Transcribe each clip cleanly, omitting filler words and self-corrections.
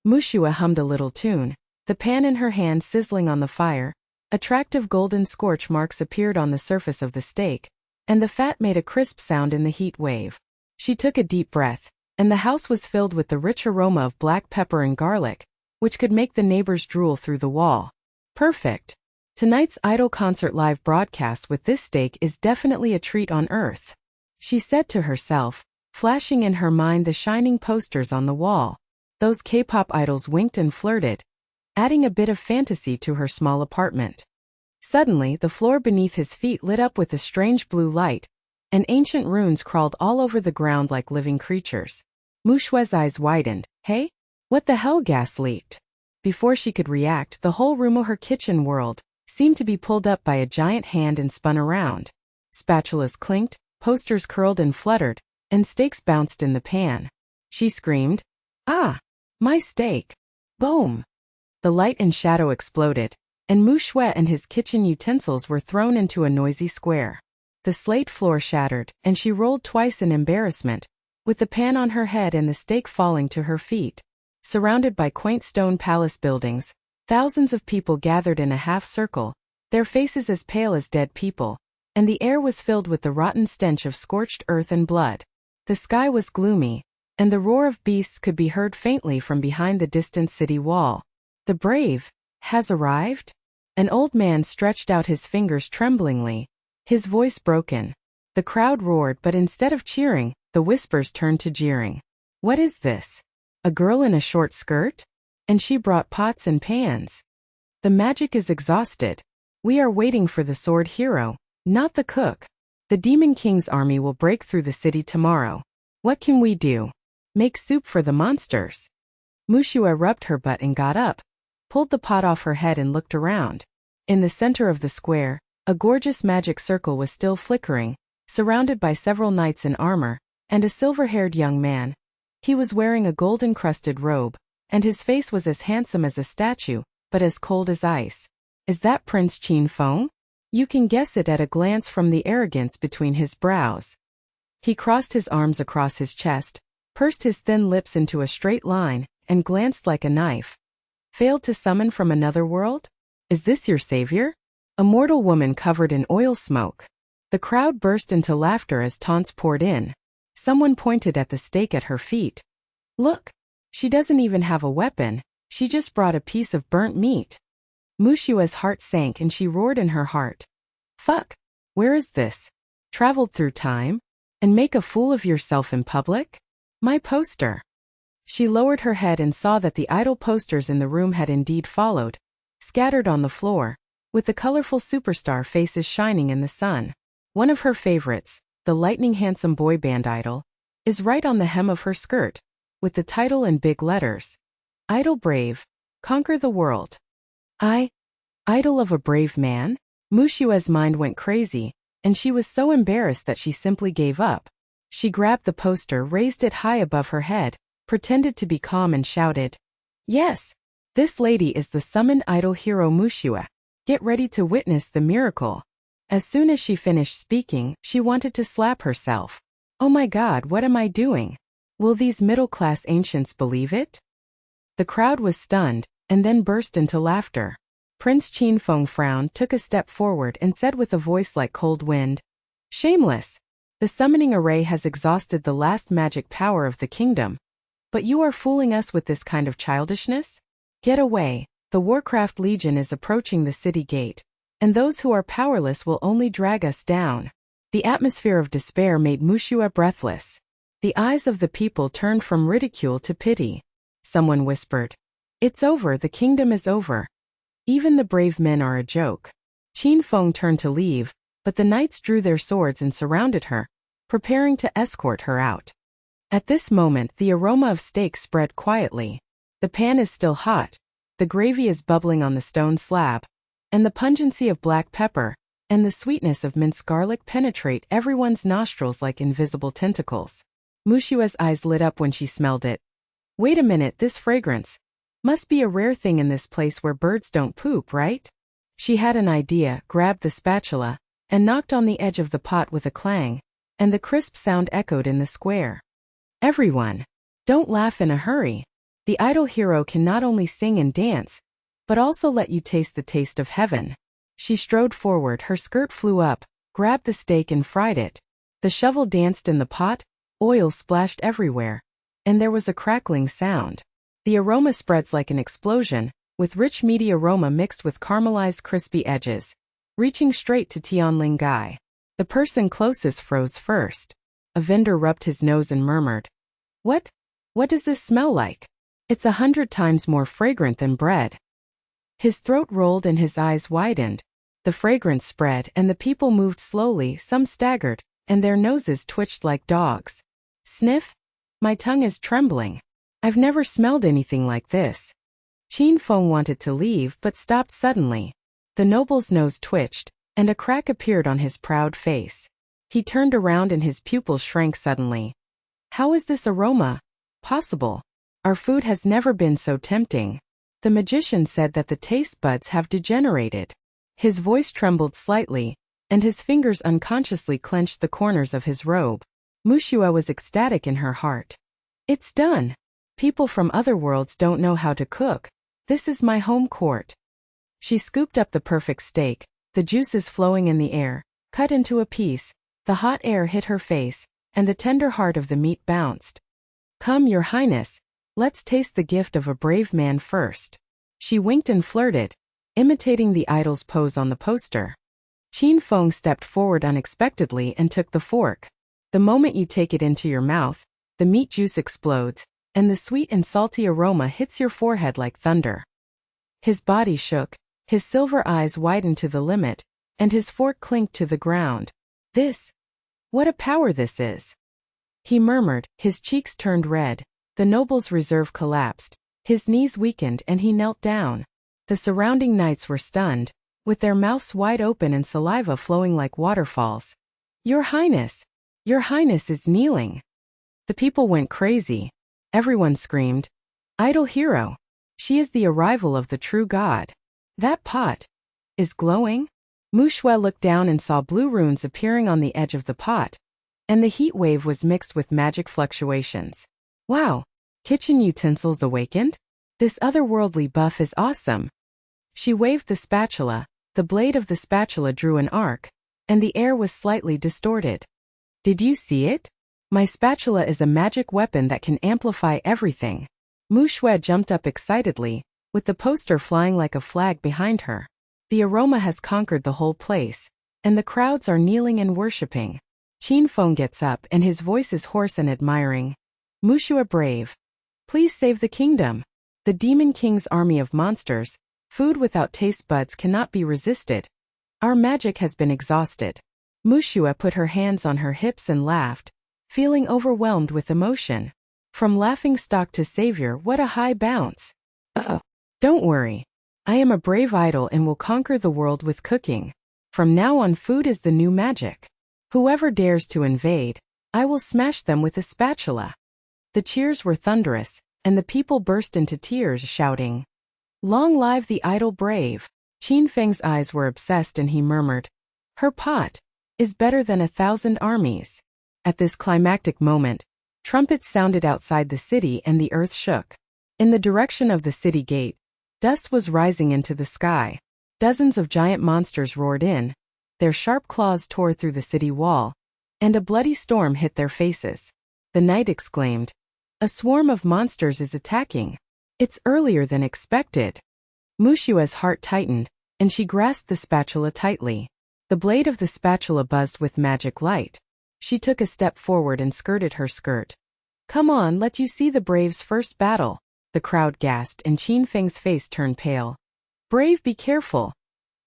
Muxue hummed a little tune, the pan in her hand sizzling on the fire. Attractive golden scorch marks appeared on the surface of the steak, and the fat made a crisp sound in the heat wave. She took a deep breath, and the house was filled with the rich aroma of black pepper and garlic, which could make the neighbors drool through the wall. Perfect. Tonight's Idol concert live broadcast with this steak is definitely a treat on earth, she said to herself, flashing in her mind the shining posters on the wall. Those K-pop idols winked and flirted, adding a bit of fantasy to her small apartment. Suddenly, the floor beneath his feet lit up with a strange blue light, and ancient runes crawled all over the ground like living creatures. Muxue's eyes widened. Hey? What the hell? Gas leaked. Before she could react, the whole room of her kitchen world seemed to be pulled up by a giant hand and spun around. Spatulas clinked, posters curled and fluttered, and steaks bounced in the pan. She screamed, "Ah! My steak!" Boom! The light and shadow exploded, and Muxue and his kitchen utensils were thrown into a noisy square. The slate floor shattered, and she rolled twice in embarrassment, with the pan on her head and the steak falling to her feet. Surrounded by quaint stone palace buildings, thousands of people gathered in a half-circle, their faces as pale as dead people, and the air was filled with the rotten stench of scorched earth and blood. The sky was gloomy, and the roar of beasts could be heard faintly from behind the distant city wall. The brave has arrived? An old man stretched out his fingers tremblingly, his voice broken. The crowd roared, but instead of cheering, the whispers turned to jeering. What is this? A girl in a short skirt? And she brought pots and pans. The magic is exhausted. We are waiting for the sword hero, not the cook. The Demon King's army will break through the city tomorrow. What can we do? Make soup for the monsters. Muxue rubbed her butt and got up, pulled the pot off her head and looked around. In the center of the square, a gorgeous magic circle was still flickering, surrounded by several knights in armor, and a silver-haired young man. He was wearing a gold-encrusted robe, and his face was as handsome as a statue, but as cold as ice. Is that Prince Qin Feng? You can guess it at a glance from the arrogance between his brows. He crossed his arms across his chest, pursed his thin lips into a straight line, and glanced like a knife. Failed to summon from another world? Is this your savior? A mortal woman covered in oil smoke. The crowd burst into laughter as taunts poured in. Someone pointed at the steak at her feet. Look! She doesn't even have a weapon, she just brought a piece of burnt meat. Muxue's heart sank and she roared in her heart. Fuck! Where is this? Traveled through time? And make a fool of yourself in public? My poster! She lowered her head and saw that the idol posters in the room had indeed followed, scattered on the floor, with the colorful superstar faces shining in the sun. One of her favorites, the lightning handsome boy band idol, is right on the hem of her skirt, with the title in big letters. Idol brave, conquer the world. Idol of a brave man? Muxue's mind went crazy, and she was so embarrassed that she simply gave up. She grabbed the poster, raised it high above her head, pretended to be calm and shouted, Yes! This lady is the summoned idol hero Muxue. Get ready to witness the miracle. As soon as she finished speaking, she wanted to slap herself. Oh my God, what am I doing? Will these middle-class ancients believe it? The crowd was stunned, and then burst into laughter. Prince Qin Feng frowned, took a step forward and said with a voice like cold wind, Shameless! The summoning array has exhausted the last magic power of the kingdom. But you are fooling us with this kind of childishness? Get away, the Warcraft Legion is approaching the city gate, and those who are powerless will only drag us down. The atmosphere of despair made Muxue breathless. The eyes of the people turned from ridicule to pity. Someone whispered, It's over, the kingdom is over. Even the brave men are a joke. Qin Feng turned to leave, but the knights drew their swords and surrounded her, preparing to escort her out. At this moment the aroma of steak spread quietly. The pan is still hot, the gravy is bubbling on the stone slab, and the pungency of black pepper and the sweetness of minced garlic penetrate everyone's nostrils like invisible tentacles. Muxue's eyes lit up when she smelled it. Wait a minute, this fragrance must be a rare thing in this place where birds don't poop, right? She had an idea, grabbed the spatula, and knocked on the edge of the pot with a clang, and the crisp sound echoed in the square. Everyone, don't laugh in a hurry. The idol hero can not only sing and dance, but also let you taste the taste of heaven. She strode forward, her skirt flew up, grabbed the steak and fried it. The shovel danced in the pot, oil splashed everywhere, and there was a crackling sound. The aroma spreads like an explosion, with rich meaty aroma mixed with caramelized crispy edges, reaching straight to Tianling Gai. The person closest froze first. A vendor rubbed his nose and murmured, "What? What does this smell like? It's 100 times more fragrant than bread." His throat rolled and his eyes widened. The fragrance spread and the people moved slowly, some staggered, and their noses twitched like dogs. Sniff? My tongue is trembling. I've never smelled anything like this. Qin Feng wanted to leave but stopped suddenly. The noble's nose twitched, and a crack appeared on his proud face. He turned around and his pupils shrank suddenly. How is this aroma possible? Our food has never been so tempting. The magician said that the taste buds have degenerated. His voice trembled slightly, and his fingers unconsciously clenched the corners of his robe. Muxue was ecstatic in her heart. It's done. People from other worlds don't know how to cook. This is my home court. She scooped up the perfect steak, the juices flowing in the air, cut into a piece. The hot air hit her face, and the tender heart of the meat bounced. Come, Your Highness, let's taste the gift of a brave man first. She winked and flirted, imitating the idol's pose on the poster. Qin Feng stepped forward unexpectedly and took the fork. The moment you take it into your mouth, the meat juice explodes, and the sweet and salty aroma hits your forehead like thunder. His body shook, his silver eyes widened to the limit, and his fork clinked to the ground. What a power this is! He murmured, his cheeks turned red, the noble's reserve collapsed, his knees weakened and he knelt down. The surrounding knights were stunned, with their mouths wide open and saliva flowing like waterfalls. Your Highness is kneeling. The people went crazy. Everyone screamed, Idol hero! She is the arrival of the true god. That pot is glowing? Muxue looked down and saw blue runes appearing on the edge of the pot, and the heat wave was mixed with magic fluctuations. Wow! Kitchen utensils awakened? This otherworldly buff is awesome. She waved the spatula, the blade of the spatula drew an arc, and the air was slightly distorted. Did you see it? My spatula is a magic weapon that can amplify everything. Muxue jumped up excitedly, with the poster flying like a flag behind her. The aroma has conquered the whole place, and the crowds are kneeling and worshipping. Qin Feng gets up and his voice is hoarse and admiring. Muxue brave. Please save the kingdom. The Demon King's army of monsters, food without taste buds cannot be resisted. Our magic has been exhausted. Muxue put her hands on her hips and laughed, feeling overwhelmed with emotion. From laughingstock to savior, what a high bounce. Don't worry. I am a brave idol and will conquer the world with cooking. From now on, food is the new magic. Whoever dares to invade, I will smash them with a spatula. The cheers were thunderous, and the people burst into tears, shouting, Long live the idol brave! Qin Feng's eyes were obsessed and he murmured, Her pot is better than 1,000 armies. At this climactic moment, trumpets sounded outside the city and the earth shook. In the direction of the city gate, dust was rising into the sky. Dozens of giant monsters roared in, their sharp claws tore through the city wall, and a bloody storm hit their faces. The knight exclaimed, A swarm of monsters is attacking. It's earlier than expected. Muxue's heart tightened, and she grasped the spatula tightly. The blade of the spatula buzzed with magic light. She took a step forward and skirted her skirt. Come on, let you see the brave's first battle. The crowd gasped and Qin Feng's face turned pale. Brave, be careful.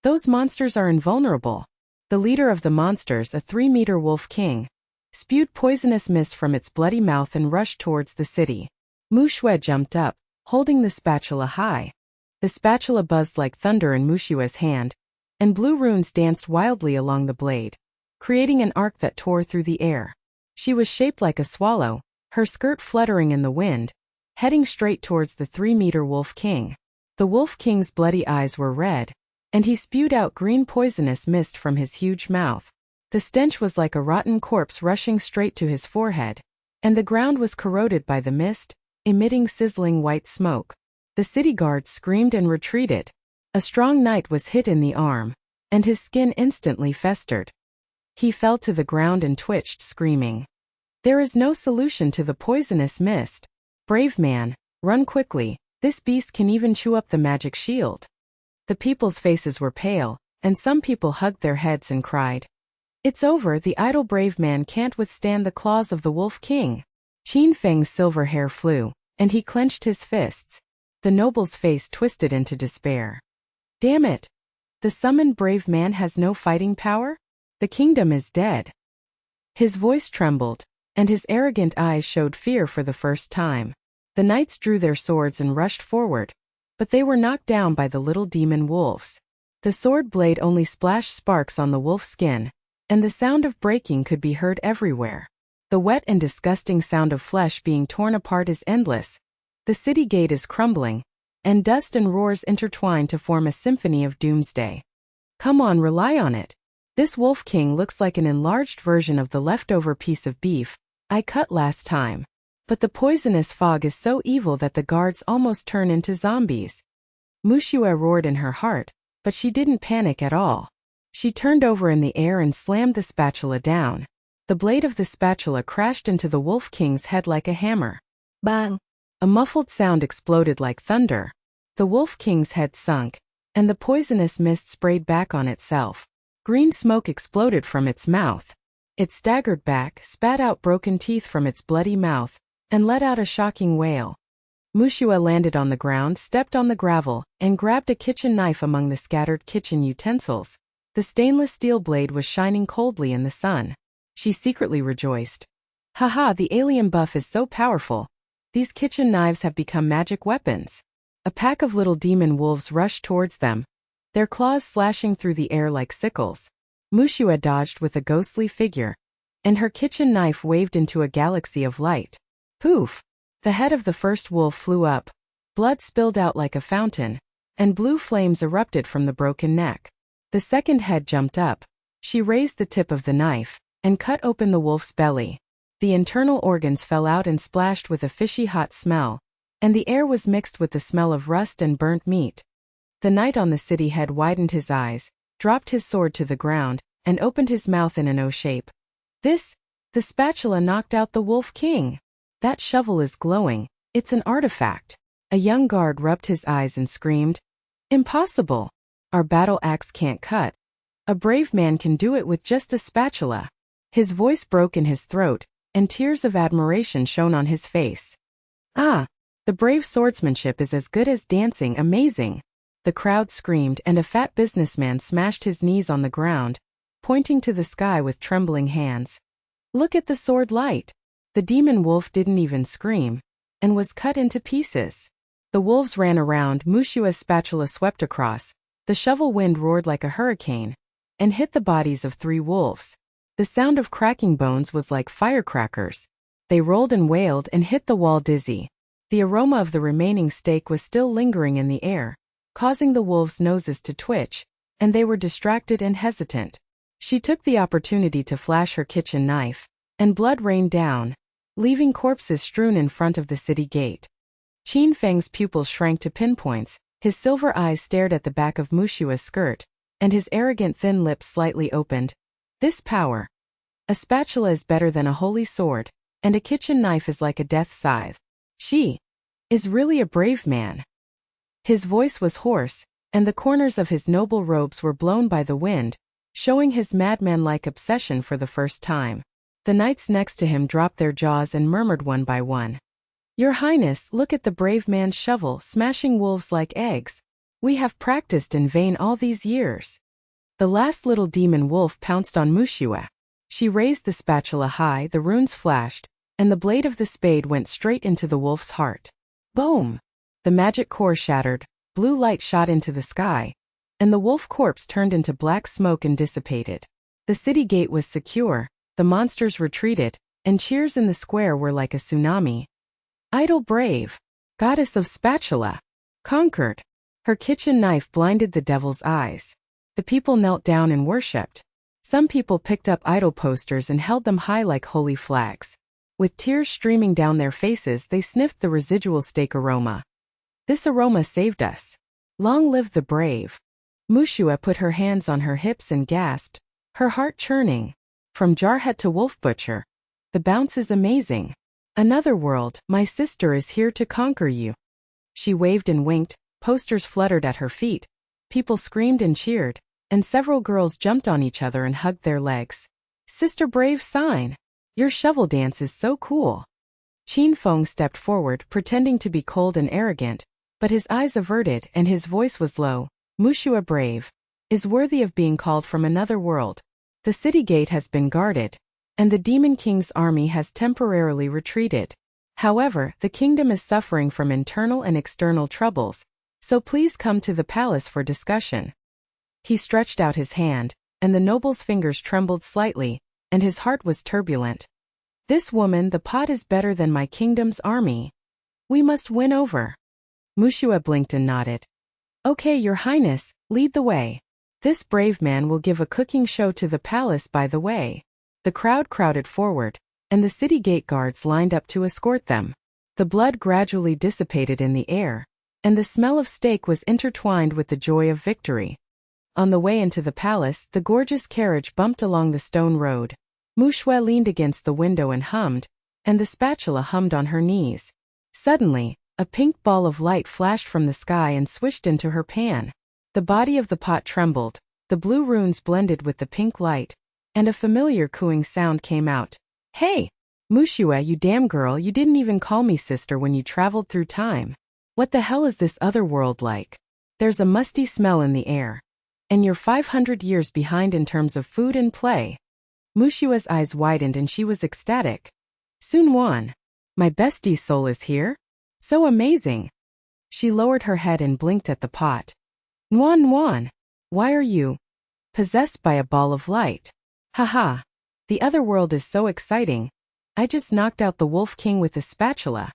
Those monsters are invulnerable. The leader of the monsters, a 3-meter wolf king, spewed poisonous mist from its bloody mouth and rushed towards the city. Muxue jumped up, holding the spatula high. The spatula buzzed like thunder in Muxue's hand, and blue runes danced wildly along the blade, creating an arc that tore through the air. She was shaped like a swallow, her skirt fluttering in the wind, heading straight towards the 3-meter wolf king. The wolf king's bloody eyes were red, and he spewed out green poisonous mist from his huge mouth. The stench was like a rotten corpse rushing straight to his forehead, and the ground was corroded by the mist, emitting sizzling white smoke. The city guards screamed and retreated. A strong knight was hit in the arm, and his skin instantly festered. He fell to the ground and twitched, screaming. There is no solution to the poisonous mist. Brave man, run quickly, this beast can even chew up the magic shield. The people's faces were pale, and some people hugged their heads and cried. It's over, the idle brave man can't withstand the claws of the Wolf King. Qin Feng's silver hair flew, and he clenched his fists. The noble's face twisted into despair. Damn it! The summoned brave man has no fighting power? The kingdom is dead. His voice trembled, and his arrogant eyes showed fear for the first time. The knights drew their swords and rushed forward, but they were knocked down by the little demon wolves. The sword blade only splashed sparks on the wolf's skin, and the sound of breaking could be heard everywhere. The wet and disgusting sound of flesh being torn apart is endless. The city gate is crumbling, and dust and roars intertwine to form a symphony of doomsday. Come on, rely on it. This Wolf King looks like an enlarged version of the leftover piece of beef I cut last time. But the poisonous fog is so evil that the guards almost turn into zombies. Muxue roared in her heart, but she didn't panic at all. She turned over in the air and slammed the spatula down. The blade of the spatula crashed into the Wolf King's head like a hammer. Bang! A muffled sound exploded like thunder. The Wolf King's head sunk, and the poisonous mist sprayed back on itself. Green smoke exploded from its mouth. It staggered back, spat out broken teeth from its bloody mouth, and let out a shocking wail. Muxue landed on the ground, stepped on the gravel, and grabbed a kitchen knife among the scattered kitchen utensils. The stainless steel blade was shining coldly in the sun. She secretly rejoiced. Haha, the alien buff is so powerful. These kitchen knives have become magic weapons. A pack of little demon wolves rushed towards them, their claws slashing through the air like sickles. Muxue dodged with a ghostly figure, and her kitchen knife waved into a galaxy of light. Poof! The head of the first wolf flew up, blood spilled out like a fountain, and blue flames erupted from the broken neck. The second head jumped up. She raised the tip of the knife, and cut open the wolf's belly. The internal organs fell out and splashed with a fishy hot smell, and the air was mixed with the smell of rust and burnt meat. The knight on the city head widened his eyes, dropped his sword to the ground, and opened his mouth in an O shape. The spatula knocked out the Wolf King. That shovel is glowing, it's an artifact. A young guard rubbed his eyes and screamed, Impossible! Our battle axe can't cut. A brave man can do it with just a spatula. His voice broke in his throat, and tears of admiration shone on his face. Ah! The brave swordsmanship is as good as dancing, amazing! The crowd screamed, and a fat businessman smashed his knees on the ground, pointing to the sky with trembling hands. Look at the sword light! The demon wolf didn't even scream, and was cut into pieces. The wolves ran around, Muxue's spatula swept across, the shovel wind roared like a hurricane, and hit the bodies of 3 wolves. The sound of cracking bones was like firecrackers. They rolled and wailed and hit the wall dizzy. The aroma of the remaining steak was still lingering in the air, causing the wolves' noses to twitch, and they were distracted and hesitant. She took the opportunity to flash her kitchen knife, and blood rained down, leaving corpses strewn in front of the city gate. Qin Feng's pupils shrank to pinpoints, his silver eyes stared at the back of Muxue's skirt, and his arrogant thin lips slightly opened. This power. A spatula is better than a holy sword, and a kitchen knife is like a death scythe. She is really a brave man. His voice was hoarse, and the corners of his noble robes were blown by the wind, showing his madman-like obsession for the first time. The knights next to him dropped their jaws and murmured one by one. Your Highness, look at the brave man's shovel smashing wolves like eggs. We have practiced in vain all these years. The last little demon wolf pounced on Muxue. She raised the spatula high, the runes flashed, and the blade of the spade went straight into the wolf's heart. Boom! The magic core shattered, blue light shot into the sky, and the wolf corpse turned into black smoke and dissipated. The city gate was secure, the monsters retreated, and cheers in the square were like a tsunami. Idle brave, goddess of spatula, conquered. Her kitchen knife blinded the devil's eyes. The people knelt down and worshipped. Some people picked up idol posters and held them high like holy flags. With tears streaming down their faces, they sniffed the residual steak aroma. This aroma saved us. Long live the brave. Muxue put her hands on her hips and gasped, her heart churning. From jarhead to wolf butcher. The bounce is amazing. Another world, my sister is here to conquer you. She waved and winked, posters fluttered at her feet. People screamed and cheered, and several girls jumped on each other and hugged their legs. Sister Brave sign. Your shovel dance is so cool. Qin Feng stepped forward, pretending to be cold and arrogant, but his eyes averted and his voice was low. Muxue Brave is worthy of being called from another world. The city gate has been guarded, and the Demon King's army has temporarily retreated. However, the kingdom is suffering from internal and external troubles, so please come to the palace for discussion. He stretched out his hand, and the noble's fingers trembled slightly, and his heart was turbulent. This woman, the pot is better than my kingdom's army. We must win over. Muxue blinked and nodded. Okay, Your Highness, lead the way. This brave man will give a cooking show to the palace by the way. The crowd crowded forward, and the city gate guards lined up to escort them. The blood gradually dissipated in the air, and the smell of steak was intertwined with the joy of victory. On the way into the palace, the gorgeous carriage bumped along the stone road. Muxue leaned against the window and hummed, and the spatula hummed on her knees. Suddenly, a pink ball of light flashed from the sky and swished into her pan. The body of the pot trembled, the blue runes blended with the pink light, and a familiar cooing sound came out. Hey! Muxue, you damn girl, you didn't even call me sister when you traveled through time. What the hell is this other world like? There's a musty smell in the air. And you're 500 years behind in terms of food and play. Muxue's eyes widened and she was ecstatic. Sun Wan, my bestie's soul is here? So amazing. She lowered her head and blinked at the pot. Nuan, why are you possessed by a ball of light? Haha. The other world is so exciting. I just knocked out the Wolf King with a spatula.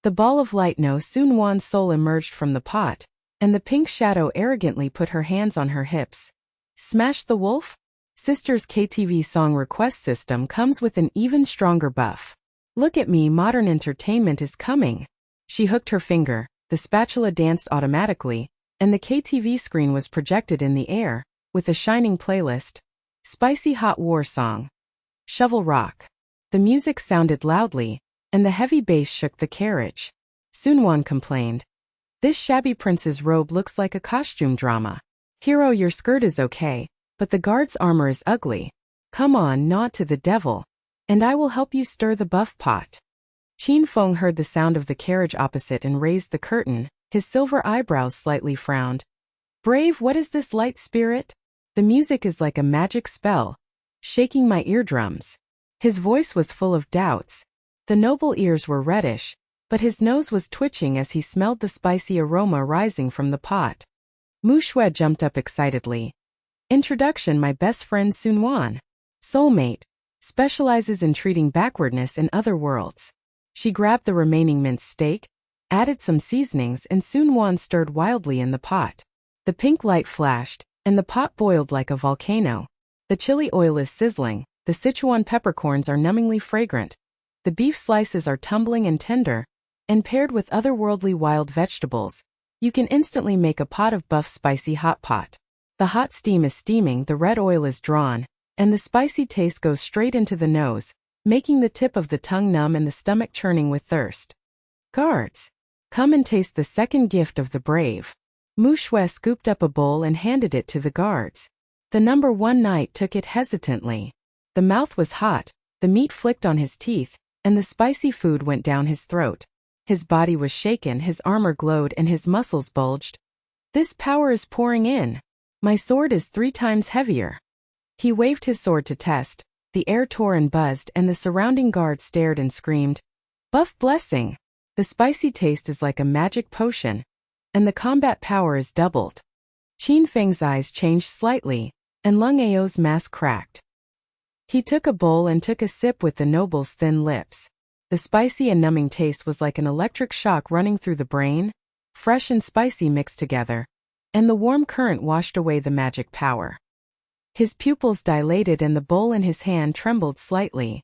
The ball of light no Sun Wan's soul emerged from the pot, and the pink shadow arrogantly put her hands on her hips. Smash the wolf? Sister's KTV song request system comes with an even stronger buff. Look at me, modern entertainment is coming. She hooked her finger, the spatula danced automatically, and the KTV screen was projected in the air, with a shining playlist. Spicy hot war song. Shovel rock. The music sounded loudly, and the heavy bass shook the carriage. Sun Wan complained. This shabby prince's robe looks like a costume drama. Hero, your skirt is okay, but the guard's armor is ugly. Come on, nod to the devil, and I will help you stir the buff pot. Qin Feng heard the sound of the carriage opposite and raised the curtain, his silver eyebrows slightly frowned. Brave, what is this light spirit? The music is like a magic spell, shaking my eardrums. His voice was full of doubts. The noble ears were reddish, but his nose was twitching as he smelled the spicy aroma rising from the pot. Muxue jumped up excitedly. Introduction, my best friend Sun Wan. Soulmate. Specializes in treating backwardness in other worlds. She grabbed the remaining minced steak, added some seasonings, and Sun Wan stirred wildly in the pot. The pink light flashed, and the pot boiled like a volcano. The chili oil is sizzling, the Sichuan peppercorns are numbingly fragrant. The beef slices are tumbling and tender, and paired with otherworldly wild vegetables, you can instantly make a pot of buff spicy hot pot. The hot steam is steaming, the red oil is drawn, and the spicy taste goes straight into the nose, making the tip of the tongue numb and the stomach churning with thirst. Guards, come and taste the second gift of the brave. Muxue scooped up a bowl and handed it to the guards. The number one knight took it hesitantly. The mouth was hot, the meat flicked on his teeth, and the spicy food went down his throat. His body was shaken, his armor glowed, and his muscles bulged. This power is pouring in. My sword is 3 times heavier. He waved his sword to test. The air tore and buzzed, and the surrounding guards stared and screamed. Buff blessing. The spicy taste is like a magic potion, and the combat power is doubled. Qin Feng's eyes changed slightly, and Lung Ao's mask cracked. He took a bowl and took a sip with the noble's thin lips. The spicy and numbing taste was like an electric shock running through the brain, fresh and spicy mixed together, and the warm current washed away the magic power. His pupils dilated and the bowl in his hand trembled slightly.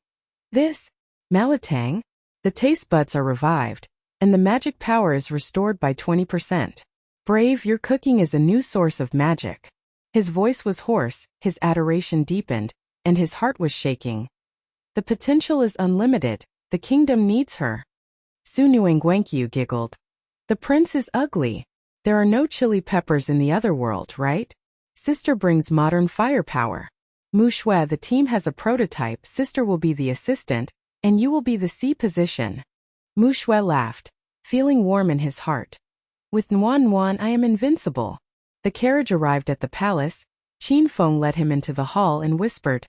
This Malatang? The taste buds are revived, and the magic power is restored by 20%. Brave, your cooking is a new source of magic. His voice was hoarse, his adoration deepened, and his heart was shaking. The potential is unlimited, the kingdom needs her. Su Nuangwenkyu giggled. The prince is ugly. There are no chili peppers in the other world, right? Sister brings modern firepower. Muxue, the team has a prototype, sister will be the assistant, and you will be the C position. Muxue laughed, feeling warm in his heart. With Nuan Nuan I am invincible. The carriage arrived at the palace. Qin Feng led him into the hall and whispered,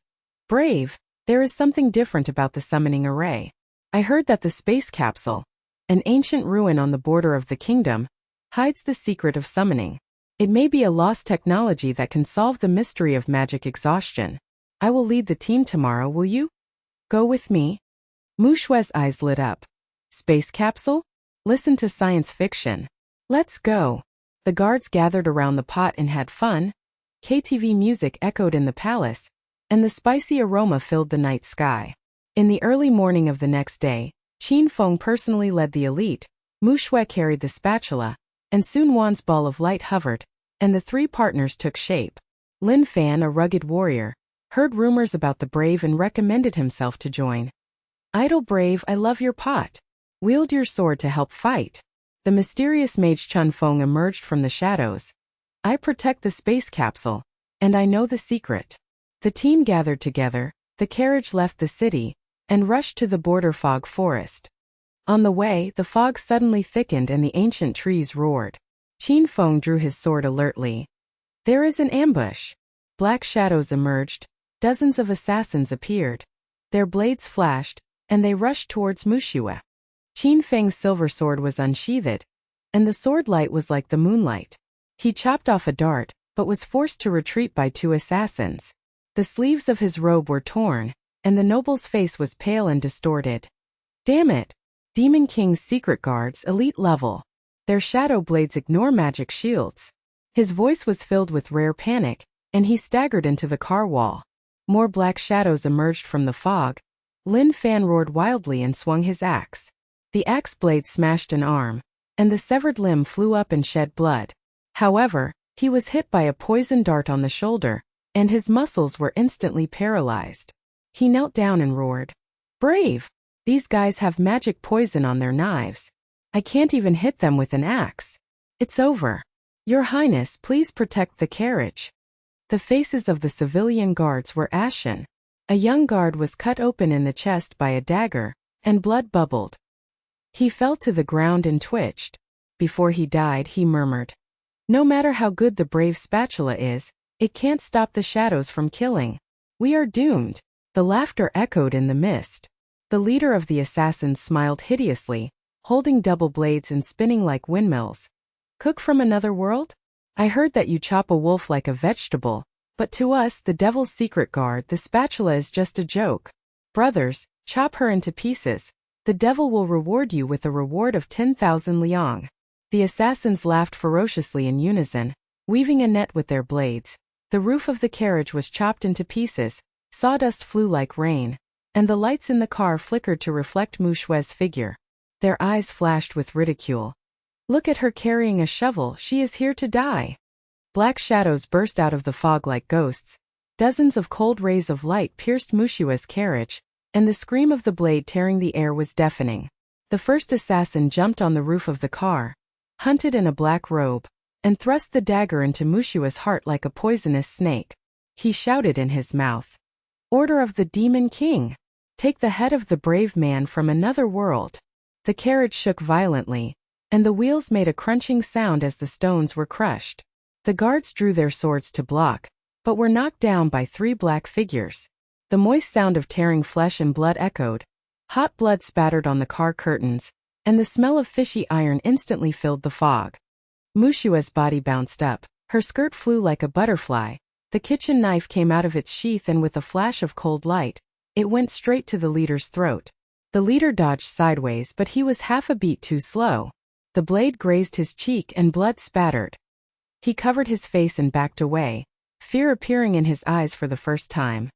Brave, there is something different about the summoning array. I heard that the space capsule, an ancient ruin on the border of the kingdom, hides the secret of summoning. It may be a lost technology that can solve the mystery of magic exhaustion. I will lead the team tomorrow, will you? Go with me? Mushue's eyes lit up. Space capsule? Listen to science fiction. Let's go. The guards gathered around the pot and had fun. KTV music echoed in the palace, and the spicy aroma filled the night sky. In the early morning of the next day, Qin Feng personally led the elite, Muxue carried the spatula, and Sun Wan's ball of light hovered, and the three partners took shape. Lin Fan, a rugged warrior, heard rumors about the brave and recommended himself to join. Idle brave, I love your pot. Wield your sword to help fight. The mysterious mage Chun Feng emerged from the shadows. I protect the space capsule, and I know the secret. The team gathered together, the carriage left the city, and rushed to the border fog forest. On the way, the fog suddenly thickened and the ancient trees roared. Qin Feng drew his sword alertly. There is an ambush. Black shadows emerged, dozens of assassins appeared. Their blades flashed, and they rushed towards Muxue. Qin Feng's silver sword was unsheathed, and the sword light was like the moonlight. He chopped off a dart, but was forced to retreat by two assassins. The sleeves of his robe were torn, and the noble's face was pale and distorted. Damn it! Demon King's secret guards, elite level. Their shadow blades ignore magic shields. His voice was filled with rare panic, and he staggered into the car wall. More black shadows emerged from the fog. Lin Fan roared wildly and swung his axe. The axe blade smashed an arm, and the severed limb flew up and shed blood. However, he was hit by a poison dart on the shoulder, and his muscles were instantly paralyzed. He knelt down and roared, Brave! These guys have magic poison on their knives. I can't even hit them with an axe. It's over. Your Highness, please protect the carriage. The faces of the civilian guards were ashen. A young guard was cut open in the chest by a dagger, and blood bubbled. He fell to the ground and twitched. Before he died, he murmured, No matter how good the brave spatula is, it can't stop the shadows from killing. We are doomed. The laughter echoed in the mist. The leader of the assassins smiled hideously, holding double blades and spinning like windmills. Cook from another world? I heard that you chop a wolf like a vegetable, but to us, the devil's secret guard, the spatula is just a joke. Brothers, chop her into pieces. The devil will reward you with a reward of 10,000 liang. The assassins laughed ferociously in unison, weaving a net with their blades. The roof of the carriage was chopped into pieces, sawdust flew like rain, and the lights in the car flickered to reflect Mushue's figure. Their eyes flashed with ridicule. Look at her carrying a shovel, she is here to die. Black shadows burst out of the fog like ghosts. Dozens of cold rays of light pierced Mushue's carriage, and the scream of the blade tearing the air was deafening. The first assassin jumped on the roof of the car, hunted in a black robe, and thrust the dagger into Mushue's heart like a poisonous snake. He shouted in his mouth, Order of the Demon King! Take the head of the brave man from another world. The carriage shook violently, and the wheels made a crunching sound as the stones were crushed. The guards drew their swords to block, but were knocked down by three black figures. The moist sound of tearing flesh and blood echoed. Hot blood spattered on the car curtains, and the smell of fishy iron instantly filled the fog. Mushue's body bounced up. Her skirt flew like a butterfly. The kitchen knife came out of its sheath and with a flash of cold light, it went straight to the leader's throat. The leader dodged sideways, but he was half a beat too slow. The blade grazed his cheek and blood spattered. He covered his face and backed away, fear appearing in his eyes for the first time.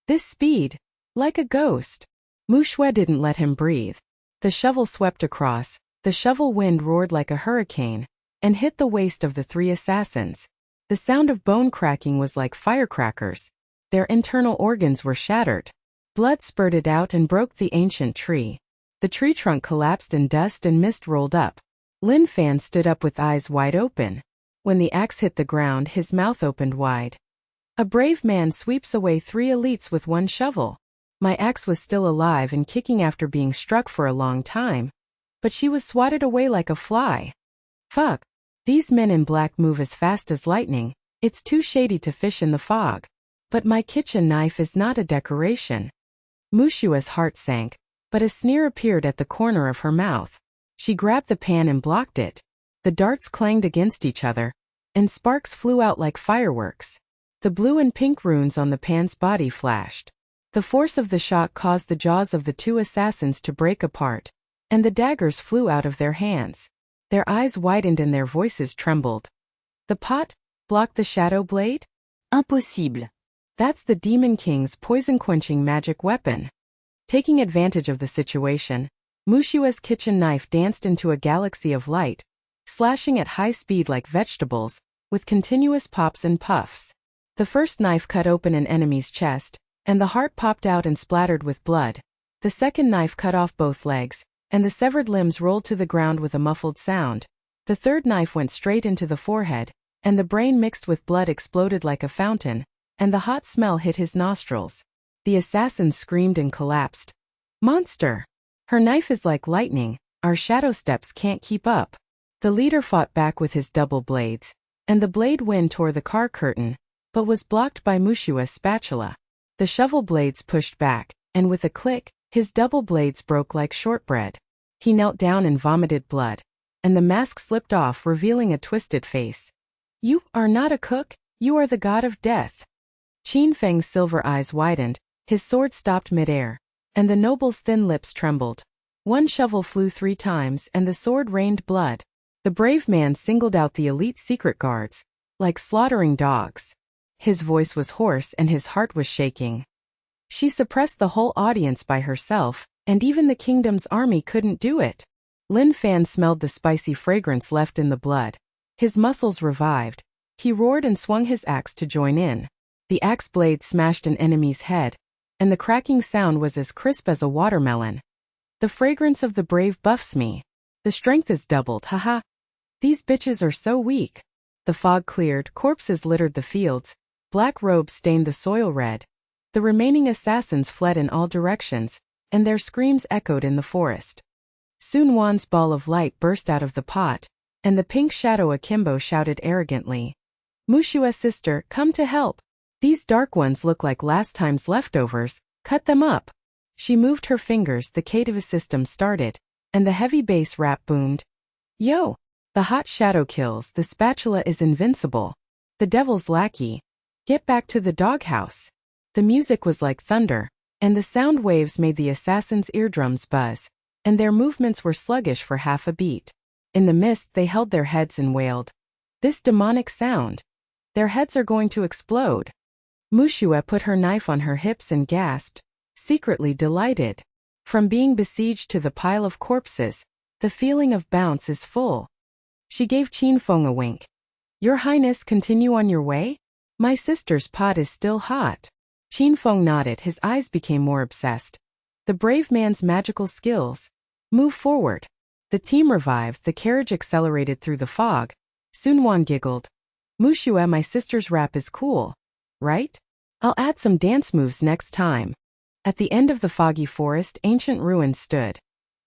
This speed! Like a ghost! Muxue didn't let him breathe. The shovel swept across, the shovel wind roared like a hurricane, and hit the waist of the three assassins. The sound of bone cracking was like firecrackers. Their internal organs were shattered. Blood spurted out and broke the ancient tree. The tree trunk collapsed and dust and mist rolled up. Lin Fan stood up with eyes wide open. When the axe hit the ground, his mouth opened wide. A brave man sweeps away 3 elites with 1 shovel. My axe was still alive and kicking after being struck for a long time. But she was swatted away like a fly. Fuck. These men in black move as fast as lightning. It's too shady to fish in the fog. But my kitchen knife is not a decoration. Muxue's heart sank, but a sneer appeared at the corner of her mouth. She grabbed the pan and blocked it. The darts clanged against each other, and sparks flew out like fireworks. The blue and pink runes on the pan's body flashed. The force of the shock caused the jaws of the 2 assassins to break apart, and the daggers flew out of their hands. Their eyes widened and their voices trembled. The pot blocked the shadow blade? Impossible. That's the Demon King's poison-quenching magic weapon. Taking advantage of the situation, Muxue's kitchen knife danced into a galaxy of light, slashing at high speed like vegetables, with continuous pops and puffs. The first knife cut open an enemy's chest, and the heart popped out and splattered with blood. The second knife cut off both legs, and the severed limbs rolled to the ground with a muffled sound. The third knife went straight into the forehead, and the brain mixed with blood exploded like a fountain, and the hot smell hit his nostrils. The assassins screamed and collapsed. Monster! Her knife is like lightning, our shadow steps can't keep up. The leader fought back with his double blades, and the blade wind tore the car curtain, but was blocked by Muxue's spatula. The shovel blades pushed back, and with a click, his double blades broke like shortbread. He knelt down and vomited blood, and the mask slipped off, revealing a twisted face. You are not a cook, you are the god of death. Qin Feng's silver eyes widened, his sword stopped midair, and the noble's thin lips trembled. 1 shovel flew 3 times and the sword rained blood. The brave man singled out the elite secret guards, like slaughtering dogs. His voice was hoarse and his heart was shaking. She suppressed the whole audience by herself, and even the kingdom's army couldn't do it. Lin Fan smelled the spicy fragrance left in the blood. His muscles revived. He roared and swung his axe to join in. The axe blade smashed an enemy's head, and the cracking sound was as crisp as a watermelon. The fragrance of the brave buffs me. The strength is doubled, haha. These bitches are so weak. The fog cleared, corpses littered the fields, black robes stained the soil red. The remaining assassins fled in all directions, and their screams echoed in the forest. Sun Wan's ball of light burst out of the pot, and the pink shadow akimbo shouted arrogantly. Muxue's sister, come to help. These dark ones look like last time's leftovers, cut them up. She moved her fingers, the K-Diva system started, and the heavy bass rap boomed. Yo! The hot shadow kills, the spatula is invincible. The devil's lackey. Get back to the doghouse. The music was like thunder, and the sound waves made the assassins' eardrums buzz, and their movements were sluggish for half a beat. In the mist they held their heads and wailed. This demonic sound. Their heads are going to explode. Muxue put her knife on her hips and gasped, secretly delighted. From being besieged to the pile of corpses, the feeling of bounce is full. She gave Qin Feng a wink. Your Highness, continue on your way? My sister's pot is still hot. Qin Feng nodded, his eyes became more obsessed. The brave man's magical skills. Move forward. The team revived, the carriage accelerated through the fog. Sun Wan giggled. Muxue, my sister's rap is cool. Right? I'll add some dance moves next time. At the end of the foggy forest, ancient ruins stood.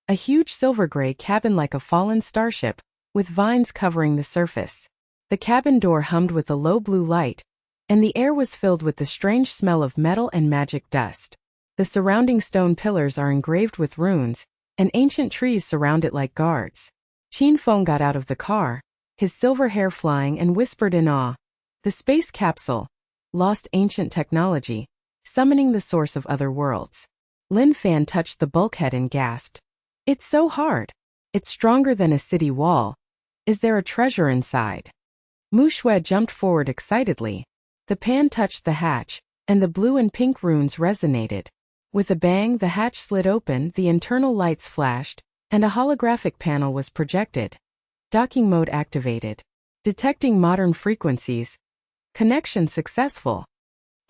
A huge silver-gray cabin like a fallen starship, with vines covering the surface. The cabin door hummed with a low blue light, and the air was filled with the strange smell of metal and magic dust. The surrounding stone pillars are engraved with runes, and ancient trees surround it like guards. Qin Feng got out of the car, his silver hair flying, and whispered in awe. The space capsule. Lost ancient technology, summoning the source of other worlds. Lin Fan touched the bulkhead and gasped. It's so hard. It's stronger than a city wall. Is there a treasure inside? Muxue jumped forward excitedly. The pan touched the hatch, and the blue and pink runes resonated. With a bang, the hatch slid open, the internal lights flashed, and a holographic panel was projected. Docking mode activated. Detecting modern frequencies. Connection successful.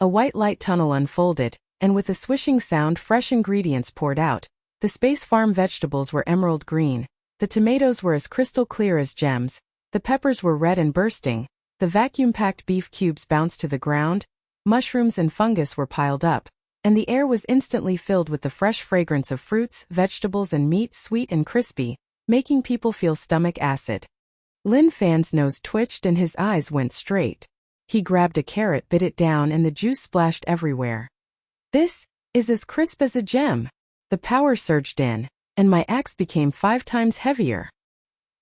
A white light tunnel unfolded, and with a swishing sound, fresh ingredients poured out. The space farm vegetables were emerald green. The tomatoes were as crystal clear as gems. The peppers were red and bursting. The vacuum-packed beef cubes bounced to the ground. Mushrooms and fungus were piled up, and the air was instantly filled with the fresh fragrance of fruits, vegetables, and meat, sweet and crispy, making people feel stomach acid. Lin Fan's nose twitched and his eyes went straight. He grabbed a carrot, bit it down, and the juice splashed everywhere. This is as crisp as a gem. The power surged in, and my axe became 5 times heavier.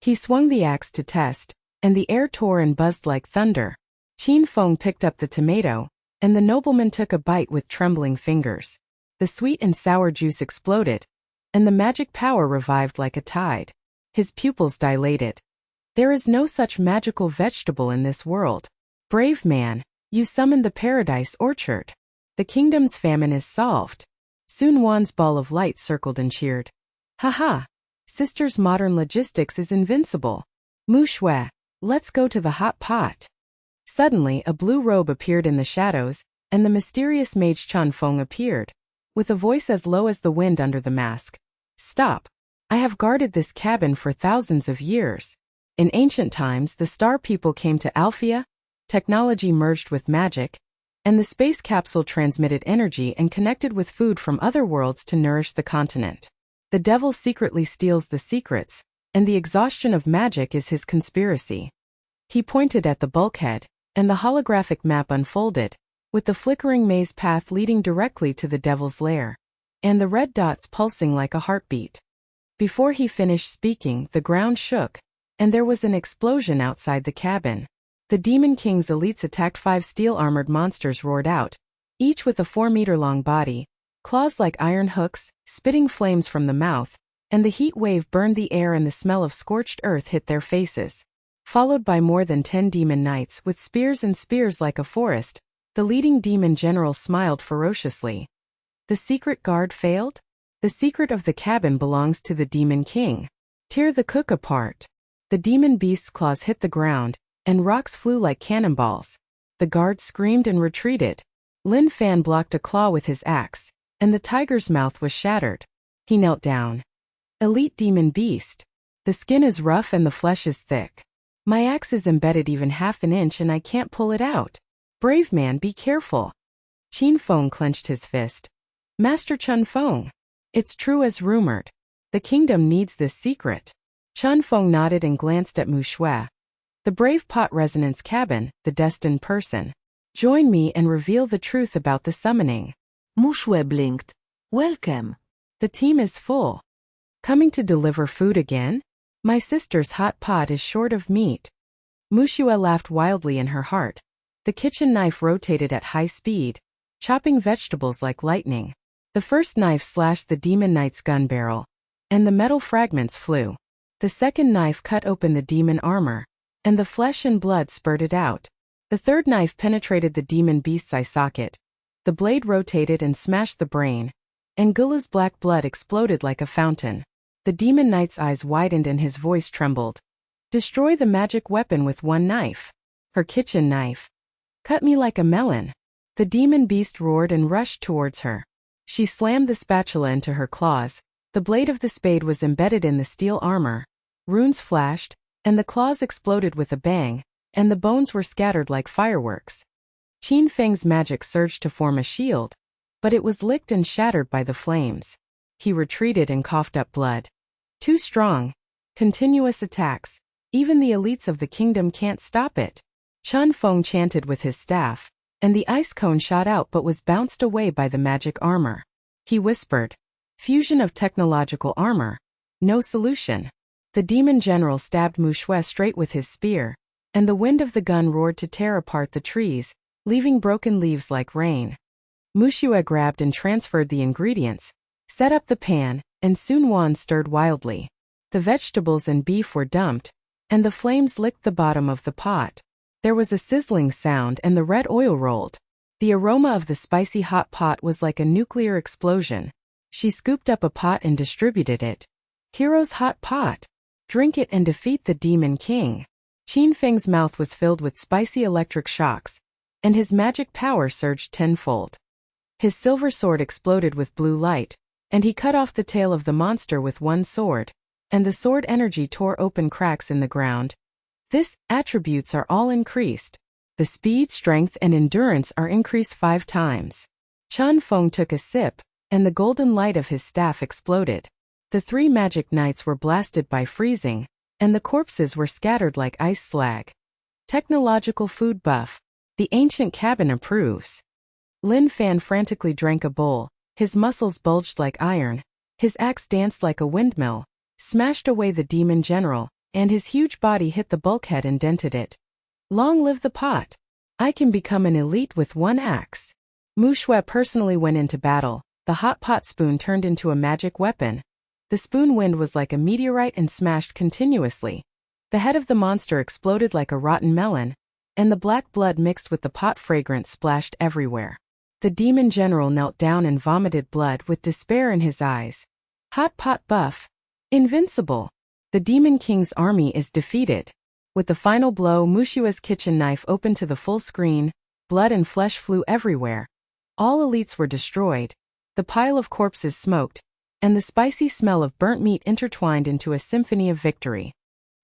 He swung the axe to test, and the air tore and buzzed like thunder. Qin Feng picked up the tomato, and the nobleman took a bite with trembling fingers. The sweet and sour juice exploded, and the magic power revived like a tide. His pupils dilated. There is no such magical vegetable in this world. Brave man, you summoned the paradise orchard. The kingdom's famine is solved. Sun Wan's ball of light circled and cheered. Haha! Sister's modern logistics is invincible. Muxue, let's go to the hot pot. Suddenly, a blue robe appeared in the shadows, and the mysterious mage Qin Feng appeared, with a voice as low as the wind under the mask. Stop! I have guarded this cabin for thousands of years. In ancient times, the star people came to Alphia, technology merged with magic, and the space capsule transmitted energy and connected with food from other worlds to nourish the continent. The devil secretly steals the secrets, and the exhaustion of magic is his conspiracy. He pointed at the bulkhead, and the holographic map unfolded, with the flickering maze path leading directly to the devil's lair, and the red dots pulsing like a heartbeat. Before he finished speaking, the ground shook, and there was an explosion outside the cabin. The Demon King's elites attacked. 5 steel-armored monsters roared out, each with a 4-meter-long body, claws like iron hooks, spitting flames from the mouth, and the heat wave burned the air and the smell of scorched earth hit their faces. Followed by more than 10 demon knights with spears and spears like a forest, the leading demon general smiled ferociously. The secret guard failed? The secret of the cabin belongs to the Demon King. Tear the cook apart. The demon beast's claws hit the ground, and rocks flew like cannonballs. The guard screamed and retreated. Lin Fan blocked a claw with his axe, and the tiger's mouth was shattered. He knelt down. Elite demon beast. The skin is rough and the flesh is thick. My axe is embedded even half an inch and I can't pull it out. Brave man, be careful. Qin Feng clenched his fist. Master Qin Feng. It's true as rumored. The kingdom needs this secret. Qin Feng nodded and glanced at Muxue. The brave pot resonance cabin, the destined person. Join me and reveal the truth about the summoning. Muxue blinked. Welcome. The team is full. Coming to deliver food again? My sister's hot pot is short of meat. Muxue laughed wildly in her heart. The kitchen knife rotated at high speed, chopping vegetables like lightning. The first knife slashed the demon knight's gun barrel, and the metal fragments flew. The second knife cut open the demon armor, and the flesh and blood spurted out. The third knife penetrated the demon beast's eye socket. The blade rotated and smashed the brain, and Gula's black blood exploded like a fountain. The demon knight's eyes widened and his voice trembled. Destroy the magic weapon with one knife. Her kitchen knife. Cut me like a melon. The demon beast roared and rushed towards her. She slammed the spatula into her claws. The blade of the spade was embedded in the steel armor. Runes flashed, and the claws exploded with a bang, and the bones were scattered like fireworks. Qin Feng's magic surged to form a shield, but it was licked and shattered by the flames. He retreated and coughed up blood. Too strong. Continuous attacks. Even the elites of the kingdom can't stop it. Qin Feng chanted with his staff, and the ice cone shot out but was bounced away by the magic armor. He whispered, fusion of technological armor. No solution. The demon general stabbed Muxue straight with his spear, and the wind of the gun roared to tear apart the trees, leaving broken leaves like rain. Muxue grabbed and transferred the ingredients, set up the pan, and Sun Wan stirred wildly. The vegetables and beef were dumped, and the flames licked the bottom of the pot. There was a sizzling sound and the red oil rolled. The aroma of the spicy hot pot was like a nuclear explosion. She scooped up a pot and distributed it. Hero's hot pot. Drink it and defeat the Demon King. Qin Feng's mouth was filled with spicy electric shocks, and his magic power surged tenfold. His silver sword exploded with blue light, and he cut off the tail of the monster with one sword, and the sword energy tore open cracks in the ground. These attributes are all increased. The speed, strength, and endurance are increased 5 times. Chun Feng took a sip, and the golden light of his staff exploded. The 3 magic knights were blasted by freezing, and the corpses were scattered like ice slag. Technological food buff. The ancient cabin approves. Lin Fan frantically drank a bowl. His muscles bulged like iron. His axe danced like a windmill, smashed away the demon general, and his huge body hit the bulkhead and dented it. Long live the pot! I can become an elite with one axe. Muxue personally went into battle. The hot pot spoon turned into a magic weapon. The spoon wind was like a meteorite and smashed continuously. The head of the monster exploded like a rotten melon, and the black blood mixed with the pot fragrance splashed everywhere. The demon general knelt down and vomited blood with despair in his eyes. Hot pot buff. Invincible. The Demon King's army is defeated. With the final blow, Muxue's kitchen knife opened to the full screen. Blood and flesh flew everywhere. All elites were destroyed. The pile of corpses smoked, and the spicy smell of burnt meat intertwined into a symphony of victory.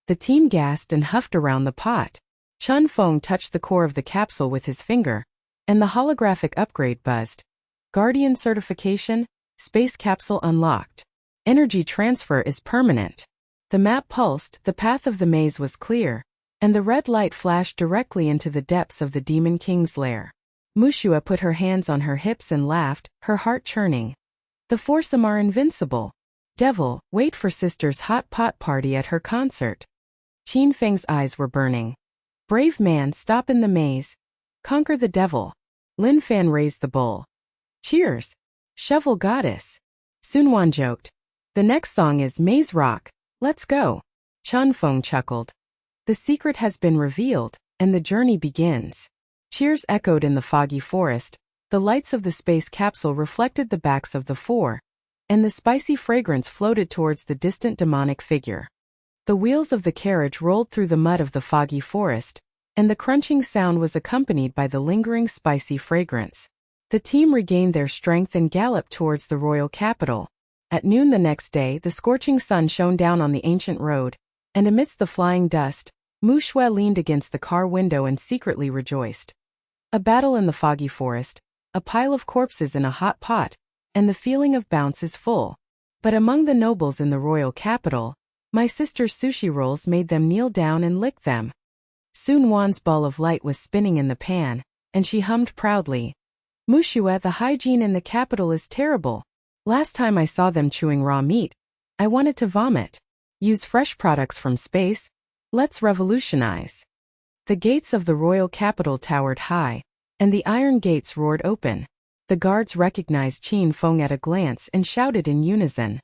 The team gasped and huffed around the pot. Chun Feng touched the core of the capsule with his finger, and the holographic upgrade buzzed. Guardian certification, space capsule unlocked. Energy transfer is permanent. The map pulsed, the path of the maze was clear, and the red light flashed directly into the depths of the Demon King's lair. Muxue put her hands on her hips and laughed, her heart churning. The foursome are invincible. Devil, wait for sister's hot pot party at her concert. Qin Feng's eyes were burning. Brave man, stop in the maze. Conquer the devil. Lin Fan raised the bowl. Cheers. Shovel goddess. Sun Wan joked. The next song is Maze Rock. Let's go. Chun Feng chuckled. The secret has been revealed, and the journey begins. Cheers echoed in the foggy forest. The lights of the space capsule reflected the backs of the 4, and the spicy fragrance floated towards the distant demonic figure. The wheels of the carriage rolled through the mud of the foggy forest, and the crunching sound was accompanied by the lingering spicy fragrance. The team regained their strength and galloped towards the royal capital. At noon the next day, the scorching sun shone down on the ancient road, and amidst the flying dust, Muxue leaned against the car window and secretly rejoiced. A battle in the foggy forest, a pile of corpses in a hot pot, and the feeling of bounce is full. But among the nobles in the royal capital, my sister's sushi rolls made them kneel down and lick them. Sun Wan's ball of light was spinning in the pan, and she hummed proudly. Muxue, the hygiene in the capital is terrible. Last time I saw them chewing raw meat, I wanted to vomit. Use fresh products from space. Let's revolutionize. The gates of the royal capital towered high, and the iron gates roared open. The guards recognized Qin Feng at a glance and shouted in unison.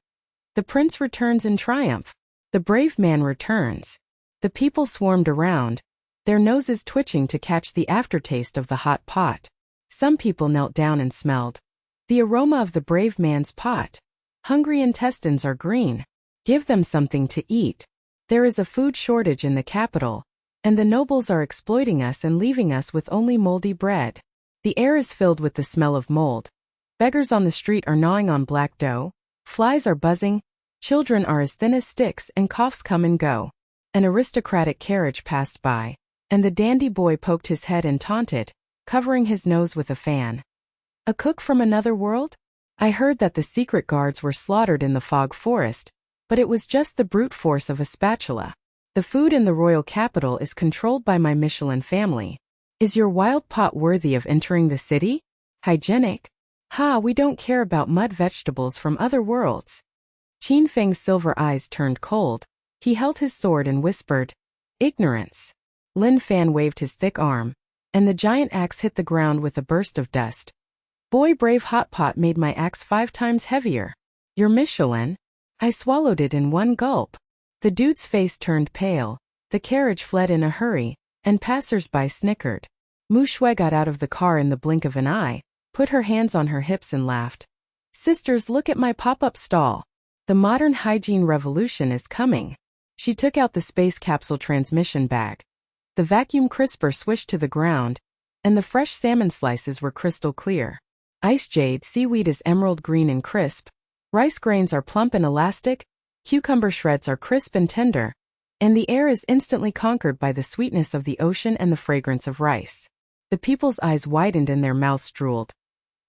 The prince returns in triumph. The brave man returns. The people swarmed around, their noses twitching to catch the aftertaste of the hot pot. Some people knelt down and smelled the aroma of the brave man's pot. Hungry intestines are green. Give them something to eat. There is a food shortage in the capital, and the nobles are exploiting us and leaving us with only moldy bread. The air is filled with the smell of mold. Beggars on the street are gnawing on black dough. Flies are buzzing. Children are as thin as sticks, and coughs come and go. An aristocratic carriage passed by, and the dandy boy poked his head and taunted, covering his nose with a fan. A cook from another world? I heard that the secret guards were slaughtered in the fog forest, but it was just the brute force of a spatula. The food in the royal capital is controlled by my Michelin family. Is your wild pot worthy of entering the city? Hygienic? Ha, we don't care about mud vegetables from other worlds. Qin Feng's silver eyes turned cold. He held his sword and whispered, Ignorance. Lin Fan waved his thick arm, and the giant axe hit the ground with a burst of dust. Boy, brave hot pot made my axe 5 times heavier. Your Michelin? I swallowed it in one gulp. The dude's face turned pale. The carriage fled in a hurry, and passers-by snickered. Muxue got out of the car in the blink of an eye, put her hands on her hips and laughed. Sisters, look at my pop-up stall. The modern hygiene revolution is coming. She took out the space capsule transmission bag. The vacuum crisper swished to the ground, and the fresh salmon slices were crystal clear. Ice jade seaweed is emerald green and crisp. Rice grains are plump and elastic. Cucumber shreds are crisp and tender. And the air is instantly conquered by the sweetness of the ocean and the fragrance of rice. The people's eyes widened and their mouths drooled.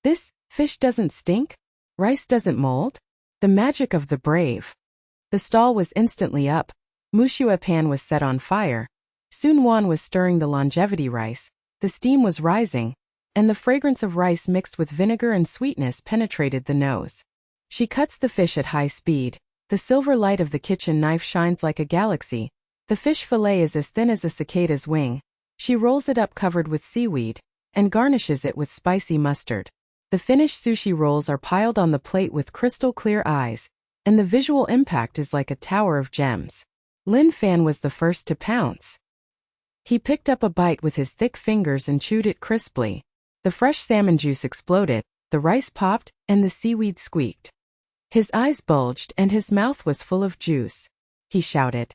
This fish doesn't stink? Rice doesn't mold? The magic of the brave. The stall was instantly up. Muxue pan was set on fire. Sun Wan was stirring the longevity rice. The steam was rising, and the fragrance of rice mixed with vinegar and sweetness penetrated the nose. She cuts the fish at high speed. The silver light of the kitchen knife shines like a galaxy. The fish fillet is as thin as a cicada's wing. She rolls it up covered with seaweed, and garnishes it with spicy mustard. The finished sushi rolls are piled on the plate with crystal clear eyes, and the visual impact is like a tower of gems. Lin Fan was the first to pounce. He picked up a bite with his thick fingers and chewed it crisply. The fresh salmon juice exploded, the rice popped, and the seaweed squeaked. His eyes bulged and his mouth was full of juice. He shouted,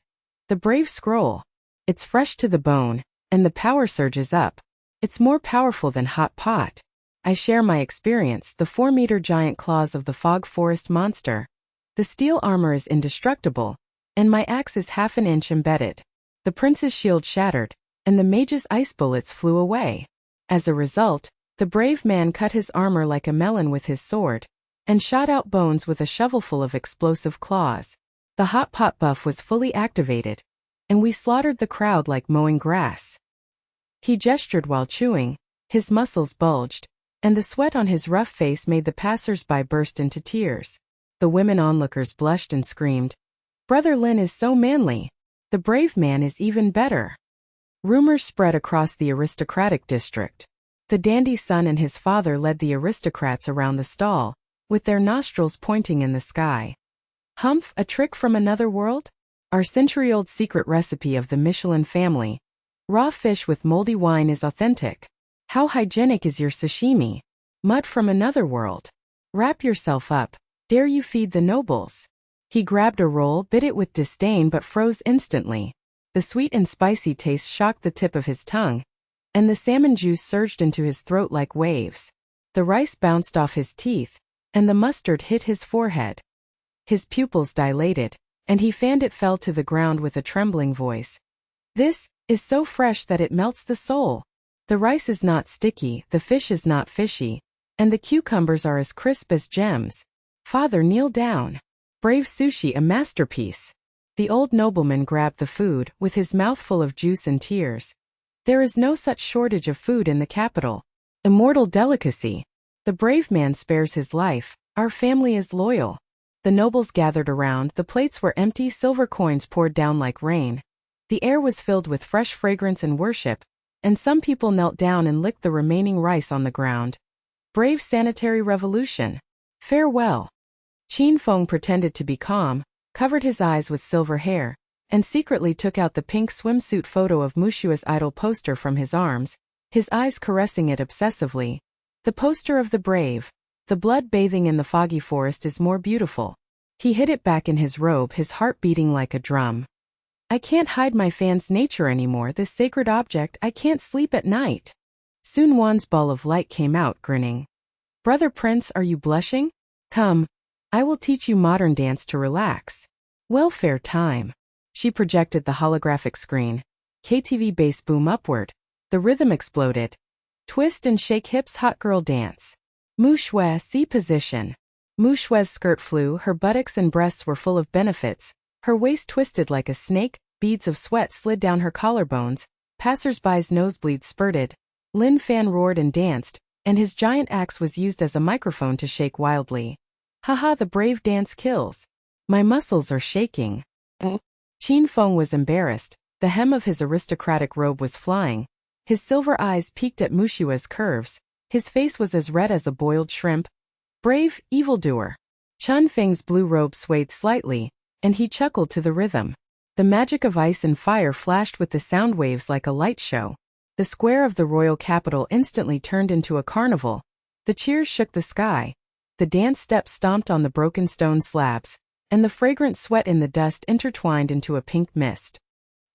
"The brave scroll. It's fresh to the bone, and the power surges up. It's more powerful than hot pot. I share my experience, the 4-meter giant claws of the fog forest monster. The steel armor is indestructible, and my axe is half an inch embedded." The prince's shield shattered, and the mage's ice bullets flew away. As a result, the brave man cut his armor like a melon with his sword, and shot out bones with a shovelful of explosive claws. The hot pot buff was fully activated, and we slaughtered the crowd like mowing grass. He gestured while chewing, his muscles bulged, and the sweat on his rough face made the passers-by burst into tears. The women onlookers blushed and screamed, "Brother Lin is so manly. The brave man is even better." Rumors spread across the aristocratic district. The dandy's son and his father led the aristocrats around the stall, with their nostrils pointing in the sky. Humph, a trick from another world? Our century-old secret recipe of the Michelin family. Raw fish with moldy wine is authentic. How hygienic is your sashimi? Mud from another world. Wrap yourself up. Dare you feed the nobles? He grabbed a roll, bit it with disdain but froze instantly. The sweet and spicy taste shocked the tip of his tongue, and the salmon juice surged into his throat like waves. The rice bounced off his teeth, and the mustard hit his forehead. His pupils dilated, and he fanned it fell to the ground with a trembling voice. "This is so fresh that it melts the soul. The rice is not sticky, the fish is not fishy, and the cucumbers are as crisp as gems. Father, kneel down. Brave sushi, a masterpiece." The old nobleman grabbed the food, with his mouth full of juice and tears. There is no such shortage of food in the capital. Immortal delicacy. The brave man spares his life. Our family is loyal. The nobles gathered around, the plates were empty, silver coins poured down like rain. The air was filled with fresh fragrance and worship, and some people knelt down and licked the remaining rice on the ground. Brave sanitary revolution. Farewell. Qin Feng pretended to be calm, covered his eyes with silver hair, and secretly took out the pink swimsuit photo of Muxue's idol poster from his arms, his eyes caressing it obsessively. The poster of the brave, the blood bathing in the foggy forest is more beautiful. He hid it back in his robe, his heart beating like a drum. I can't hide my fan's nature anymore, this sacred object, I can't sleep at night. Sun Wan's ball of light came out, grinning. Brother Prince, are you blushing? Come. I will teach you modern dance to relax. Welfare time. She projected the holographic screen. KTV bass boom upward. The rhythm exploded. Twist and shake hips, hot girl dance. Muxue, C position. Muxue's skirt flew, her buttocks and breasts were full of benefits. Her waist twisted like a snake, beads of sweat slid down her collarbones, passers-by's nosebleeds spurted. Lin Fan roared and danced, and his giant axe was used as a microphone to shake wildly. Haha, the brave dance kills. My muscles are shaking. Qin Feng was embarrassed. The hem of his aristocratic robe was flying. His silver eyes peeked at Muxue's curves. His face was as red as a boiled shrimp. Brave, evildoer. Chun Feng's blue robe swayed slightly, and he chuckled to the rhythm. The magic of ice and fire flashed with the sound waves like a light show. The square of the royal capital instantly turned into a carnival. The cheers shook the sky. The dance steps stomped on the broken stone slabs, and the fragrant sweat in the dust intertwined into a pink mist.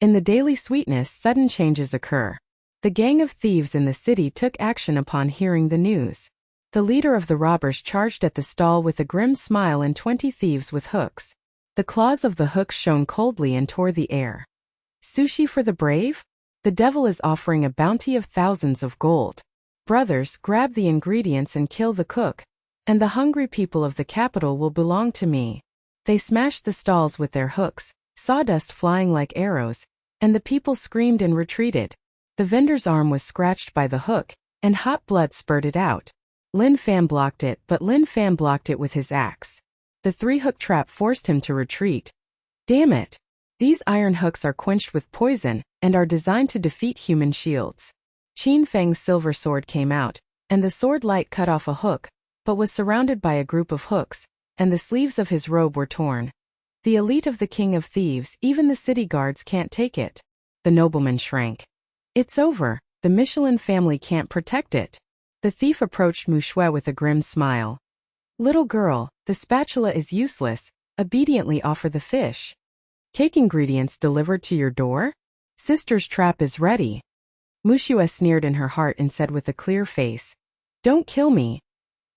In the daily sweetness, sudden changes occur. The gang of thieves in the city took action upon hearing the news. The leader of the robbers charged at the stall with a grim smile and 20 thieves with hooks. The claws of the hooks shone coldly and tore the air. Sushi for the brave? The devil is offering a bounty of thousands of gold. Brothers, grab the ingredients and kill the cook, and the hungry people of the capital will belong to me. They smashed the stalls with their hooks, sawdust flying like arrows, and the people screamed and retreated. The vendor's arm was scratched by the hook, and hot blood spurted out. Lin Fan blocked it, but Lin Fan blocked it with his axe. The 3-hook trap forced him to retreat. Damn it! These iron hooks are quenched with poison, and are designed to defeat human shields. Qin Feng's silver sword came out, and the sword light cut off a hook, but was surrounded by a group of hooks, and the sleeves of his robe were torn. The elite of the king of thieves, even the city guards can't take it. The nobleman shrank. It's over, the Michelin family can't protect it. The thief approached Muxue with a grim smile. Little girl, the spatula is useless, obediently offer the fish. Cake ingredients delivered to your door? Sister's trap is ready. Muxue sneered in her heart and said with a clear face, Don't kill me.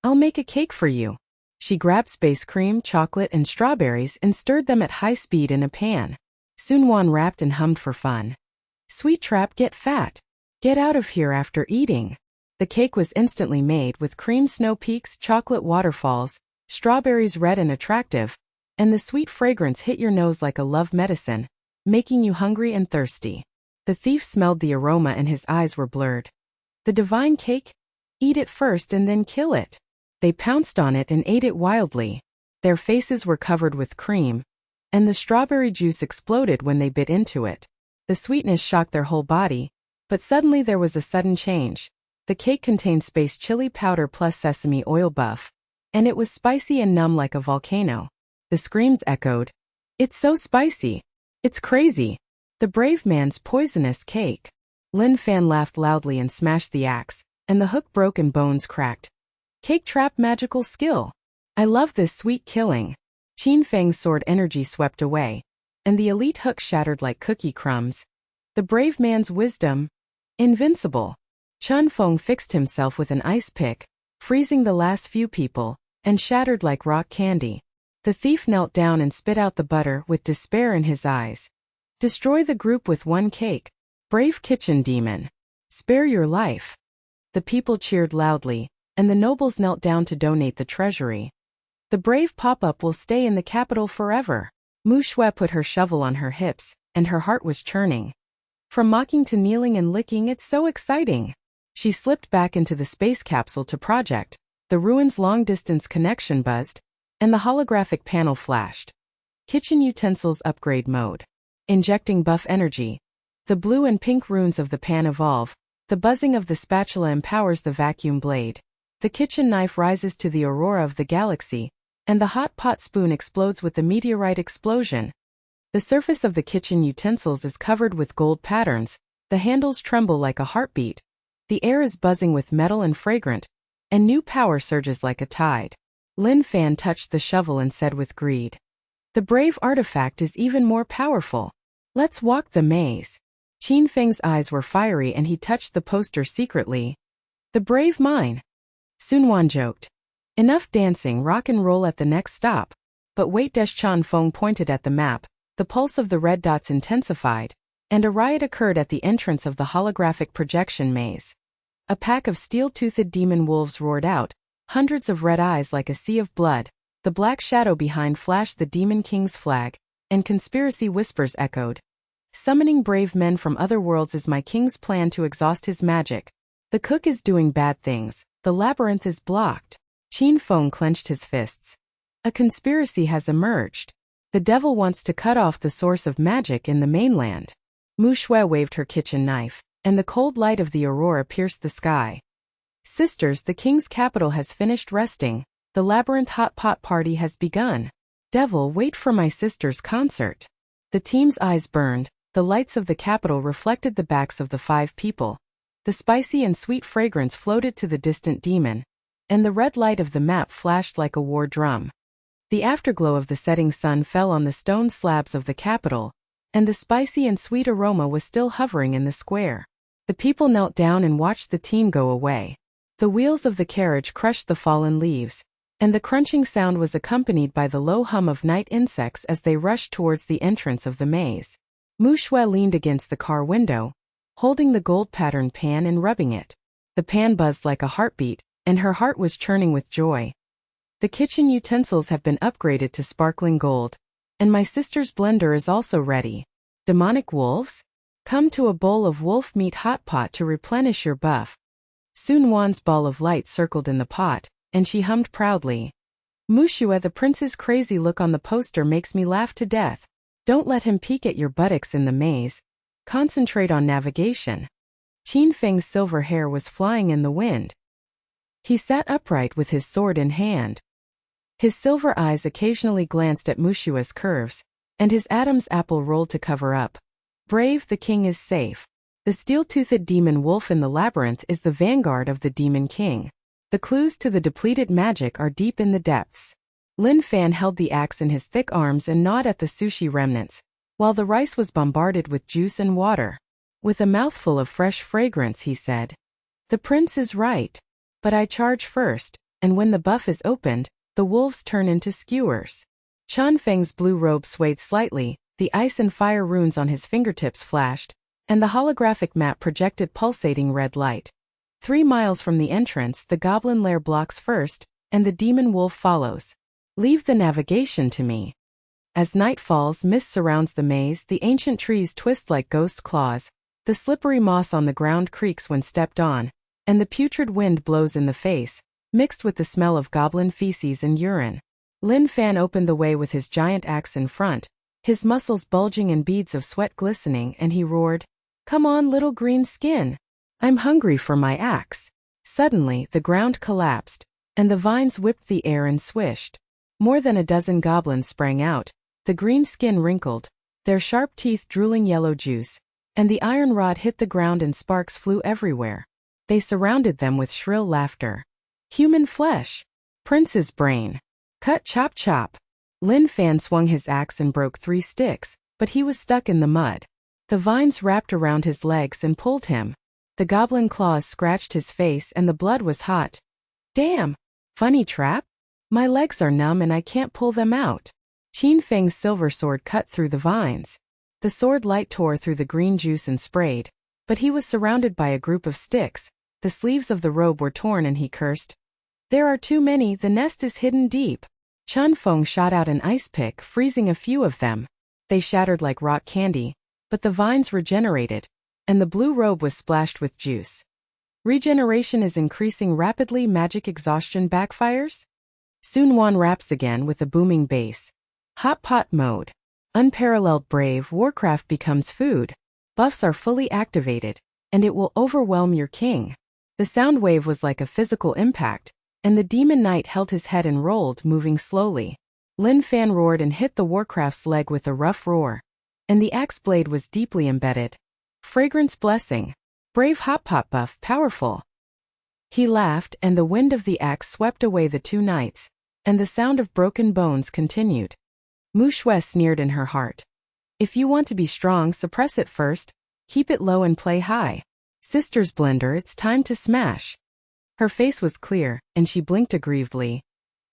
I'll make a cake for you. She grabbed space cream, chocolate, and strawberries and stirred them at high speed in a pan. Sunwan rapped and hummed for fun. Sweet trap, get fat. Get out of here after eating. The cake was instantly made with cream snow peaks, chocolate waterfalls, strawberries red and attractive, and the sweet fragrance hit your nose like a love medicine, making you hungry and thirsty. The thief smelled the aroma and his eyes were blurred. The divine cake? Eat it first and then kill it. They pounced on it and ate it wildly. Their faces were covered with cream, and the strawberry juice exploded when they bit into it. The sweetness shocked their whole body, but suddenly there was a sudden change. The cake contained space chili powder plus sesame oil buff, and it was spicy and numb like a volcano. The screams echoed. It's so spicy. It's crazy. The brave man's poisonous cake. Lin Fan laughed loudly and smashed the axe, and the hook broke and bones cracked. Cake trap magical skill. I love this sweet killing. Qin Feng's sword energy swept away, and the elite hook shattered like cookie crumbs. The brave man's wisdom. Invincible. Chun Feng fixed himself with an ice pick, freezing the last few people, and shattered like rock candy. The thief knelt down and spit out the butter with despair in his eyes. Destroy the group with one cake. Brave kitchen demon. Spare your life. The people cheered loudly, and the nobles knelt down to donate the treasury. The brave pop-up will stay in the capital forever. Muxue put her shovel on her hips, and her heart was churning. From mocking to kneeling and licking, it's so exciting. She slipped back into the space capsule to project. The ruins long-distance connection buzzed, and the holographic panel flashed. Kitchen utensils upgrade mode. Injecting buff energy. The blue and pink runes of the pan evolve. The buzzing of the spatula empowers the vacuum blade. The kitchen knife rises to the aurora of the galaxy, and the hot pot spoon explodes with the meteorite explosion. The surface of the kitchen utensils is covered with gold patterns. The handles tremble like a heartbeat. The air is buzzing with metal and fragrant, and new power surges like a tide. Lin Fan touched the shovel and said with greed, The brave artifact is even more powerful. Let's walk the maze. Qin Feng's eyes were fiery and he touched the poster secretly. The brave mine. Sunwan joked. Enough dancing, rock and roll at the next stop. But wait, Chun Feng pointed at the map. The pulse of the red dots intensified, and a riot occurred at the entrance of the holographic projection maze. A pack of steel-toothed demon wolves roared out, hundreds of red eyes like a sea of blood. The black shadow behind flashed the Demon King's flag, and conspiracy whispers echoed. Summoning brave men from other worlds is my king's plan to exhaust his magic. The cook is doing bad things. The labyrinth is blocked. Qin Feng clenched his fists. A conspiracy has emerged. The devil wants to cut off the source of magic in the mainland. Muxue waved her kitchen knife, and the cold light of the aurora pierced the sky. Sisters, the king's capital has finished resting. The labyrinth hot pot party has begun. Devil, wait for my sister's concert. The team's eyes burned. The lights of the capital reflected the backs of the 5 people, The spicy and sweet fragrance floated to the distant demon, and the red light of the map flashed like a war drum. The afterglow of the setting sun fell on the stone slabs of the capital, and the spicy and sweet aroma was still hovering in the square. The people knelt down and watched the team go away. The wheels of the carriage crushed the fallen leaves, and the crunching sound was accompanied by the low hum of night insects as they rushed towards the entrance of the maze. Muxue leaned against the car window, holding the gold-patterned pan and rubbing it. The pan buzzed like a heartbeat, and her heart was churning with joy. The kitchen utensils have been upgraded to sparkling gold, and my sister's blender is also ready. Demonic wolves? Come to a bowl of wolf meat hot pot to replenish your buff. Sun Wan's ball of light circled in the pot, and she hummed proudly. Muxue, the prince's crazy look on the poster makes me laugh to death. Don't let him peek at your buttocks in the maze. Concentrate on navigation. Qin Feng's silver hair was flying in the wind. He sat upright with his sword in hand. His silver eyes occasionally glanced at Muxue's curves, and his Adam's apple rolled to cover up. Brave, the king is safe. The steel-toothed demon wolf in the labyrinth is the vanguard of the demon king. The clues to the depleted magic are deep in the depths. Lin Fan held the axe in his thick arms and gnawed at the sushi remnants, while the rice was bombarded with juice and water. With a mouthful of fresh fragrance, he said, "The prince is right. But I charge first, and when the buff is opened, the wolves turn into skewers." Chan Feng's blue robe swayed slightly, the ice and fire runes on his fingertips flashed, and the holographic map projected pulsating red light. 3 miles from the entrance, the goblin lair blocks first, and the demon wolf follows. Leave the navigation to me. As night falls, mist surrounds the maze, the ancient trees twist like ghost claws, the slippery moss on the ground creaks when stepped on, and the putrid wind blows in the face, mixed with the smell of goblin feces and urine. Lin Fan opened the way with his giant axe in front, his muscles bulging and beads of sweat glistening, and he roared, "Come on, little green skin. I'm hungry for my axe." Suddenly, the ground collapsed, and the vines whipped the air and swished. More than a dozen goblins sprang out, the green skin wrinkled, their sharp teeth drooling yellow juice, and the iron rod hit the ground and sparks flew everywhere. They surrounded them with shrill laughter. Human flesh. Prince's brain. Cut, chop, chop. Lin Fan swung his axe and broke 3 sticks, but he was stuck in the mud. The vines wrapped around his legs and pulled him. The goblin claws scratched his face and the blood was hot. Damn! Funny trap? My legs are numb and I can't pull them out. Qin Feng's silver sword cut through the vines. The sword light tore through the green juice and sprayed, but he was surrounded by a group of sticks. The sleeves of the robe were torn and he cursed. There are too many, the nest is hidden deep. Chun Feng shot out an ice pick, freezing a few of them. They shattered like rock candy, but the vines regenerated, and the blue robe was splashed with juice. Regeneration is increasing rapidly. Magic exhaustion backfires? Sun Wan raps again with a booming bass. Hot pot mode. Unparalleled brave Warcraft becomes food. Buffs are fully activated, and it will overwhelm your king. The sound wave was like a physical impact, and the demon knight held his head and rolled, moving slowly. Lin Fan roared and hit the Warcraft's leg with a rough roar, and the axe blade was deeply embedded. Fragrance blessing. Brave hot pot buff, powerful. He laughed, and the wind of the axe swept away the 2 knights, and the sound of broken bones continued. Muxue sneered in her heart. If you want to be strong, suppress it first, keep it low and play high. Sister's blender, it's time to smash. Her face was clear, and she blinked aggrievedly.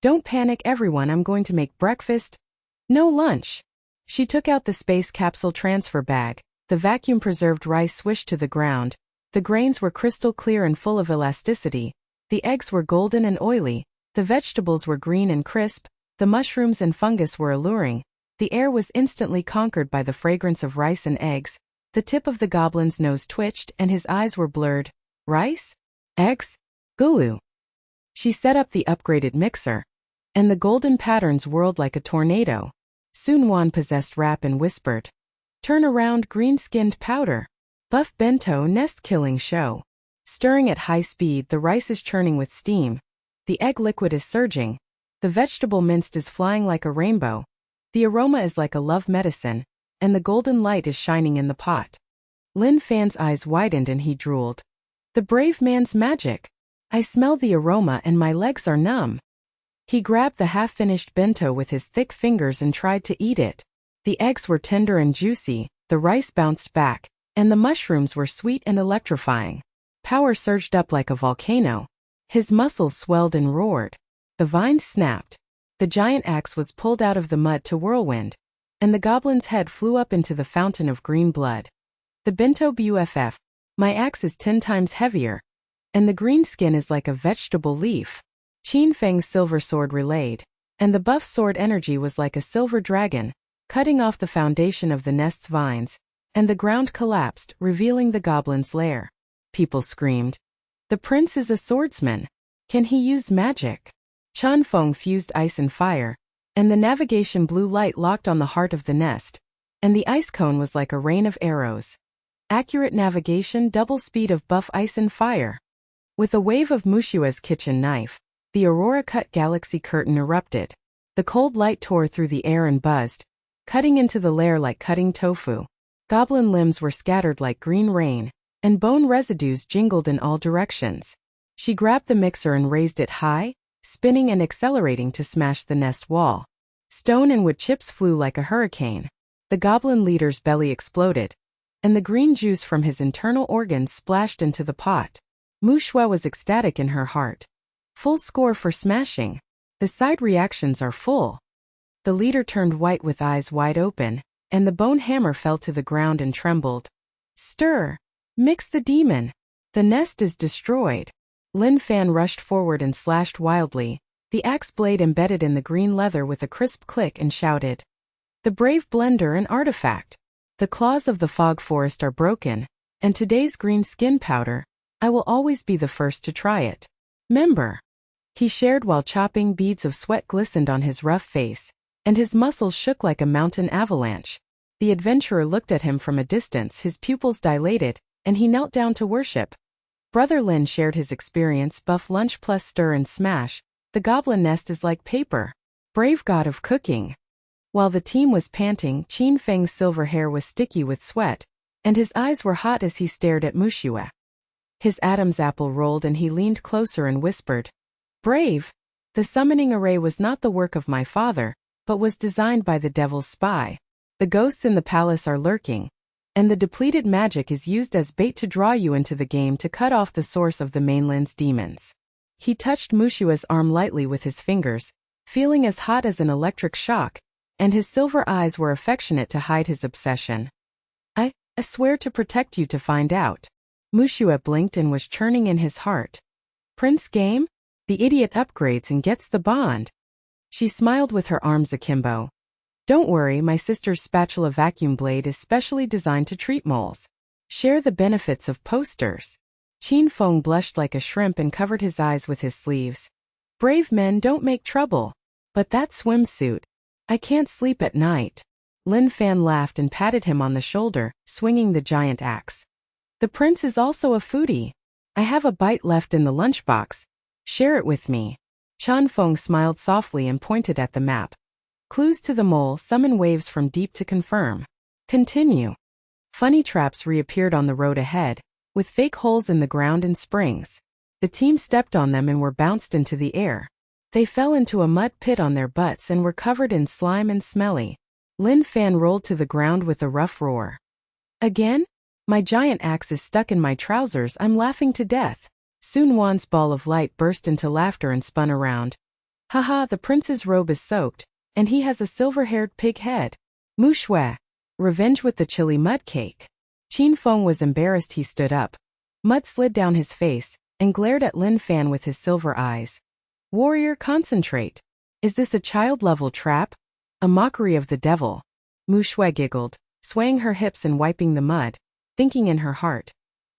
Don't panic everyone, I'm going to make breakfast. No lunch. She took out the space capsule transfer bag. The vacuum-preserved rice swished to the ground. The grains were crystal clear and full of elasticity. The eggs were golden and oily. The vegetables were green and crisp. The mushrooms and fungus were alluring. The air was instantly conquered by the fragrance of rice and eggs. The tip of the goblin's nose twitched and his eyes were blurred. Rice? Eggs? Gulu. She set up the upgraded mixer, and the golden patterns whirled like a tornado. Sun Wan possessed rap and whispered. Turn around, green-skinned powder. Buff bento nest-killing show. Stirring at high speed, the rice is churning with steam. The egg liquid is surging. The vegetable minced is flying like a rainbow. The aroma is like a love medicine, and the golden light is shining in the pot. Lin Fan's eyes widened and he drooled. The brave man's magic. I smell the aroma and my legs are numb. He grabbed the half-finished bento with his thick fingers and tried to eat it. The eggs were tender and juicy, the rice bounced back, and the mushrooms were sweet and electrifying. Power surged up like a volcano. His muscles swelled and roared. The vines snapped. The giant axe was pulled out of the mud to whirlwind, and the goblin's head flew up into the fountain of green blood. The bento buff. My axe is 10 times heavier, and the green skin is like a vegetable leaf. Qin Feng's silver sword relayed, and the buff sword energy was like a silver dragon, cutting off the foundation of the nest's vines, and the ground collapsed, revealing the goblin's lair. People screamed. The prince is a swordsman. Can he use magic? Chan Feng fused ice and fire, and the navigation blue light locked on the heart of the nest, and the ice cone was like a rain of arrows. Accurate navigation, double speed of buff ice and fire. With a wave of Muxue's kitchen knife, the aurora-cut galaxy curtain erupted. The cold light tore through the air and buzzed, cutting into the lair like cutting tofu. Goblin limbs were scattered like green rain, and bone residues jingled in all directions. She grabbed the mixer and raised it high, spinning and accelerating to smash the nest wall. Stone and wood chips flew like a hurricane. The goblin leader's belly exploded, and the green juice from his internal organs splashed into the pot. Muxue was ecstatic in her heart. Full score for smashing. The side reactions are full. The leader turned white with eyes wide open, and the bone hammer fell to the ground and trembled. Stir! Mix the demon! The nest is destroyed. Lin Fan rushed forward and slashed wildly, the axe blade embedded in the green leather with a crisp click, and shouted. The brave blender and artifact. The claws of the fog forest are broken, and today's green skin powder, I will always be the first to try it. Member. He shared while chopping. Beads of sweat glistened on his rough face, and his muscles shook like a mountain avalanche. The adventurer looked at him from a distance, his pupils dilated, and he knelt down to worship. Brother Lin shared his experience. Buff lunch plus stir and smash. The goblin nest is like paper. Brave god of cooking. While the team was panting, Qin Feng's silver hair was sticky with sweat, and his eyes were hot as he stared at Muxue. His Adam's apple rolled and he leaned closer and whispered, Brave! The summoning array was not the work of my father, but was designed by the devil's spy. The ghosts in the palace are lurking, and the depleted magic is used as bait to draw you into the game to cut off the source of the mainland's demons. He touched Muxue's arm lightly with his fingers, feeling as hot as an electric shock, and his silver eyes were affectionate to hide his obsession. I swear to protect you to find out. Muxue blinked and was churning in his heart. Prince game? The idiot upgrades and gets the bond. She smiled with her arms akimbo. Don't worry, my sister's spatula vacuum blade is specially designed to treat moles. Share the benefits of posters. Qin Feng blushed like a shrimp and covered his eyes with his sleeves. Brave men don't make trouble. But that swimsuit. I can't sleep at night. Lin Fan laughed and patted him on the shoulder, swinging the giant axe. The prince is also a foodie. I have a bite left in the lunchbox. Share it with me. Chan Feng smiled softly and pointed at the map. Clues to the mole, summon waves from deep to confirm. Continue. Funny traps reappeared on the road ahead, with fake holes in the ground and springs. The team stepped on them and were bounced into the air. They fell into a mud pit on their butts and were covered in slime and smelly. Lin Fan rolled to the ground with a rough roar. Again? My giant axe is stuck in my trousers. I'm laughing to death. Sun Wan's ball of light burst into laughter and spun around. Haha, the prince's robe is soaked, and he has a silver-haired pig head. Muxue. Revenge with the chili mud cake. Qin Feng was embarrassed. He stood up. Mud slid down his face, and glared at Lin Fan with his silver eyes. Warrior, concentrate. Is this a child-level trap? A mockery of the devil. Muxue giggled, swaying her hips and wiping the mud, thinking in her heart.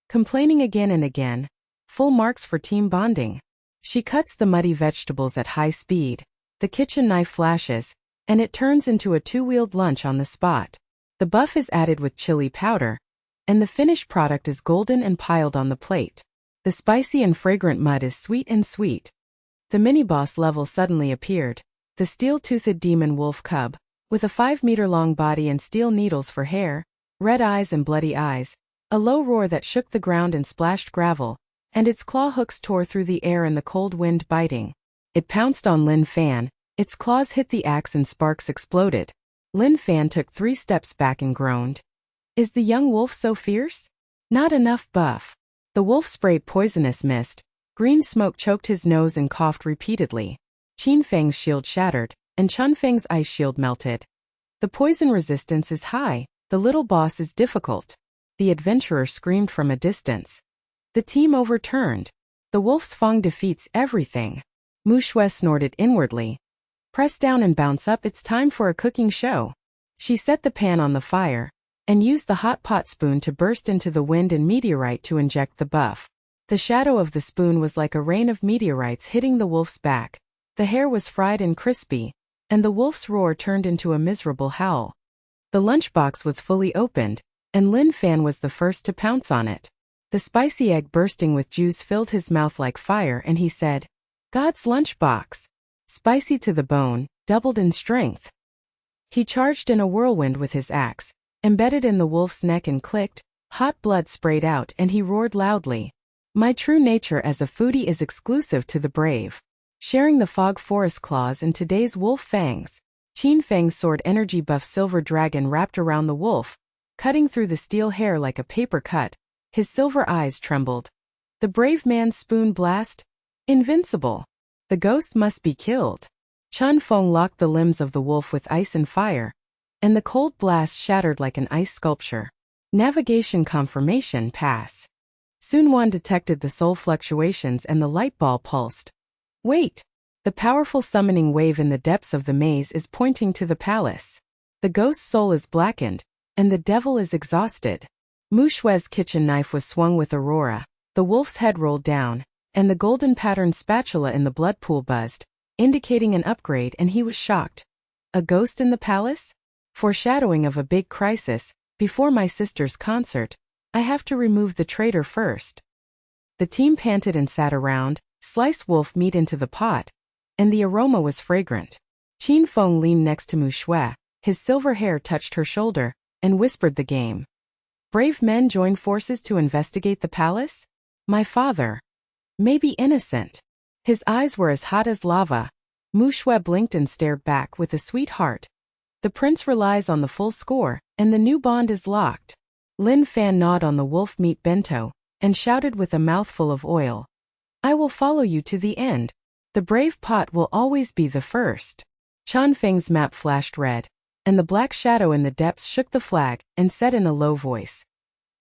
Complaining again and again. Full marks for team bonding. She cuts the muddy vegetables at high speed. The kitchen knife flashes, and it turns into a two-wheeled lunch on the spot. The buff is added with chili powder, and the finished product is golden and piled on the plate. The spicy and fragrant mud is sweet and sweet. The mini-boss level suddenly appeared. The steel-toothed demon wolf cub, with a 5-meter-long body and steel needles for hair, red eyes and bloody eyes, a low roar that shook the ground and splashed gravel, and its claw hooks tore through the air in the cold wind biting. It pounced on Lin Fan, its claws hit the axe and sparks exploded. Lin Fan took 3 steps back and groaned. Is the young wolf so fierce? Not enough buff. The wolf sprayed poisonous mist. Green smoke choked his nose and coughed repeatedly. Qin Feng's shield shattered, and Chun Feng's ice shield melted. The poison resistance is high, the little boss is difficult. The adventurer screamed from a distance. The team overturned. The wolf's fang defeats everything. Muxue snorted inwardly. Press down and bounce up, it's time for a cooking show. She set the pan on the fire, and used the hot pot spoon to burst into the wind and meteorite to inject the buff. The shadow of the spoon was like a rain of meteorites hitting the wolf's back. The hair was fried and crispy, and the wolf's roar turned into a miserable howl. The lunchbox was fully opened, and Lin Fan was the first to pounce on it. The spicy egg bursting with juice filled his mouth like fire, and he said, "God's lunchbox. Spicy to the bone, doubled in strength." He charged in a whirlwind with his axe, embedded in the wolf's neck and clicked. Hot blood sprayed out and he roared loudly. My true nature as a foodie is exclusive to the brave. Sharing the fog forest claws and today's wolf fangs. Qin Feng's sword energy buff silver dragon wrapped around the wolf, cutting through the steel hair like a paper cut. His silver eyes trembled. The brave man's spoon blast? Invincible. The ghost must be killed. Chun Feng locked the limbs of the wolf with ice and fire, and the cold blast shattered like an ice sculpture. Navigation confirmation pass. Sun Wan detected the soul fluctuations and the light ball pulsed. Wait! The powerful summoning wave in the depths of the maze is pointing to the palace. The ghost's soul is blackened, and the devil is exhausted. Muxue's kitchen knife was swung with aurora, the wolf's head rolled down, and the golden patterned spatula in the blood pool buzzed, indicating an upgrade, and he was shocked. A ghost in the palace? Foreshadowing of a big crisis. Before my sister's concert, I have to remove the traitor first. The team panted and sat around, sliced wolf meat into the pot, and the aroma was fragrant. Qin Feng leaned next to Muxue, his silver hair touched her shoulder, and whispered the game. Brave men join forces to investigate the palace? My father. Maybe innocent. His eyes were as hot as lava. Muxue blinked and stared back with a sweet heart. The prince relies on the full score, and the new bond is locked. Lin Fan gnawed on the wolf meat bento, and shouted with a mouthful of oil. I will follow you to the end. The brave pot will always be the first. Chun Feng's map flashed red, and the black shadow in the depths shook the flag, and said in a low voice.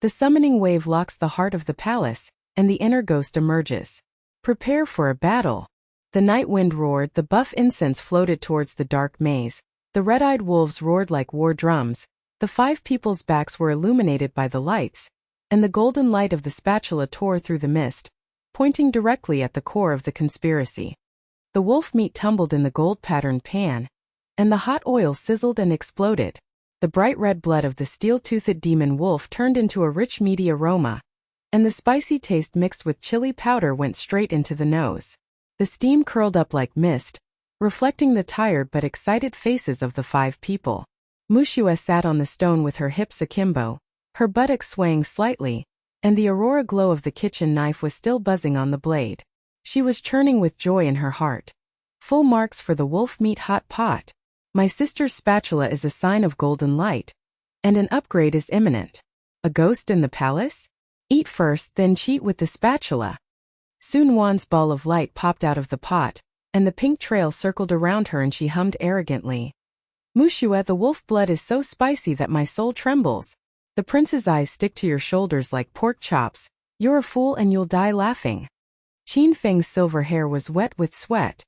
The summoning wave locks the heart of the palace, and the inner ghost emerges. Prepare for a battle. The night wind roared, the buff incense floated towards the dark maze. The red-eyed wolves roared like war drums. The 5 people's backs were illuminated by the lights, and the golden light of the spatula tore through the mist, pointing directly at the core of the conspiracy. The wolf meat tumbled in the gold-patterned pan, and the hot oil sizzled and exploded. The bright red blood of the steel-toothed demon wolf turned into a rich meaty aroma, and the spicy taste mixed with chili powder went straight into the nose. The steam curled up like mist, reflecting the tired but excited faces of the 5 people. Muxue sat on the stone with her hips akimbo, her buttocks swaying slightly, and the aurora glow of the kitchen knife was still buzzing on the blade. She was churning with joy in her heart. Full marks for the wolf meat hot pot. My sister's spatula is a sign of golden light, and an upgrade is imminent. A ghost in the palace? Eat first, then cheat with the spatula. Sun Wan's ball of light popped out of the pot, and the pink trail circled around her, and she hummed arrogantly. Muxue, the wolf blood is so spicy that my soul trembles. The prince's eyes stick to your shoulders like pork chops. You're a fool and you'll die laughing. Qin Feng's silver hair was wet with sweat.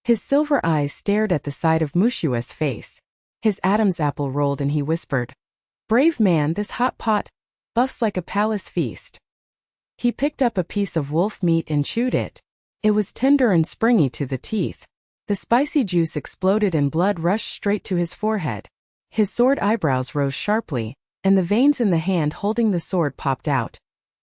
His silver eyes stared at the side of Muxue's face. His Adam's apple rolled and he whispered, Brave man, this hot pot buffs like a palace feast. He picked up a piece of wolf meat and chewed it. It was tender and springy to the teeth. The spicy juice exploded and blood rushed straight to his forehead. His sword eyebrows rose sharply, and the veins in the hand holding the sword popped out.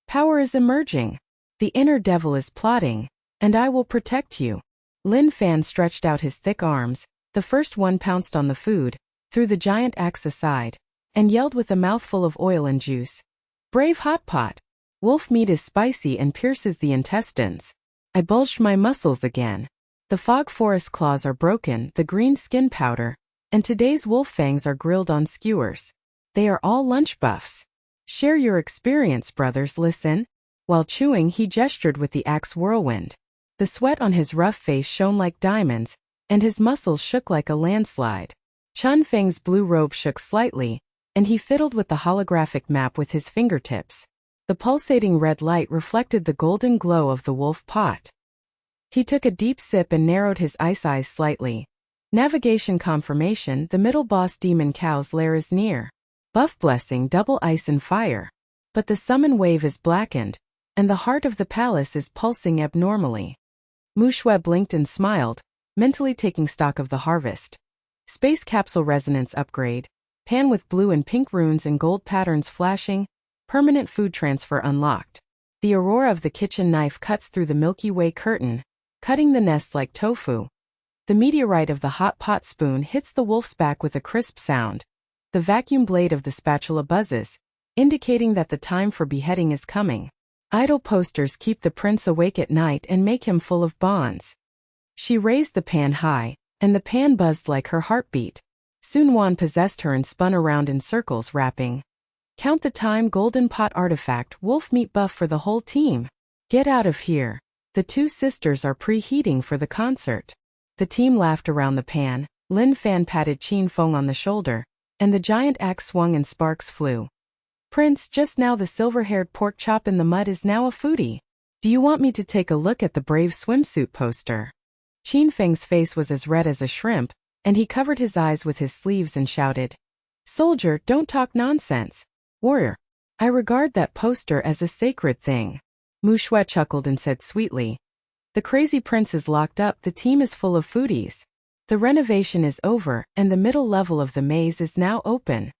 Power is emerging. The inner devil is plotting, and I will protect you. Lin Fan stretched out his thick arms. The first one pounced on the food, threw the giant axe aside, and yelled with a mouthful of oil and juice. Brave hot pot! Wolf meat is spicy and pierces the intestines. I bulged my muscles again. The fog forest claws are broken, the green skin powder, and today's wolf fangs are grilled on skewers. They are all lunch buffs. Share your experience, brothers, listen. While chewing, he gestured with the axe whirlwind. The sweat on his rough face shone like diamonds, and his muscles shook like a landslide. Chun Feng's blue robe shook slightly, and he fiddled with the holographic map with his fingertips. The pulsating red light reflected the golden glow of the wolf pot. He took a deep sip and narrowed his ice eyes slightly. Navigation confirmation, the middle boss demon cow's lair is near. Buff blessing, double ice and fire. But the summon wave is blackened, and the heart of the palace is pulsing abnormally. Muxue blinked and smiled, mentally taking stock of the harvest. Space capsule resonance upgrade. Pan with blue and pink runes and gold patterns flashing. Permanent food transfer unlocked. The aurora of the kitchen knife cuts through the Milky Way curtain, cutting the nest like tofu. The meteorite of the hot pot spoon hits the wolf's back with a crisp sound. The vacuum blade of the spatula buzzes, indicating that the time for beheading is coming. Idle posters keep the prince awake at night and make him full of bonds. She raised the pan high, and the pan buzzed like her heartbeat. Sun Wan possessed her and spun around in circles, rapping. Count the time, golden pot artifact, wolf meat buff for the whole team. Get out of here. The two sisters are preheating for the concert. The team laughed around the pan. Lin Fan patted Qin Feng on the shoulder, and the giant axe swung and sparks flew. Prince, just now the silver-haired pork chop in the mud is now a foodie. Do you want me to take a look at the brave swimsuit poster? Qin Feng's face was as red as a shrimp, and he covered his eyes with his sleeves and shouted. Soldier, don't talk nonsense. Warrior, I regard that poster as a sacred thing. Muxue chuckled and said sweetly. The crazy prince is locked up, the team is full of foodies. The renovation is over, and the middle level of the maze is now open.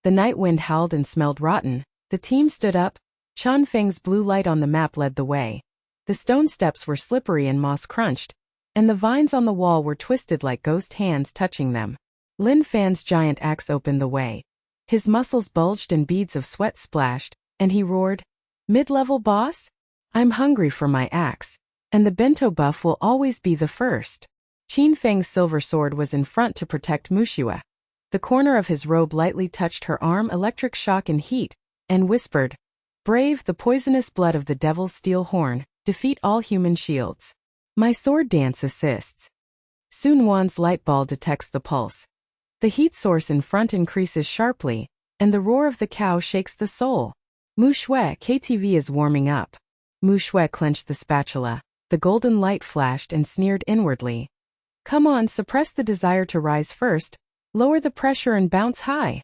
The night wind howled and smelled rotten. The team stood up. Chun Feng's blue light on the map led the way. The stone steps were slippery and moss-crunched, and the vines on the wall were twisted like ghost hands touching them. Lin Fan's giant axe opened the way. His muscles bulged and beads of sweat splashed, and he roared, Mid-level boss? I'm hungry for my axe, and the bento buff will always be the first. Qin Feng's silver sword was in front to protect Muxue. The corner of his robe lightly touched her arm, electric shock and heat, and whispered, Brave, the poisonous blood of the devil's steel horn, defeat all human shields. My sword dance assists. Sun Wan's light ball detects the pulse. The heat source in front increases sharply, and the roar of the cow shakes the soul. Muxue, KTV is warming up. Muxue clenched the spatula. The golden light flashed and sneered inwardly. Come on, suppress the desire to rise first, lower the pressure and bounce high.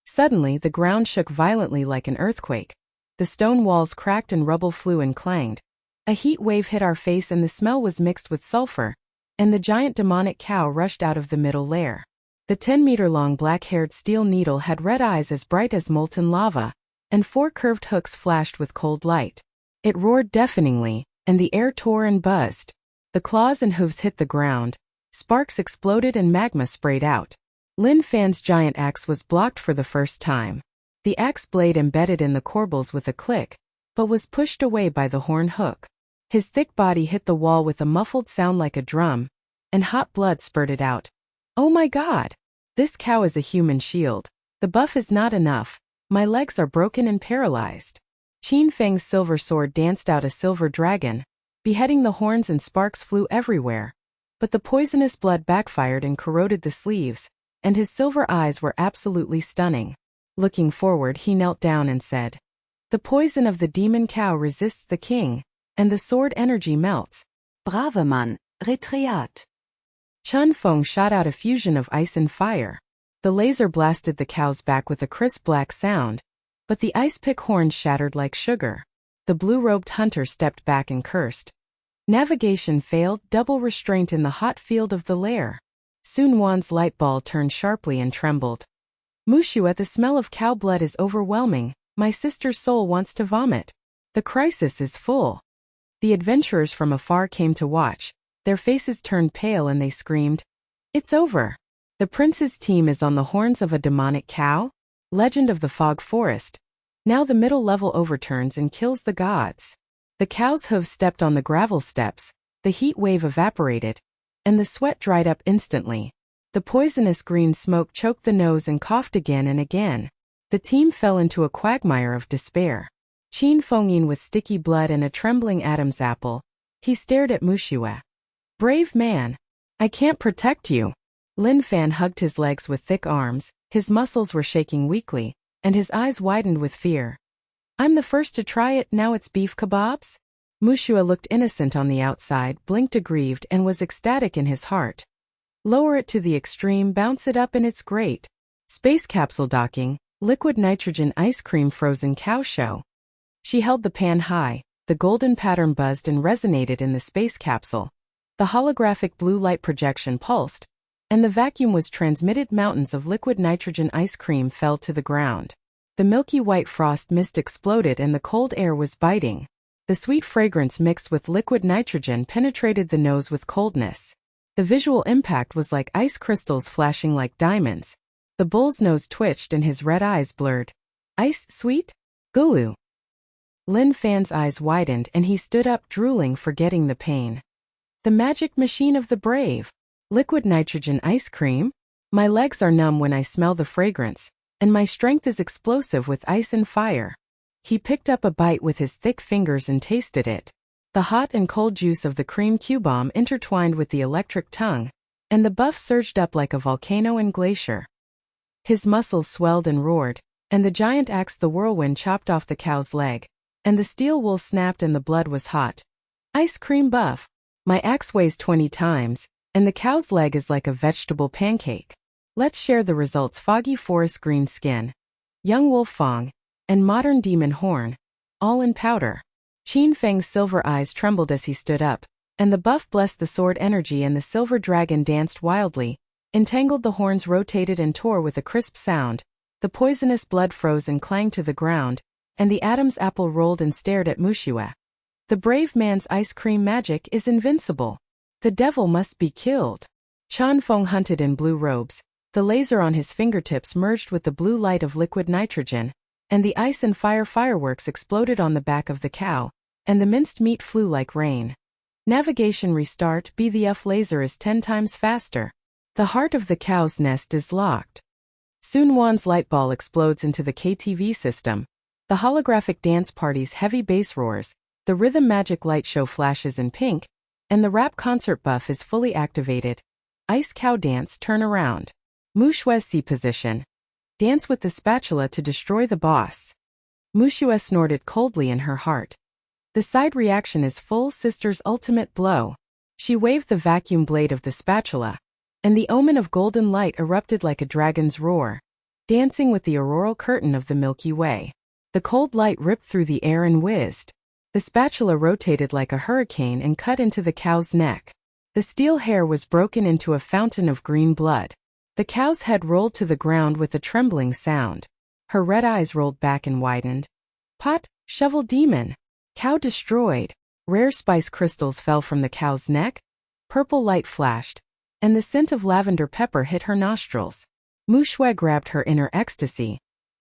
Suddenly, the ground shook violently like an earthquake. The stone walls cracked and rubble flew and clanged. A heat wave hit our face and the smell was mixed with sulfur, and the giant demonic cow rushed out of the middle lair. The 10-meter-long black-haired steel needle had red eyes as bright as molten lava, and 4 curved hooks flashed with cold light. It roared deafeningly, and the air tore and buzzed. The claws and hooves hit the ground. Sparks exploded and magma sprayed out. Lin Fan's giant axe was blocked for the first time. The axe blade embedded in the corbels with a click, but was pushed away by the horn hook. His thick body hit the wall with a muffled sound like a drum, and hot blood spurted out. Oh my God! This cow is a human shield. The buff is not enough. My legs are broken and paralyzed. Qin Feng's silver sword danced out a silver dragon, beheading the horns and sparks flew everywhere. But the poisonous blood backfired and corroded the sleeves, and his silver eyes were absolutely stunning. Looking forward, he knelt down and said, The poison of the demon cow resists the king, and the sword energy melts. Brave Mann, retreat. Chun Feng shot out a fusion of ice and fire. The laser blasted the cow's back with a crisp black sound, but the ice pick horns shattered like sugar. The blue-robed hunter stepped back and cursed. Navigation failed, double restraint in the hot field of the lair. Sun Wan's light ball turned sharply and trembled. Muxue, the smell of cow blood is overwhelming. My sister's soul wants to vomit. The crisis is full. The adventurers from afar came to watch. Their faces turned pale and they screamed, It's over. The prince's team is on the horns of a demonic cow? Legend of the Fog Forest. Now the middle level overturns and kills the gods. The cow's hooves stepped on the gravel steps, the heat wave evaporated, and the sweat dried up instantly. The poisonous green smoke choked the nose and coughed again and again. The team fell into a quagmire of despair. Qin Fengyin with sticky blood and a trembling Adam's apple. He stared at Muxue. Brave man. I can't protect you. Lin Fan hugged his legs with thick arms, his muscles were shaking weakly, and his eyes widened with fear. I'm the first to try it, now it's beef kebabs? Muxue looked innocent on the outside, blinked aggrieved, and was ecstatic in his heart. Lower it to the extreme, bounce it up, and it's great. Space capsule docking, liquid nitrogen ice cream frozen cow show. She held the pan high, the golden pattern buzzed and resonated in the space capsule. The holographic blue light projection pulsed, and the vacuum was transmitted. Mountains of liquid nitrogen ice cream fell to the ground. The milky white frost mist exploded and the cold air was biting. The sweet fragrance mixed with liquid nitrogen penetrated the nose with coldness. The visual impact was like ice crystals flashing like diamonds. The bull's nose twitched and his red eyes blurred. Ice sweet? Gulu. Lin Fan's eyes widened and he stood up, drooling, forgetting the pain. The magic machine of the brave. Liquid nitrogen ice cream? My legs are numb when I smell the fragrance, and my strength is explosive with ice and fire. He picked up a bite with his thick fingers and tasted it. The hot and cold juice of the cream Q-bomb intertwined with the electric tongue, and the buff surged up like a volcano and glacier. His muscles swelled and roared, and the giant axe the whirlwind chopped off the cow's leg, and the steel wool snapped and the blood was hot. Ice cream buff. My axe weighs 20 times, and the cow's leg is like a vegetable pancake. Let's share the results. Foggy forest green skin, young wolf fang, and modern demon horn, all in powder. Qin Feng's silver eyes trembled as he stood up, and the buff blessed the sword energy and the silver dragon danced wildly. Entangled the horns rotated and tore with a crisp sound, the poisonous blood froze and clanged to the ground, and the Adam's apple rolled and stared at Muxue. The brave man's ice cream magic is invincible. The devil must be killed. Chan Feng hunted in blue robes, the laser on his fingertips merged with the blue light of liquid nitrogen, and the ice and fire fireworks exploded on the back of the cow, and the minced meat flew like rain. Navigation restart. BVF laser is 10 times faster. The heart of the cow's nest is locked. Sun Wan's light ball explodes into the KTV system. The holographic dance party's heavy bass roars, the rhythm magic light show flashes in pink, and the rap concert buff is fully activated. Ice cow dance, turn around. Muxue C position. Dance with the spatula to destroy the boss. Muxue snorted coldly in her heart. The side reaction is full sister's ultimate blow. She waved the vacuum blade of the spatula, and the omen of golden light erupted like a dragon's roar, dancing with the auroral curtain of the Milky Way. The cold light ripped through the air and whizzed. The spatula rotated like a hurricane and cut into the cow's neck. The steel hair was broken into a fountain of green blood. The cow's head rolled to the ground with a trembling sound. Her red eyes rolled back and widened. Pot, shovel demon. Cow destroyed. Rare spice crystals fell from the cow's neck. Purple light flashed, and the scent of lavender pepper hit her nostrils. Muxue grabbed her in her ecstasy.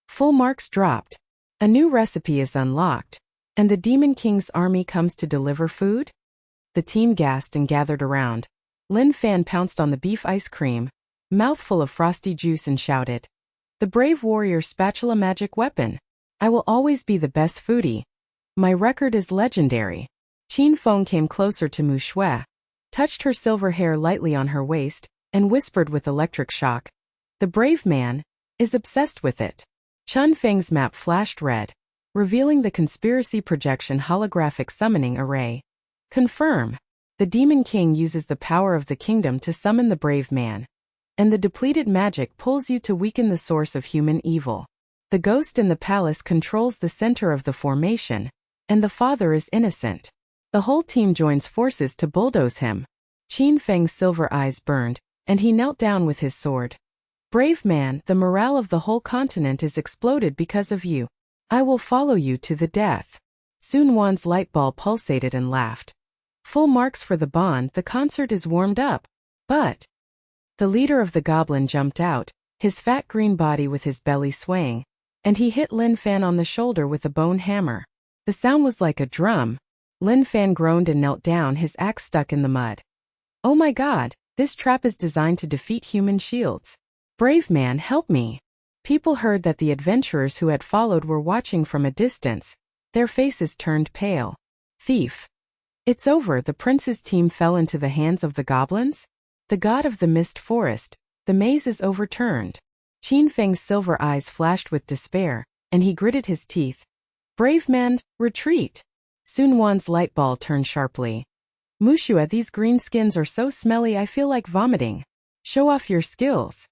Full marks dropped. A new recipe is unlocked, and the Demon King's army comes to deliver food? The team gasped and gathered around. Lin Fan pounced on the beef ice cream, mouthful of frosty juice, and shouted, "The brave warrior spatula magic weapon! I will always be the best foodie. My record is legendary." Qin Feng came closer to Muxue, touched her silver hair lightly on her waist, and whispered with electric shock, "The brave man is obsessed with it." Chun Feng's map flashed red, revealing the conspiracy projection holographic summoning array. Confirm. The Demon King uses the power of the kingdom to summon the brave man, and the depleted magic pulls you to weaken the source of human evil. The ghost in the palace controls the center of the formation, and the father is innocent. The whole team joins forces to bulldoze him. Qin Feng's silver eyes burned, and he knelt down with his sword. "Brave man, the morale of the whole continent is exploded because of you. I will follow you to the death." Sun Wan's light ball pulsated and laughed. "Full marks for the bond, the concert is warmed up." But the leader of the goblin jumped out, his fat green body with his belly swaying, and he hit Lin Fan on the shoulder with a bone hammer. The sound was like a drum. Lin Fan groaned and knelt down, his axe stuck in the mud. Oh my god, this trap is designed to defeat human shields. Brave man, help me. People heard that the adventurers who had followed were watching from a distance. Their faces turned pale. Thief. It's over, the prince's team fell into the hands of the goblins? The god of the mist forest, the maze is overturned. Qin Feng's silver eyes flashed with despair, and he gritted his teeth. Brave man, retreat. Sun Wan's light ball turned sharply. Muxue, these green skins are so smelly I feel like vomiting. Show off your skills.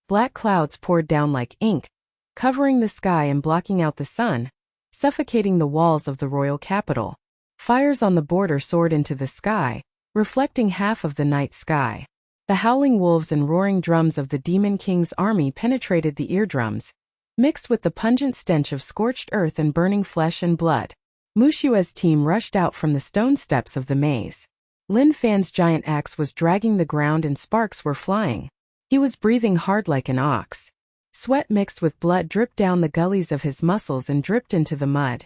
Black clouds poured down like ink, covering the sky and blocking out the sun, suffocating the walls of the royal capital. Fires on the border soared into the sky, reflecting half of the night sky. The howling wolves and roaring drums of the Demon King's army penetrated the eardrums, mixed with the pungent stench of scorched earth and burning flesh and blood. Muxue's team rushed out from the stone steps of the maze. Lin Fan's giant axe was dragging the ground and sparks were flying. He was breathing hard like an ox. Sweat mixed with blood dripped down the gullies of his muscles and dripped into the mud.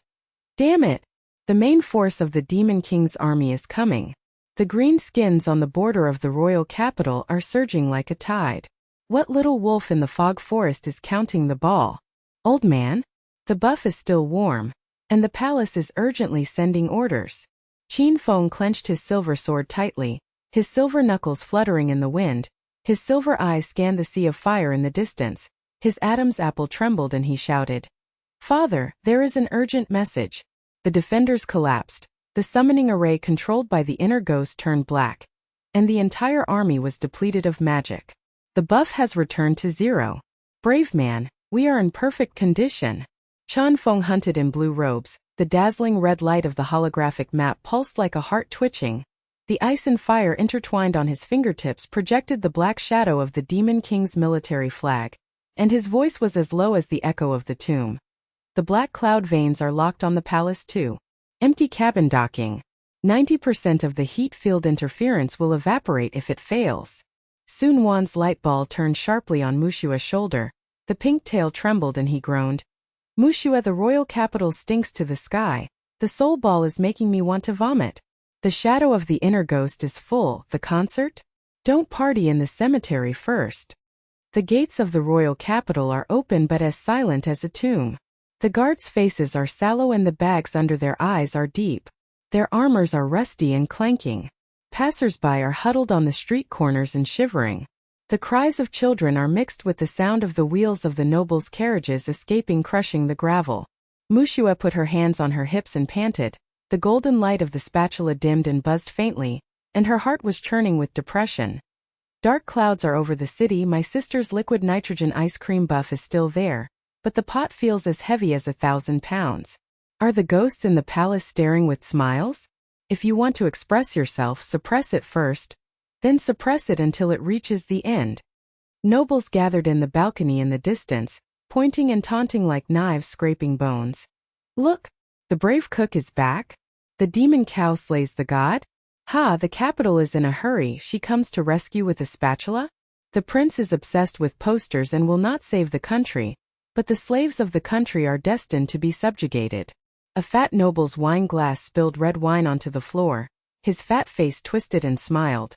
Damn it! The main force of the Demon King's army is coming. The green skins on the border of the royal capital are surging like a tide. What little wolf in the fog forest is counting the ball? Old man? The buff is still warm, and the palace is urgently sending orders. Qin Feng clenched his silver sword tightly, his silver knuckles fluttering in the wind. His silver eyes scanned the sea of fire in the distance. His Adam's apple trembled and he shouted. Father, there is an urgent message. The defenders collapsed. The summoning array controlled by the inner ghost turned black, and the entire army was depleted of magic. The buff has returned to 0. Brave man, we are in perfect condition. Chan Feng hunted in blue robes. The dazzling red light of the holographic map pulsed like a heart twitching. The ice and fire intertwined on his fingertips projected the black shadow of the Demon King's military flag, and his voice was as low as the echo of the tomb. The black cloud veins are locked on the palace too. Empty cabin docking. 90% of the heat field interference will evaporate if it fails. Sun Wan's light ball turned sharply on Muxue's shoulder. The pink tail trembled and he groaned. Muxue, the royal capital stinks to the sky. The soul ball is making me want to vomit. The shadow of the inner ghost is full. The concert? Don't party in the cemetery first. The gates of the royal capital are open but as silent as a tomb. The guards' faces are sallow and the bags under their eyes are deep. Their armors are rusty and clanking. Passers-by are huddled on the street corners and shivering. The cries of children are mixed with the sound of the wheels of the nobles' carriages escaping, crushing the gravel. Muxue put her hands on her hips and panted. The golden light of the spatula dimmed and buzzed faintly, and her heart was churning with depression. Dark clouds are over the city. My sister's liquid nitrogen ice cream buff is still there, but the pot feels as heavy as 1,000 pounds. Are the ghosts in the palace staring with smiles? If you want to express yourself, suppress it first, then suppress it until it reaches the end. Nobles gathered in the balcony in the distance, pointing and taunting like knives scraping bones. Look, the brave cook is back. The demon cow slays the god. Ha, the capital is in a hurry. She comes to rescue with a spatula. The prince is obsessed with posters and will not save the country, but the slaves of the country are destined to be subjugated. A fat noble's wine glass spilled red wine onto the floor. His fat face twisted and smiled.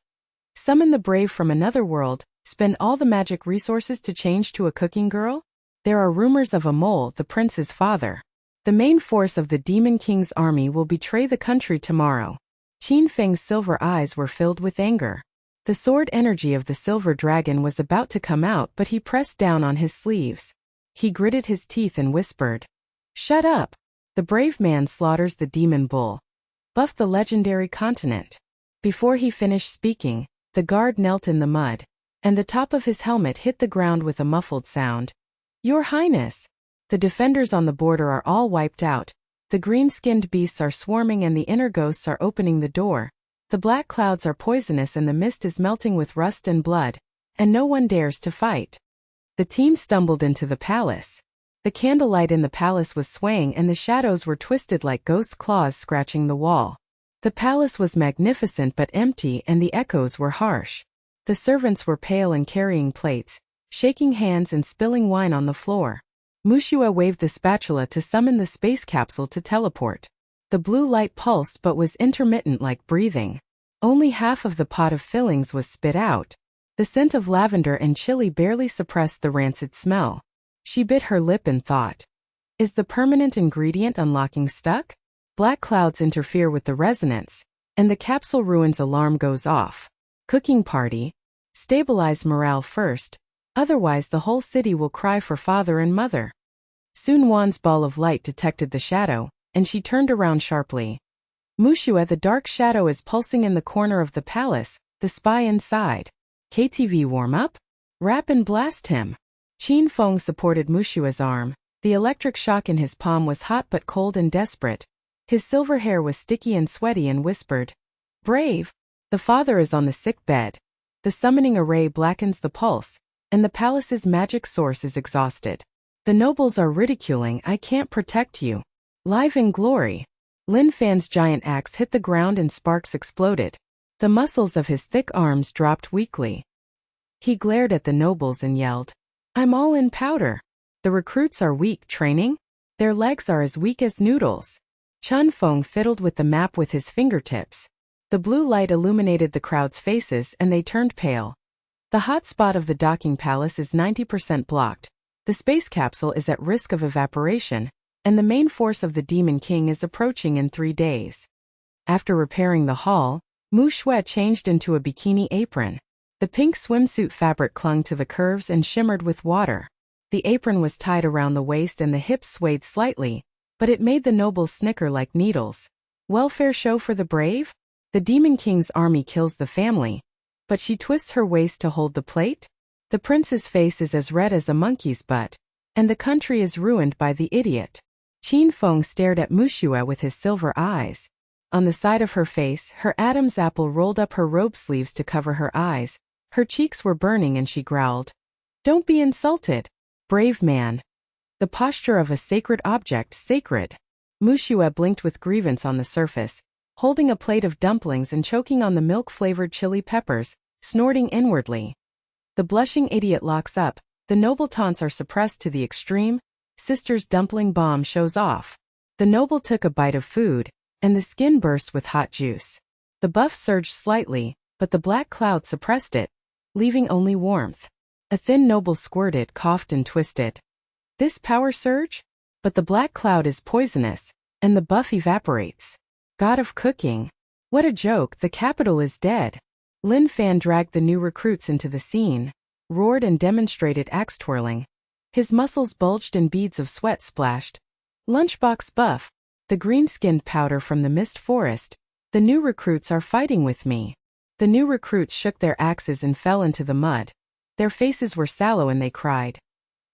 Summon the brave from another world, spend all the magic resources to change to a cooking girl? There are rumors of a mole, the prince's father. The main force of the Demon King's army will betray the country tomorrow. Qin Feng's silver eyes were filled with anger. The sword energy of the silver dragon was about to come out, but he pressed down on his sleeves. He gritted his teeth and whispered, "Shut up! The brave man slaughters the demon bull. Buff the legendary continent." Before he finished speaking, the guard knelt in the mud, and the top of his helmet hit the ground with a muffled sound. "Your Highness! The defenders on the border are all wiped out. The green-skinned beasts are swarming and the inner ghosts are opening the door. The black clouds are poisonous and the mist is melting with rust and blood, and no one dares to fight." The team stumbled into the palace. The candlelight in the palace was swaying and the shadows were twisted like ghost claws scratching the wall. The palace was magnificent but empty and the echoes were harsh. The servants were pale and carrying plates, shaking hands and spilling wine on the floor. Muxue waved the spatula to summon the space capsule to teleport. The blue light pulsed but was intermittent like breathing. Only half of the pot of fillings was spit out. The scent of lavender and chili barely suppressed the rancid smell. She bit her lip and thought. Is the permanent ingredient unlocking stuck? Black clouds interfere with the resonance, and the capsule ruins alarm goes off. Cooking party. Stabilize morale first, otherwise the whole city will cry for father and mother. Soon Wan's ball of light detected the shadow, and she turned around sharply. Muxue, the dark shadow is pulsing in the corner of the palace, the spy inside. KTV warm up? Wrap and blast him. Qin Feng supported Muxue's arm. The electric shock in his palm was hot but cold and desperate. His silver hair was sticky and sweaty and whispered, "Brave! The father is on the sick bed. The summoning array blackens the pulse, and the palace's magic source is exhausted. The nobles are ridiculing, I can't protect you. Live in glory." Lin Fan's giant axe hit the ground and sparks exploded. The muscles of his thick arms dropped weakly. He glared at the nobles and yelled, "I'm all in powder. The recruits are weak training? Their legs are as weak as noodles." Chun Feng fiddled with the map with his fingertips. The blue light illuminated the crowd's faces and they turned pale. The hot spot of the docking palace is 90% blocked. The space capsule is at risk of evaporation, and the main force of the Demon King is approaching in 3 days. After repairing the hall, Muxue changed into a bikini apron. The pink swimsuit fabric clung to the curves and shimmered with water. The apron was tied around the waist and the hips swayed slightly, but it made the nobles snicker like needles. Welfare show for the brave? The Demon King's army kills the family, but she twists her waist to hold the plate? The prince's face is as red as a monkey's butt, and the country is ruined by the idiot. Qin Feng stared at Muxue with his silver eyes. On the side of her face, her Adam's apple rolled up her robe sleeves to cover her eyes. Her cheeks were burning and she growled, "Don't be insulted, brave man. The posture of a sacred object, sacred." Muxue blinked with grievance on the surface, holding a plate of dumplings and choking on the milk-flavored chili peppers, snorting inwardly. The blushing idiot locks up, the noble taunts are suppressed to the extreme, sister's dumpling bomb shows off. The noble took a bite of food, and the skin burst with hot juice. The buff surged slightly, but the black cloud suppressed it, leaving only warmth. A thin noble squirted, coughed and twisted. This power surge? But the black cloud is poisonous, and the buff evaporates. God of cooking. What a joke, the capital is dead. Lin Fan dragged the new recruits into the scene, roared and demonstrated axe twirling. His muscles bulged and beads of sweat splashed. Lunchbox buff. The green-skinned powder from the mist forest. The new recruits are fighting with me. The new recruits shook their axes and fell into the mud. Their faces were sallow and they cried.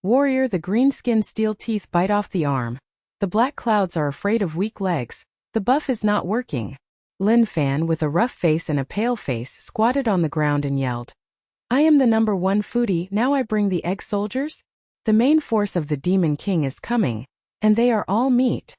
Warrior, the green-skinned steel teeth bite off the arm. The black clouds are afraid of weak legs. The buff is not working. Lin Fan, with a rough face and a pale face, squatted on the ground and yelled, "I am the #1 foodie, now I bring the egg soldiers? The main force of the Demon King is coming, and they are all meat."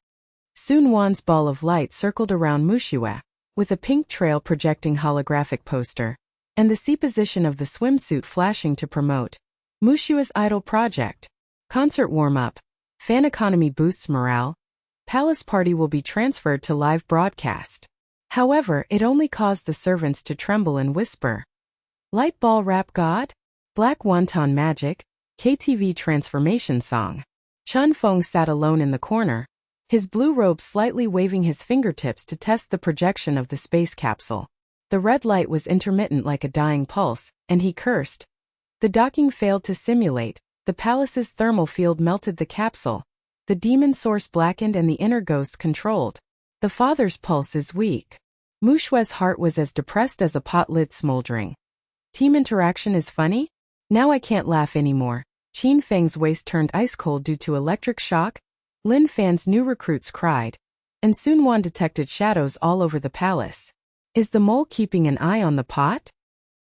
Soon Wan's ball of light circled around Muxue, with a pink trail projecting holographic poster, and the C position of the swimsuit flashing to promote Muxue's idol project. Concert warm-up. Fan economy boosts morale. Palace party will be transferred to live broadcast. However, it only caused the servants to tremble and whisper. Light ball rap god? Black wonton magic? KTV transformation song. Chun Feng sat alone in the corner, his blue robe slightly waving his fingertips to test the projection of the space capsule. The red light was intermittent like a dying pulse, and he cursed. The docking failed to simulate, the palace's thermal field melted the capsule, the demon source blackened and the inner ghost controlled. The father's pulse is weak. Muxue's heart was as depressed as a pot lid smoldering. Team interaction is funny? Now I can't laugh anymore. Qin Feng's waist turned ice cold due to electric shock. Lin Fan's new recruits cried. And Sun Wan detected shadows all over the palace. Is the mole keeping an eye on the pot?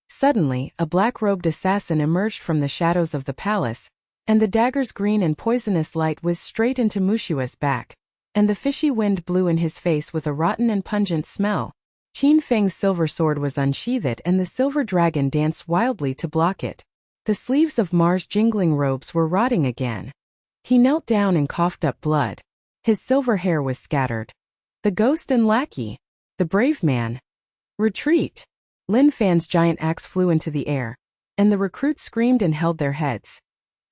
Suddenly, a black-robed assassin emerged from the shadows of the palace, and the dagger's green and poisonous light whizzed straight into Muxue's back, and the fishy wind blew in his face with a rotten and pungent smell. Qin Feng's silver sword was unsheathed and the silver dragon danced wildly to block it. The sleeves of Mars' jingling robes were rotting again. He knelt down and coughed up blood. His silver hair was scattered. The ghost and lackey. The brave man. Retreat. Lin Fan's giant axe flew into the air, and the recruits screamed and held their heads.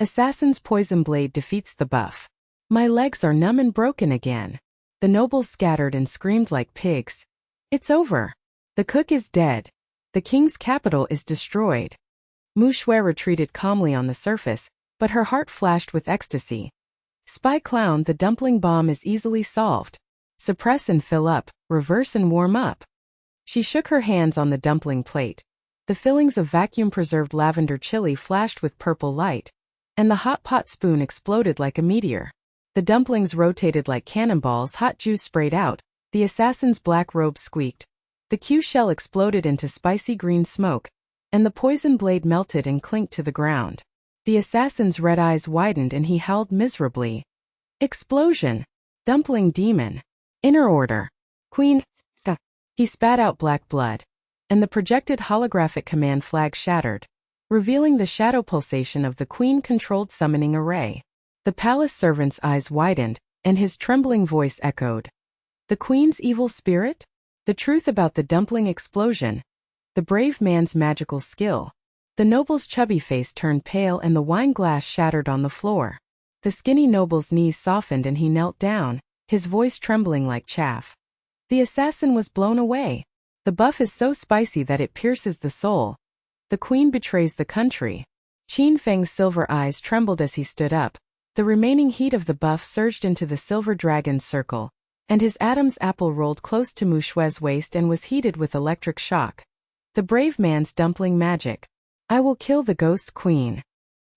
Assassin's poison blade defeats the buff. My legs are numb and broken again. The nobles scattered and screamed like pigs. It's over. The cook is dead. The king's capital is destroyed. Muxue retreated calmly on the surface, but her heart flashed with ecstasy. Spy clown, the dumpling bomb is easily solved. Suppress and fill up, reverse and warm up. She shook her hands on the dumpling plate. The fillings of vacuum-preserved lavender chili flashed with purple light, and the hot pot spoon exploded like a meteor. The dumplings rotated like cannonballs, hot juice sprayed out, the assassin's black robe squeaked. The Q shell exploded into spicy green smoke, and the poison blade melted and clinked to the ground. The assassin's red eyes widened and he howled miserably. Explosion! Dumpling demon! Inner order! Queen! He spat out black blood, and the projected holographic command flag shattered, revealing the shadow pulsation of the queen-controlled summoning array. The palace servant's eyes widened, and his trembling voice echoed. The queen's evil spirit? The truth about the dumpling explosion. The brave man's magical skill. The noble's chubby face turned pale and the wine glass shattered on the floor. The skinny noble's knees softened and he knelt down, his voice trembling like chaff. The assassin was blown away. The buff is so spicy that it pierces the soul. The queen betrays the country. Qin Feng's silver eyes trembled as he stood up. The remaining heat of the buff surged into the silver dragon's circle, and his Adam's apple rolled close to Muxue's waist and was heated with electric shock. The brave man's dumpling magic. I will kill the ghost queen.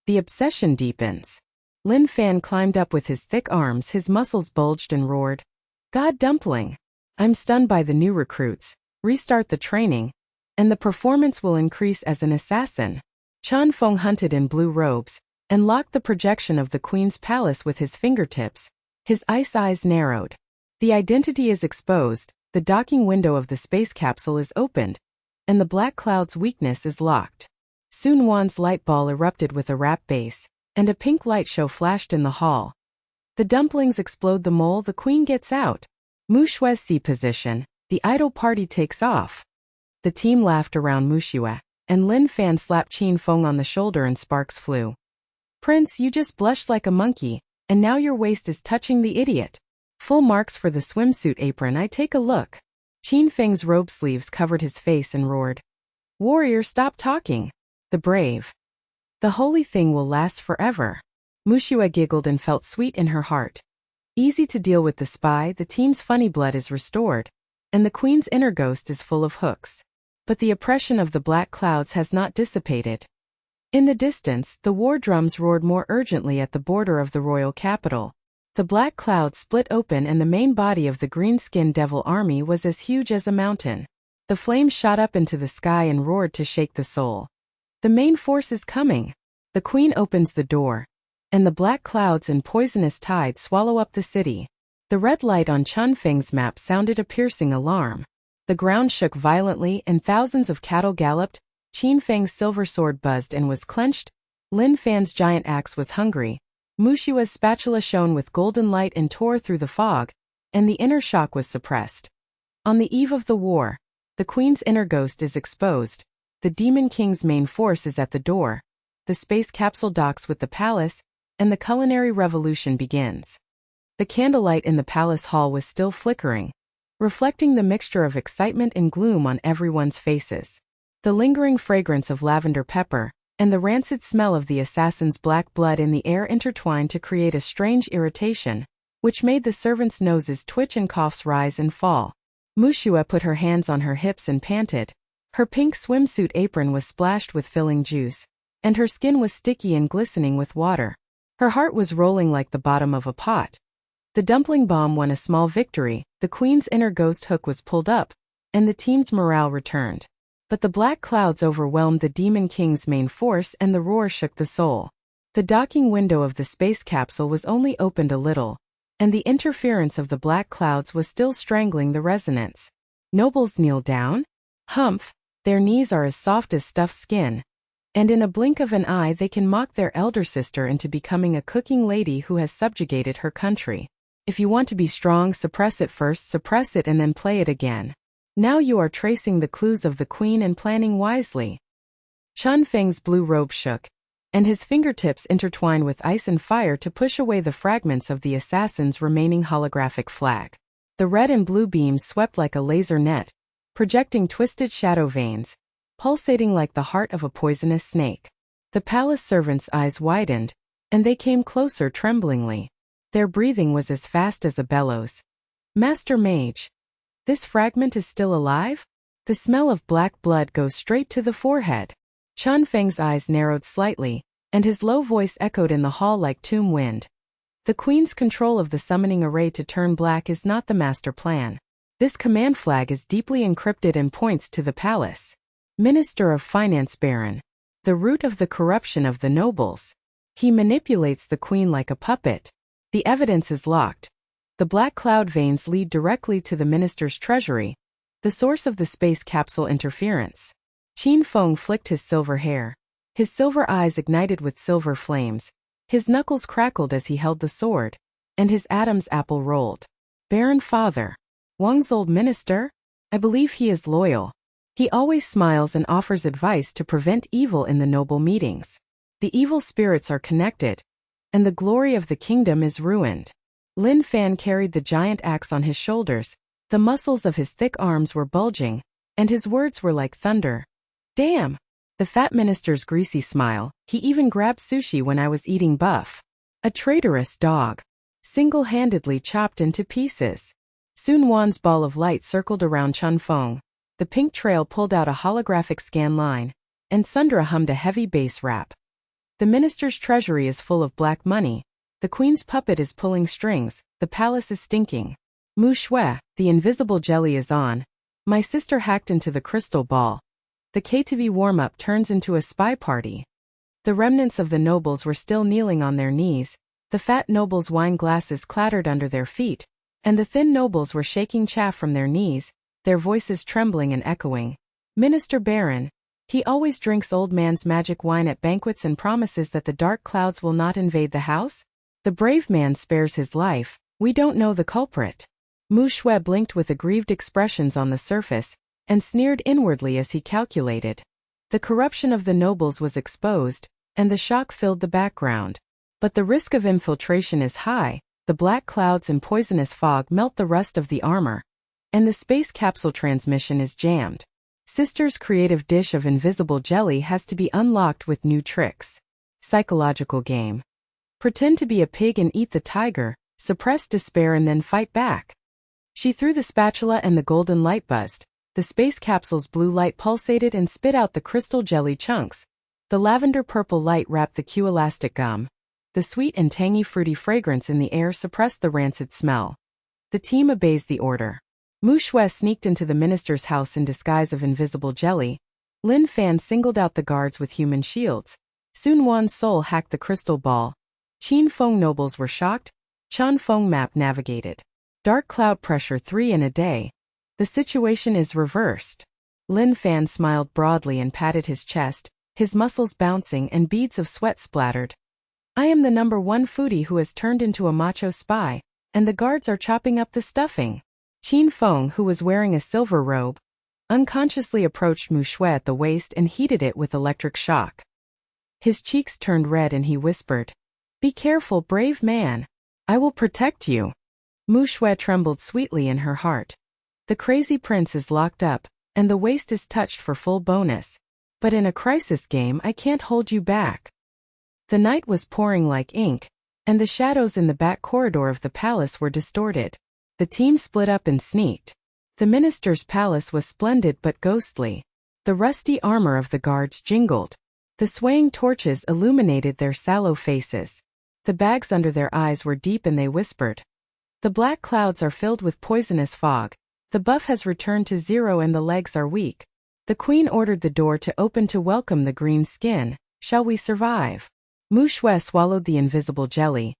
The obsession deepens. Lin Fan climbed up with his thick arms, his muscles bulged and roared. God dumpling. I'm stunned by the new recruits. Restart the training, and the performance will increase as an assassin. Chan Feng hunted in blue robes, and locked the projection of the queen's palace with his fingertips. His ice eyes narrowed. The identity is exposed, the docking window of the space capsule is opened, and the black cloud's weakness is locked. Sun Wan's light ball erupted with a rap bass, and a pink light show flashed in the hall. The dumplings explode the mole, the queen gets out. Muxue's C position, the idol party takes off. The team laughed around Muxue, and Lin Fan slapped Qin Feng on the shoulder and sparks flew. Prince, you just blushed like a monkey, and now your waist is touching the idiot. Full marks for the swimsuit apron, I take a look. Qin Feng's robe sleeves covered his face and roared. Warrior, stop talking. The brave. The holy thing will last forever. Muxue giggled and felt sweet in her heart. Easy to deal with the spy, the team's funny blood is restored, and the queen's inner ghost is full of hooks. But the oppression of the black clouds has not dissipated. In the distance, the war drums roared more urgently at the border of the royal capital. The black clouds split open and the main body of the green-skinned devil army was as huge as a mountain. The flames shot up into the sky and roared to shake the soul. The main force is coming. The queen opens the door, and the black clouds and poisonous tide swallow up the city. The red light on Chun Feng's map sounded a piercing alarm. The ground shook violently and thousands of cattle galloped. Qin Feng's silver sword buzzed and was clenched. Lin Fan's giant axe was hungry. Muxue's spatula shone with golden light and tore through the fog, and the inner shock was suppressed. On the eve of the war, the queen's inner ghost is exposed. The demon king's main force is at the door. The space capsule docks with the palace, and the culinary revolution begins. The candlelight in the palace hall was still flickering, reflecting the mixture of excitement and gloom on everyone's faces. The lingering fragrance of lavender pepper, and the rancid smell of the assassin's black blood in the air intertwined to create a strange irritation, which made the servants' noses twitch and coughs rise and fall. Muxue put her hands on her hips and panted. Her pink swimsuit apron was splashed with filling juice, and her skin was sticky and glistening with water. Her heart was rolling like the bottom of a pot. The dumpling bomb won a small victory, the queen's inner ghost hook was pulled up, and the team's morale returned. But the black clouds overwhelmed the Demon King's main force and the roar shook the soul. The docking window of the space capsule was only opened a little, and the interference of the black clouds was still strangling the resonance. Nobles kneel down? Humph, their knees are as soft as stuffed skin. And in a blink of an eye they can mock their elder sister into becoming a cooking lady who has subjugated her country. If you want to be strong, suppress it first, suppress it and then play it again. Now you are tracing the clues of the queen and planning wisely. Chun Feng's blue robe shook, and his fingertips intertwined with ice and fire to push away the fragments of the assassin's remaining holographic flag. The red and blue beams swept like a laser net, projecting twisted shadow veins, pulsating like the heart of a poisonous snake. The palace servants' eyes widened, and they came closer tremblingly. Their breathing was as fast as a bellows. Master Mage. This fragment is still alive? The smell of black blood goes straight to the forehead. Chun Feng's eyes narrowed slightly, and his low voice echoed in the hall like tomb wind. The queen's control of the summoning array to turn black is not the master plan. This command flag is deeply encrypted and points to the palace. Minister of Finance Baron. The root of the corruption of the nobles. He manipulates the queen like a puppet. The evidence is locked. The black cloud veins lead directly to the minister's treasury, the source of the space capsule interference. Qin Feng flicked his silver hair. His silver eyes ignited with silver flames. His knuckles crackled as he held the sword, and his Adam's apple rolled. Baron Father. Wang's old minister? I believe he is loyal. He always smiles and offers advice to prevent evil in the noble meetings. The evil spirits are connected, and the glory of the kingdom is ruined. Lin Fan carried the giant axe on his shoulders. The muscles of his thick arms were bulging, and his words were like thunder. Damn! The fat minister's greasy smile. He even grabbed sushi when I was eating buff. A traitorous dog. Single-handedly chopped into pieces. Sun Wan's ball of light circled around Chun Feng. The pink trail pulled out a holographic scan line, and Sundra hummed a heavy bass rap. The minister's treasury is full of black money. The queen's puppet is pulling strings. The palace is stinking. Muxue, the invisible jelly is on. My sister hacked into the crystal ball. The KTV warm-up turns into a spy party. The remnants of the nobles were still kneeling on their knees. The fat nobles' wine glasses clattered under their feet, and the thin nobles were shaking chaff from their knees, their voices trembling and echoing. Minister Baron. He always drinks old man's magic wine at banquets and promises that the dark clouds will not invade the house. The brave man spares his life. We don't know the culprit. Muxue blinked with aggrieved expressions on the surface, and sneered inwardly as he calculated. The corruption of the nobles was exposed, and the shock filled the background. But the risk of infiltration is high. The black clouds and poisonous fog melt the rust of the armor, and the space capsule transmission is jammed. Sister's creative dish of invisible jelly has to be unlocked with new tricks. Psychological game. Pretend to be a pig and eat the tiger, suppress despair and then fight back. She threw the spatula and the golden light buzzed. The space capsule's blue light pulsated and spit out the crystal jelly chunks. The lavender-purple light wrapped the Q-elastic gum. The sweet and tangy fruity fragrance in the air suppressed the rancid smell. The team obeys the order. Muxue sneaked into the minister's house in disguise of invisible jelly. Lin Fan singled out the guards with human shields. Sun Wan's soul hacked the crystal ball. Qin Feng nobles were shocked. Chun Feng map navigated. Dark cloud pressure 3 in a day. The situation is reversed. Lin Fan smiled broadly and patted his chest, his muscles bouncing and beads of sweat splattered. I am the #1 foodie who has turned into a macho spy, and the guards are chopping up the stuffing. Qin Feng, who was wearing a silver robe, unconsciously approached Muxue at the waist and heated it with electric shock. His cheeks turned red and he whispered, "Be careful, brave man. I will protect you." Muxue trembled sweetly in her heart. The crazy prince is locked up, and the waist is touched for full bonus. But in a crisis game I can't hold you back. The night was pouring like ink, and the shadows in the back corridor of the palace were distorted. The team split up and sneaked. The minister's palace was splendid but ghostly. The rusty armor of the guards jingled. The swaying torches illuminated their sallow faces. The bags under their eyes were deep and they whispered. The black clouds are filled with poisonous fog. The buff has returned to 0 and the legs are weak. The queen ordered the door to open to welcome the green skin. Shall we survive? Muxue swallowed the invisible jelly,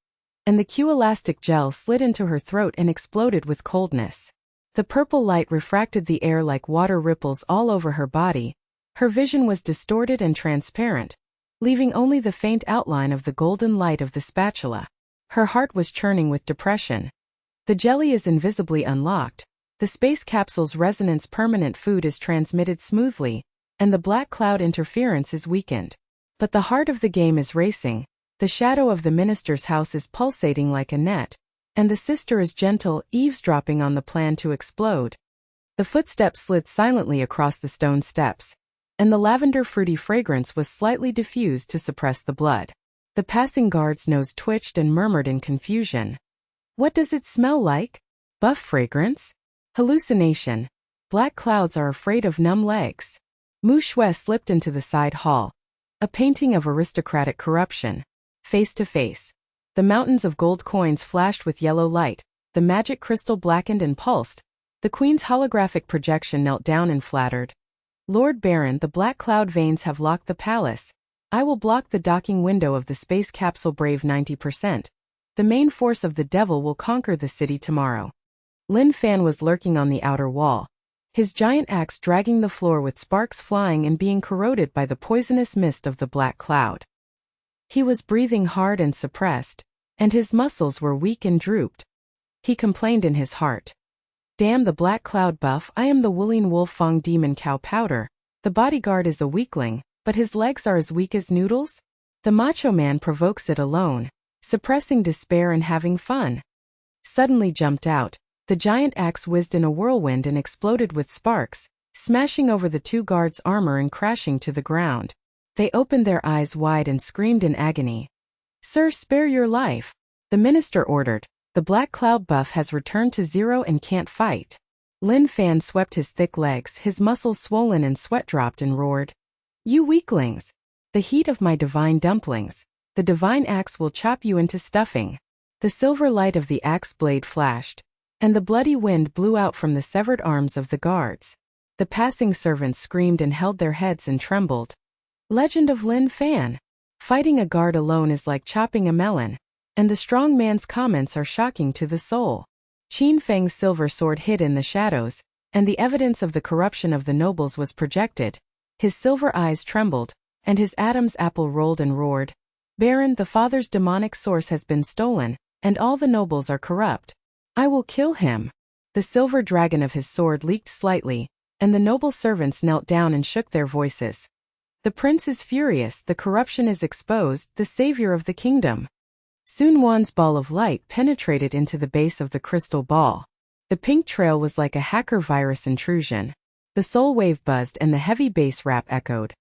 and the Q-elastic gel slid into her throat and exploded with coldness. The purple light refracted the air like water ripples all over her body, Her vision was distorted and transparent, leaving only the faint outline of the golden light of the spatula. Her heart was churning with depression. The jelly is invisibly unlocked, the space capsule's resonance permanent food is transmitted smoothly, and the black cloud interference is weakened. But the heart of the game is racing, the shadow of the minister's house is pulsating like a net, and the sister is gentle, eavesdropping on the plan to explode. The footsteps slid silently across the stone steps, and the lavender-fruity fragrance was slightly diffused to suppress the blood. The passing guard's nose twitched and murmured in confusion. What does it smell like? Buff fragrance? Hallucination. Black clouds are afraid of numb legs. Muxue slipped into the side hall. A painting of aristocratic corruption. Face to face. The mountains of gold coins flashed with yellow light, the magic crystal blackened and pulsed. The queen's holographic projection knelt down and flattered. Lord Baron, the black cloud veins have locked the palace. I will block the docking window of the space capsule brave 90%. The main force of the devil will conquer the city tomorrow. Lin Fan was lurking on the outer wall, his giant axe dragging the floor with sparks flying and being corroded by the poisonous mist of the black cloud. He was breathing hard and suppressed, and his muscles were weak and drooped. He complained in his heart. Damn the black cloud buff, I am the Wielding Wolfang demon cow powder. The bodyguard is a weakling, but his legs are as weak as noodles? The macho man provokes it alone, suppressing despair and having fun. Suddenly jumped out, the giant axe whizzed in a whirlwind and exploded with sparks, smashing over the two guards' armor and crashing to the ground. They opened their eyes wide and screamed in agony. Sir, spare your life, the minister ordered. The black cloud buff has returned to zero and can't fight. Lin Fan swept his thick legs, his muscles swollen and sweat dropped, and roared. You weaklings! The heat of my divine dumplings. The divine axe will chop you into stuffing. The silver light of the axe blade flashed, and the bloody wind blew out from the severed arms of the guards. The passing servants screamed and held their heads and trembled. Legend of Lin Fan. Fighting a guard alone is like chopping a melon, and the strong man's comments are shocking to the soul. Qin Feng's silver sword hid in the shadows, and the evidence of the corruption of the nobles was projected. His silver eyes trembled, and his Adam's apple rolled and roared. Baron, the father's demonic source has been stolen, and all the nobles are corrupt. I will kill him. The silver dragon of his sword leaked slightly, and the noble servants knelt down and shook their voices. The prince is furious, the corruption is exposed, the savior of the kingdom. Sun Wan's ball of light penetrated into the base of the crystal ball. The pink trail was like a hacker virus intrusion. The soul wave buzzed and the heavy bass rap echoed.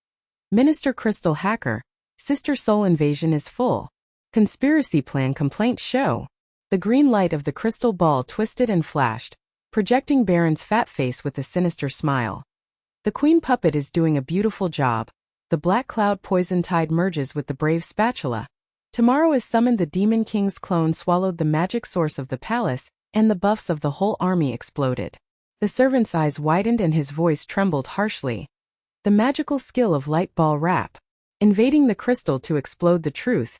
Minister Crystal Hacker, Sister Soul Invasion is full. Conspiracy plan complaint show. The green light of the crystal ball twisted and flashed, projecting Baron's fat face with a sinister smile. The queen puppet is doing a beautiful job. The black cloud poison tide merges with the brave spatula. Tomorrow is summoned. The demon king's clone swallowed the magic source of the palace, and the buffs of the whole army exploded. The servant's eyes widened and his voice trembled harshly. The magical skill of light ball rap. Invading the crystal to explode the truth.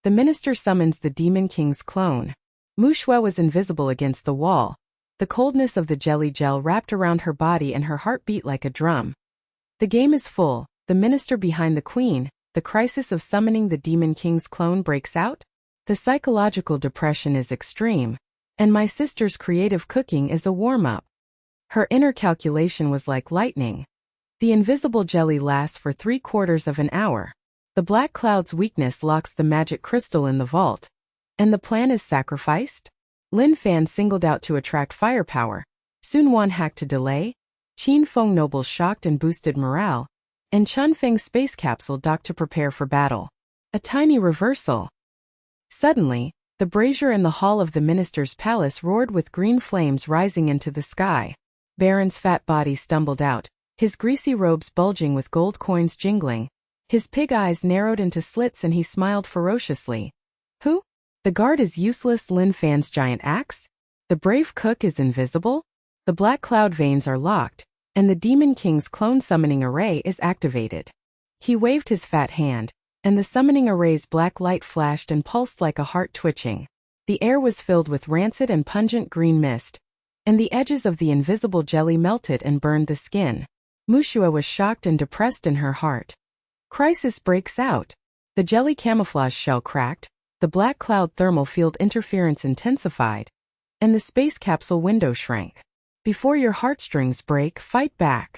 The minister summons the demon king's clone. Muxue was invisible against the wall. The coldness of the jelly gel wrapped around her body and her heart beat like a drum. The game is full. The minister behind the queen. The crisis of summoning the demon king's clone breaks out. The psychological depression is extreme, and my sister's creative cooking is a warm-up. Her inner calculation was like lightning. The invisible jelly lasts for 3/4 of an hour. The black cloud's weakness locks the magic crystal in the vault. And the plan is sacrificed? Lin Fan singled out to attract firepower. Sun Wan hacked to delay. Qin Feng nobles shocked and boosted morale. And Chun Feng's space capsule docked to prepare for battle. A tiny reversal. Suddenly, the brazier in the hall of the minister's palace roared with green flames rising into the sky. Baron's fat body stumbled out, his greasy robes bulging with gold coins jingling. His pig eyes narrowed into slits and he smiled ferociously. Who? The guard is useless. Lin Fan's giant axe? The brave cook is invisible? The black cloud veins are locked, and the demon king's clone summoning array is activated. He waved his fat hand, and the summoning array's black light flashed and pulsed like a heart twitching. The air was filled with rancid and pungent green mist, and the edges of the invisible jelly melted and burned the skin. Muxue was shocked and depressed in her heart. Crisis breaks out. The jelly camouflage shell cracked, the black cloud thermal field interference intensified, and the space capsule window shrank. Before your heartstrings break, fight back.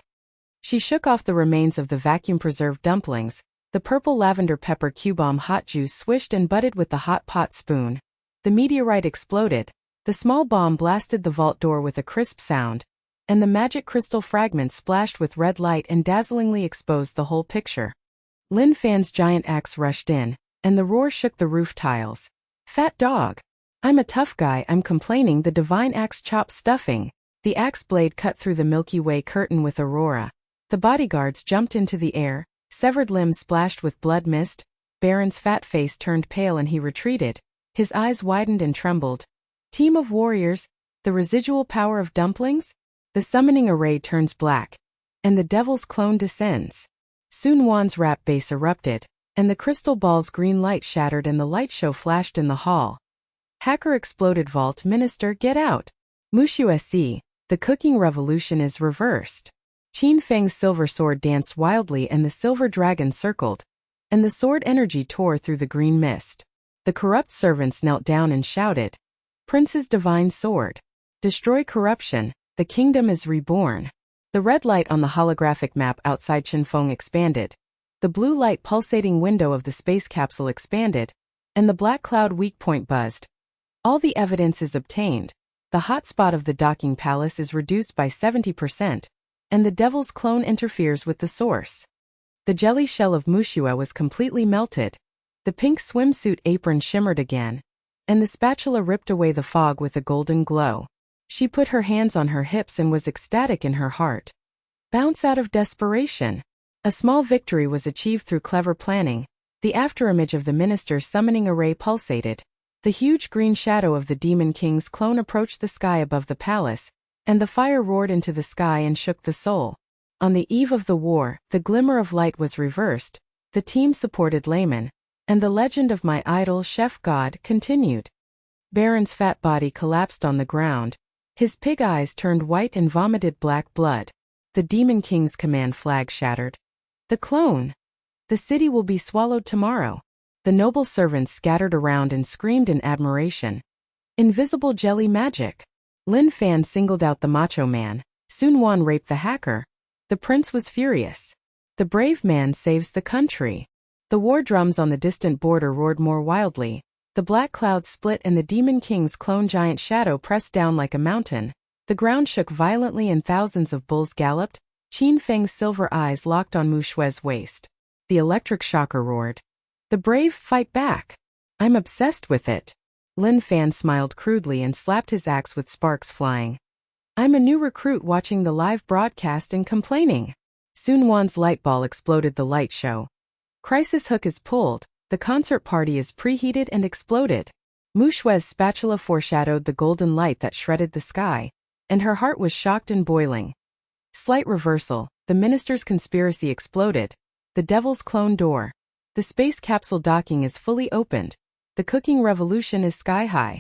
She shook off the remains of the vacuum-preserved dumplings. The purple lavender pepper Q-bomb hot juice swished and butted with the hot pot spoon. The meteorite exploded. The small bomb blasted the vault door with a crisp sound, and the magic crystal fragments splashed with red light and dazzlingly exposed the whole picture. Lin Fan's giant axe rushed in, and the roar shook the roof tiles. Fat dog. I'm a tough guy, I'm complaining. The divine axe chops stuffing. The axe blade cut through the Milky Way curtain with aurora. The bodyguards jumped into the air, severed limbs splashed with blood mist. Baron's fat face turned pale and he retreated. His eyes widened and trembled. Team of warriors, the residual power of dumplings? The summoning array turns black, and the devil's clone descends. Sun Wan's rap bass erupted, and the crystal ball's green light shattered and the light show flashed in the hall. Hacker exploded. Vault Minister, get out. Muxue, the cooking revolution is reversed. Qin Feng's silver sword danced wildly and the silver dragon circled, and the sword energy tore through the green mist. The corrupt servants knelt down and shouted, Prince's divine sword. Destroy corruption, the kingdom is reborn. The red light on the holographic map outside Qinfeng expanded. The blue light pulsating window of the space capsule expanded, and the black cloud weak point buzzed. All the evidence is obtained. The hotspot of the docking palace is reduced by 70%, and the devil's clone interferes with the source. The jelly shell of Muxue was completely melted. The pink swimsuit apron shimmered again, and the spatula ripped away the fog with a golden glow. She put her hands on her hips and was ecstatic in her heart. Bounce out of desperation. A small victory was achieved through clever planning. The afterimage of the minister's summoning array pulsated. The huge green shadow of the Demon King's clone approached the sky above the palace, and the fire roared into the sky and shook the soul. On the eve of the war, the glimmer of light was reversed. The team supported Layman, and the legend of my idol Chef God continued. Baron's fat body collapsed on the ground. His pig eyes turned white and vomited black blood. The Demon King's command flag shattered. The clone. The city will be swallowed tomorrow. The noble servants scattered around and screamed in admiration. Invisible jelly magic. Lin Fan singled out the macho man. Sun Wan raped the hacker. The prince was furious. The brave man saves the country. The war drums on the distant border roared more wildly. The black clouds split and the Demon King's clone giant shadow pressed down like a mountain. The ground shook violently and thousands of bulls galloped. Qin Feng's silver eyes locked on Muxue's waist. The electric shocker roared. The brave fight back. I'm obsessed with it. Lin Fan smiled crudely and slapped his axe with sparks flying. I'm a new recruit watching the live broadcast and complaining. Sun Wan's light ball exploded the light show. Crisis hook is pulled. The concert party is preheated and exploded. Muxue's spatula foreshadowed the golden light that shredded the sky, and her heart was shocked and boiling. Slight reversal. The minister's conspiracy exploded. The devil's clone door. The space capsule docking is fully opened. The cooking revolution is sky high.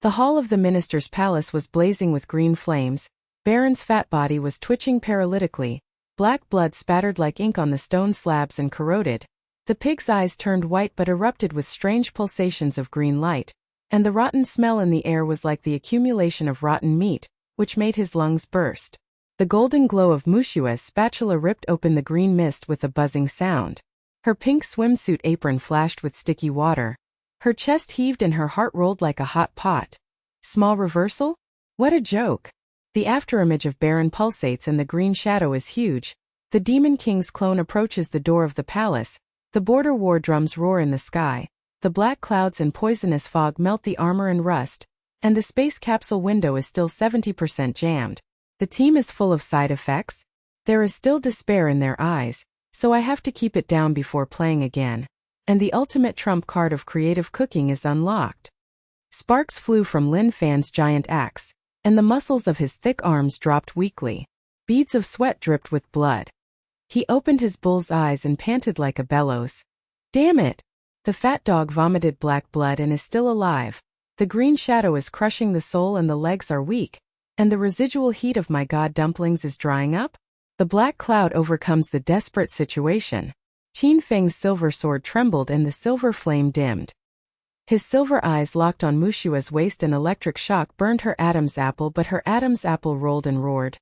The hall of the minister's palace was blazing with green flames. Baron's fat body was twitching paralytically. Black blood spattered like ink on the stone slabs and corroded. The pig's eyes turned white but erupted with strange pulsations of green light, and the rotten smell in the air was like the accumulation of rotten meat, which made his lungs burst. The golden glow of Muxue's spatula ripped open the green mist with a buzzing sound. Her pink swimsuit apron flashed with sticky water. Her chest heaved and her heart rolled like a hot pot. Small reversal? What a joke. The afterimage of Baron pulsates and the green shadow is huge. The Demon King's clone approaches the door of the palace. The border war drums roar in the sky. The black clouds and poisonous fog melt the armor and rust, and the space capsule window is still 70% jammed. The team is full of side effects. There is still despair in their eyes, so I have to keep it down before playing again. And the ultimate trump card of creative cooking is unlocked. Sparks flew from Lin Fan's giant axe, and the muscles of his thick arms dropped weakly. Beads of sweat dripped with blood. He opened his bull's eyes and panted like a bellows. Damn it! The fat dog vomited black blood and is still alive. The green shadow is crushing the soul and the legs are weak, and the residual heat of my god dumplings is drying up? The black cloud overcomes the desperate situation. Qin Feng's silver sword trembled and the silver flame dimmed. His silver eyes locked on Muxue's waist. An electric shock burned her Adam's apple, but her Adam's apple rolled and roared.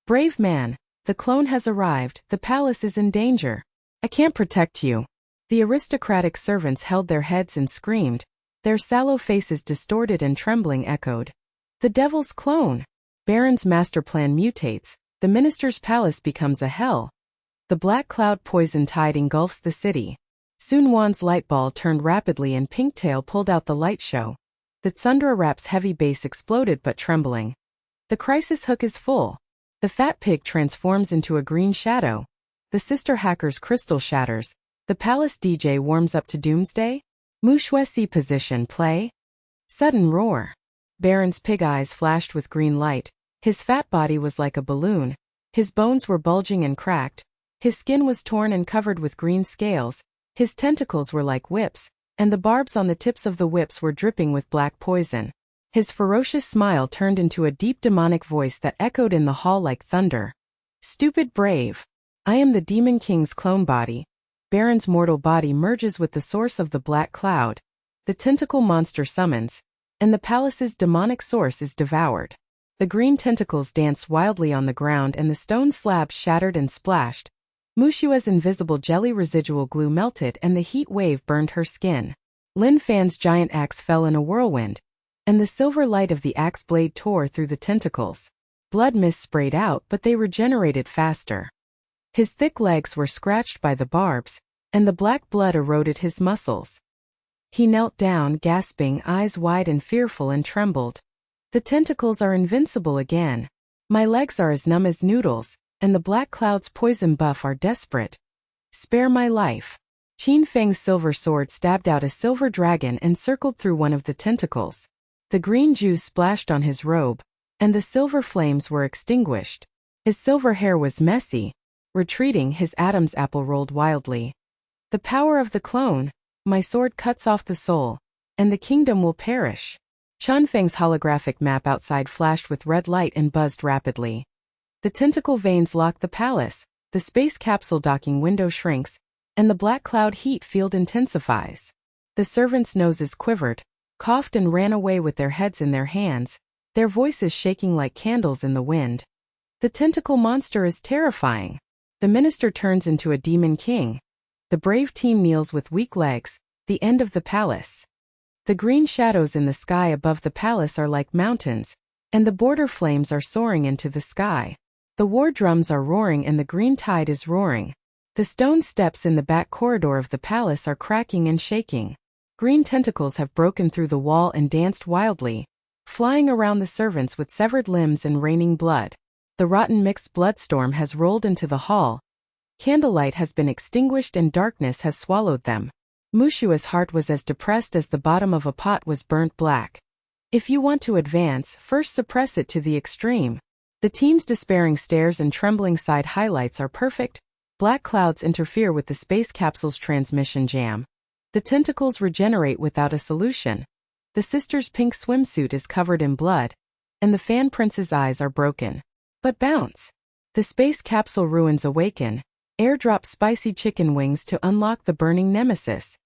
Brave man, the clone has arrived, the palace is in danger. I can't protect you. The aristocratic servants held their heads and screamed. Their sallow faces distorted and trembling echoed. The devil's clone. Baron's master plan mutates. The minister's palace becomes a hell. The black cloud poison tide engulfs the city. Sun Wan's light ball turned rapidly and Pinktail pulled out the light show. The Tsundra Rap's heavy base exploded but trembling. The crisis hook is full. The fat pig transforms into a green shadow. The sister hacker's crystal shatters. The palace DJ warms up to doomsday. Muxue C position play. Sudden roar. Baron's pig eyes flashed with green light. His fat body was like a balloon. His bones were bulging and cracked. His skin was torn and covered with green scales. His tentacles were like whips, and the barbs on the tips of the whips were dripping with black poison. His ferocious smile turned into a deep demonic voice that echoed in the hall like thunder. Stupid brave. I am the Demon King's clone body. Baron's mortal body merges with the source of the black cloud. The tentacle monster summons, and the palace's demonic source is devoured. The green tentacles danced wildly on the ground and the stone slabs shattered and splashed. Muxue's invisible jelly residual glue melted and the heat wave burned her skin. Lin Fan's giant axe fell in a whirlwind, and the silver light of the axe blade tore through the tentacles. Blood mist sprayed out, but they regenerated faster. His thick legs were scratched by the barbs, and the black blood eroded his muscles. He knelt down, gasping, eyes wide and fearful, and trembled. The tentacles are invincible again. My legs are as numb as noodles, and the black cloud's poison buff are desperate. Spare my life. Qin Feng's silver sword stabbed out a silver dragon and circled through one of the tentacles. The green juice splashed on his robe, and the silver flames were extinguished. His silver hair was messy. Retreating, his Adam's apple rolled wildly. The power of the clone. My sword cuts off the soul, and the kingdom will perish. Qin Feng's holographic map outside flashed with red light and buzzed rapidly. The tentacle veins lock the palace, the space capsule docking window shrinks, and the black cloud heat field intensifies. The servants' noses quivered, coughed and ran away with their heads in their hands, their voices shaking like candles in the wind. The tentacle monster is terrifying. The minister turns into a demon king. The brave team kneels with weak legs, the end of the palace. The green shadows in the sky above the palace are like mountains, and the border flames are soaring into the sky. The war drums are roaring and the green tide is roaring. The stone steps in the back corridor of the palace are cracking and shaking. Green tentacles have broken through the wall and danced wildly, flying around the servants with severed limbs and raining blood. The rotten mixed bloodstorm has rolled into the hall. Candlelight has been extinguished and darkness has swallowed them. Muxue's heart was as depressed as the bottom of a pot was burnt black. If you want to advance, first suppress it to the extreme. The team's despairing stares and trembling side highlights are perfect. Black clouds interfere with the space capsule's transmission jam. The tentacles regenerate without a solution. The sister's pink swimsuit is covered in blood, and the fan prince's eyes are broken. But bounce. The space capsule ruins awaken. Airdrop spicy chicken wings to unlock the burning nemesis.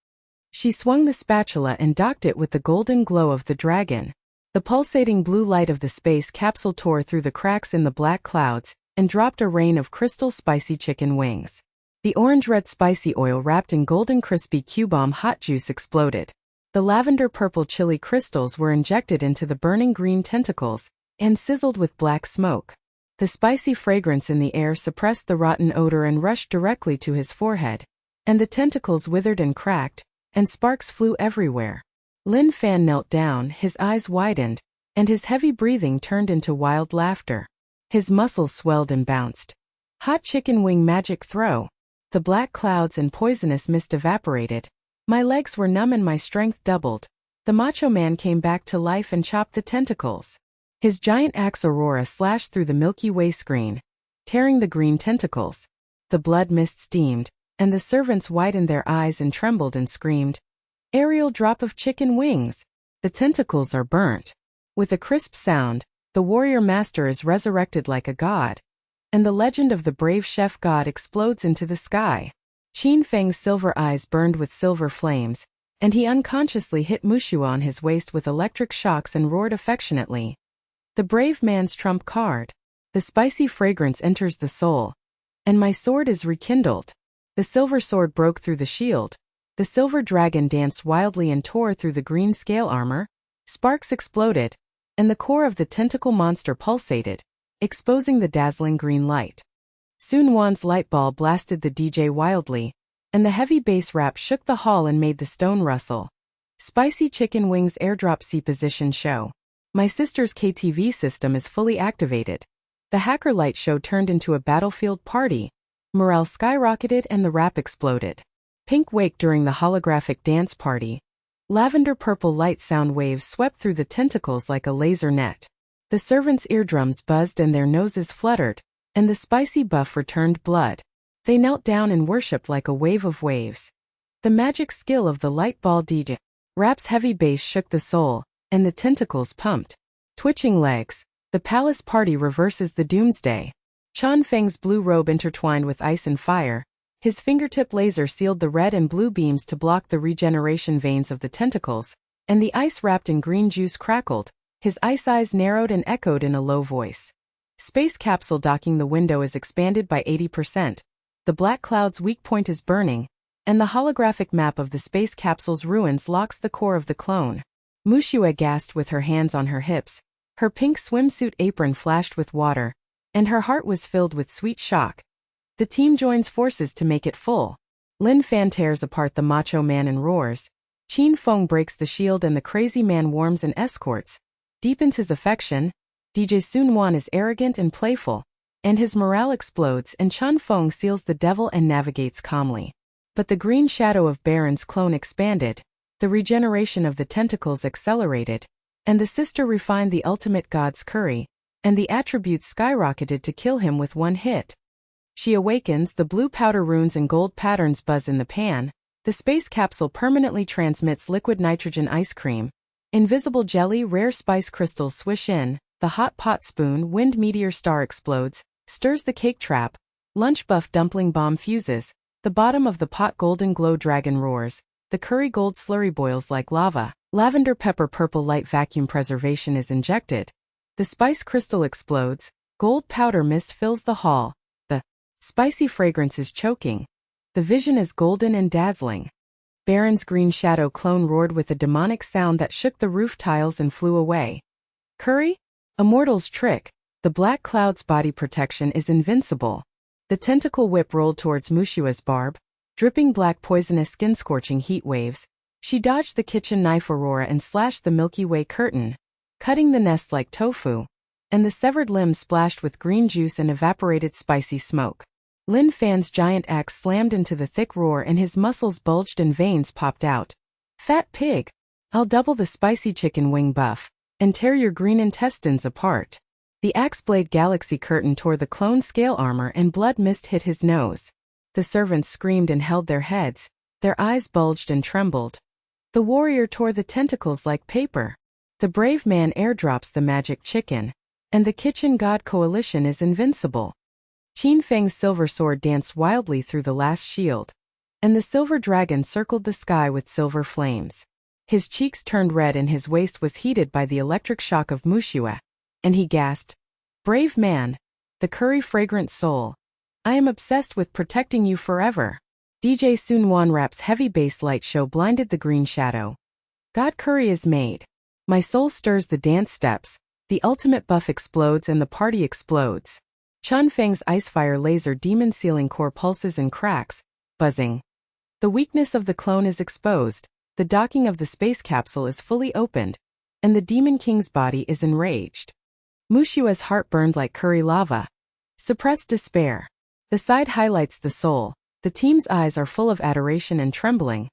She swung the spatula and docked it with the golden glow of the dragon. The pulsating blue light of the space capsule tore through the cracks in the black clouds and dropped a rain of crystal spicy chicken wings. The orange-red spicy oil wrapped in golden crispy Q-bomb hot juice exploded. The lavender-purple chili crystals were injected into the burning green tentacles and sizzled with black smoke. The spicy fragrance in the air suppressed the rotten odor and rushed directly to his forehead, and the tentacles withered and cracked, and sparks flew everywhere. Lin Fan knelt down, his eyes widened, and his heavy breathing turned into wild laughter. His muscles swelled and bounced. Hot chicken wing magic throw. The black clouds and poisonous mist evaporated. My legs were numb and my strength doubled. The macho man came back to life and chopped the tentacles. His giant axe aurora slashed through the Milky Way screen, tearing the green tentacles. The blood mist steamed, and the servants widened their eyes and trembled and screamed. Aerial drop of chicken wings. The tentacles are burnt. With a crisp sound, the warrior master is resurrected like a god. and the legend of the brave chef god explodes into the sky. Qin Feng's silver eyes burned with silver flames, and he unconsciously hit Muxue on his waist with electric shocks and roared affectionately. The brave man's trump card. The spicy fragrance enters the soul. And my sword is rekindled. The silver sword broke through the shield. The silver dragon danced wildly and tore through the green scale armor. Sparks exploded, and the core of the tentacle monster pulsated, exposing the dazzling green light. Sun Wan's light ball blasted the DJ wildly, and the heavy bass rap shook the hall and made the stone rustle. Spicy chicken wings airdrop C position show. My sister's KTV system is fully activated. The hacker light show turned into a battlefield party. Morale skyrocketed and the rap exploded. Pink wake during the holographic dance party. Lavender purple light sound waves swept through the tentacles like a laser net. The servants' eardrums buzzed and their noses fluttered, and the spicy buff returned blood. They knelt down and worshipped like a wave of waves. The magic skill of the light ball DJ. Rap's heavy bass shook the soul, and the tentacles pumped. Twitching legs. The palace party reverses the doomsday. Qin Feng's blue robe intertwined with ice and fire. His fingertip laser sealed the red and blue beams to block the regeneration veins of the tentacles, and the ice wrapped in green juice crackled. His ice eyes narrowed and echoed in a low voice. Space capsule docking. The window is expanded by 80%. The black cloud's weak point is burning, and the holographic map of the space capsule's ruins locks the core of the clone. Muxue gasped with her hands on her hips. Her pink swimsuit apron flashed with water, and her heart was filled with sweet shock. The team joins forces to make it full. Lin Fan tears apart the macho man and roars. Qin Feng breaks the shield and the crazy man warms and escorts. Deepens his affection. DJ Sun Wan is arrogant and playful, and his morale explodes, and Qin Feng seals the devil and navigates calmly. But the green shadow of Baron's clone expanded, the regeneration of the tentacles accelerated, and the sister refined the ultimate god's curry, and the attributes skyrocketed to kill him with one hit. She awakens, the blue powder runes and gold patterns buzz in the pan. The space capsule permanently transmits liquid nitrogen ice cream. Invisible jelly, rare spice crystals swish in. The hot pot spoon, wind meteor star explodes, stirs the cake trap. Lunch buff dumpling bomb fuses. The bottom of the pot golden glow dragon roars. The curry gold slurry boils like lava. Lavender pepper purple light vacuum preservation is injected. The spice crystal explodes. Gold powder mist fills the hall. The spicy fragrance is choking. The vision is golden and dazzling. Baron's green shadow clone roared with a demonic sound that shook the roof tiles and flew away. Curry? A mortal's trick. The black cloud's body protection is invincible. The tentacle whip rolled towards Muxue's barb. Dripping black poisonous skin-scorching heat waves. She dodged the kitchen knife aurora and slashed the Milky Way curtain, cutting the nest like tofu, and the severed limbs splashed with green juice and evaporated spicy smoke. Lin Fan's giant axe slammed into the thick roar and his muscles bulged and veins popped out. Fat pig! I'll double the spicy chicken wing buff, and tear your green intestines apart. The axe blade galaxy curtain tore the clone scale armor and blood mist hit his nose. The servants screamed and held their heads, their eyes bulged and trembled. The warrior tore the tentacles like paper. The brave man airdrops the magic chicken, and the kitchen god coalition is invincible. Qin Feng's silver sword danced wildly through the last shield, and the silver dragon circled the sky with silver flames. His cheeks turned red and his waist was heated by the electric shock of Muxue, and he gasped, "Brave man, the curry-fragrant soul. I am obsessed with protecting you forever." DJ Sun Wan Rap's heavy bass light show blinded the green shadow. God curry is made. My soul stirs the dance steps, the ultimate buff explodes and the party explodes. Qin Feng's icefire laser demon sealing core pulses and cracks, buzzing. The weakness of the clone is exposed, the docking of the space capsule is fully opened, and the demon king's body is enraged. Muxue's heart burned like curry lava. Suppressed despair. The side highlights the soul. The team's eyes are full of adoration and trembling.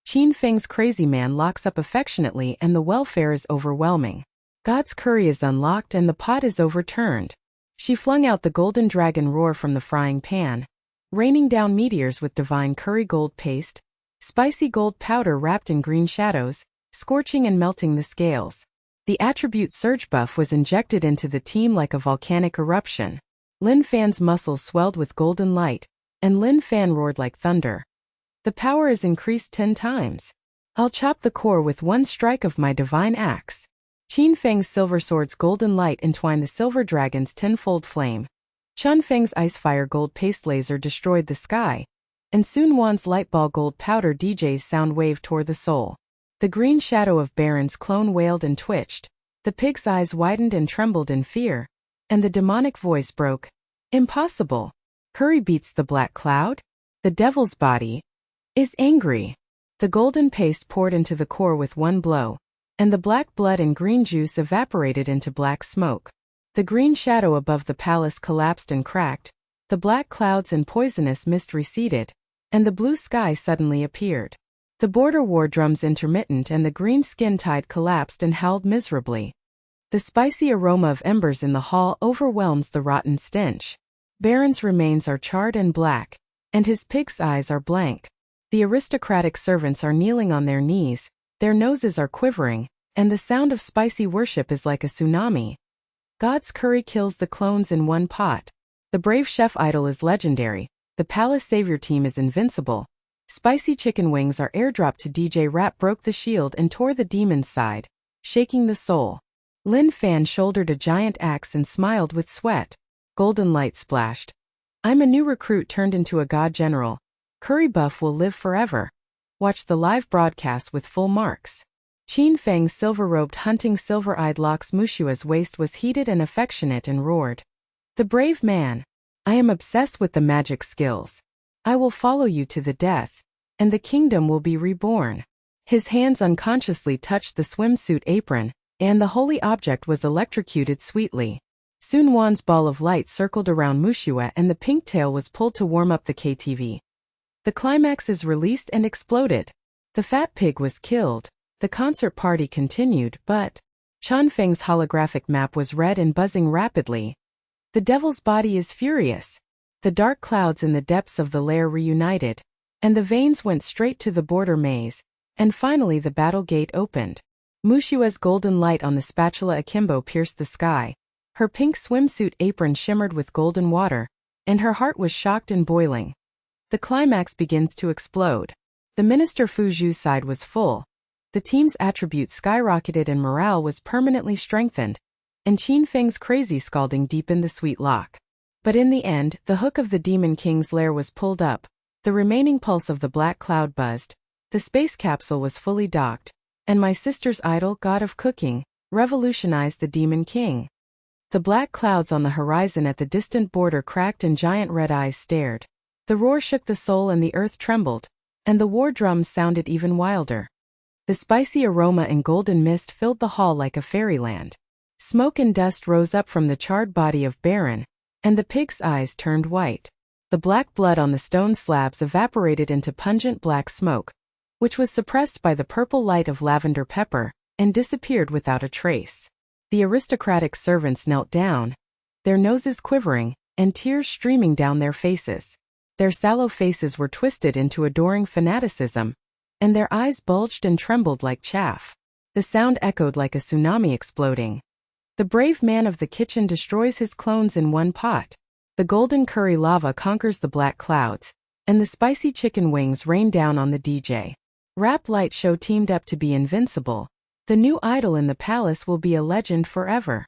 Qin Feng's crazy man locks up affectionately and the welfare is overwhelming. God's curry is unlocked and the pot is overturned. She flung out the golden dragon roar from the frying pan, raining down meteors with divine curry gold paste, spicy gold powder wrapped in green shadows, scorching and melting the scales. The attribute surge buff was injected into the team like a volcanic eruption. Lin Fan's muscles swelled with golden light, and Lin Fan roared like thunder. The power is increased 10 times. I'll chop the core with one strike of my divine axe. Qin Feng's silver sword's golden light entwined the silver dragon's tenfold flame. Chun Feng's ice fire gold paste laser destroyed the sky, and Sun Wan's light ball gold powder DJ's sound wave tore the soul. The green shadow of Baron's clone wailed and twitched, the pig's eyes widened and trembled in fear, and the demonic voice broke. Impossible. Curry beats the black cloud? The devil's body is angry. The golden paste poured into the core with one blow, and the black blood and green juice evaporated into black smoke. The green shadow above the palace collapsed and cracked, the black clouds and poisonous mist receded, and the blue sky suddenly appeared. The border war drums intermittent and the green skin tide collapsed and howled miserably. The spicy aroma of embers in the hall overwhelms the rotten stench. Baron's remains are charred and black, and his pig's eyes are blank. The aristocratic servants are kneeling on their knees, their noses are quivering, and the sound of spicy worship is like a tsunami. God's curry kills the clones in one pot. The brave chef idol is legendary, the palace savior team is invincible. Spicy chicken wings are airdropped to DJ Rap broke the shield and tore the demon's side, shaking the soul. Lin Fan shouldered a giant axe and smiled with sweat. Golden light splashed. I'm a new recruit turned into a god general. Curry buff will live forever. Watch the live broadcast with full marks. Qin Feng's silver-robed hunting silver-eyed locks Muxue's waist was heated and affectionate and roared. The brave man. I am obsessed with the magic skills. I will follow you to the death, and the kingdom will be reborn. His hands unconsciously touched the swimsuit apron, and the holy object was electrocuted sweetly. Sun Wan's ball of light circled around Muxue and the pink tail was pulled to warm up the KTV. The climax is released and exploded. The fat pig was killed. The concert party continued, but Chun Feng's holographic map was red and buzzing rapidly. The devil's body is furious. The dark clouds in the depths of the lair reunited, and the veins went straight to the border maze, and finally the battle gate opened. Muxue's golden light on the spatula akimbo pierced the sky. Her pink swimsuit apron shimmered with golden water, and her heart was shocked and boiling. The climax begins to explode. The Minister Fu Zhu's side was full. The team's attributes skyrocketed and morale was permanently strengthened, and Qin Feng's crazy scalding deepened the sweet lock. But in the end, the hook of the Demon King's lair was pulled up, the remaining pulse of the black cloud buzzed, the space capsule was fully docked, and my sister's idol, god of cooking, revolutionized the Demon King. The black clouds on the horizon at the distant border cracked and giant red eyes stared. The roar shook the soul and the earth trembled, and the war drums sounded even wilder. The spicy aroma and golden mist filled the hall like a fairyland. Smoke and dust rose up from the charred body of Baron, and the pig's eyes turned white. The black blood on the stone slabs evaporated into pungent black smoke, which was suppressed by the purple light of lavender pepper, and disappeared without a trace. The aristocratic servants knelt down, their noses quivering, and tears streaming down their faces. Their sallow faces were twisted into adoring fanaticism, and their eyes bulged and trembled like chaff. The sound echoed like a tsunami exploding. The brave man of the kitchen destroys his clones in one pot. The golden curry lava conquers the black clouds, and the spicy chicken wings rain down on the DJ. Rap Light Show teamed up to be invincible. The new idol in the palace will be a legend forever.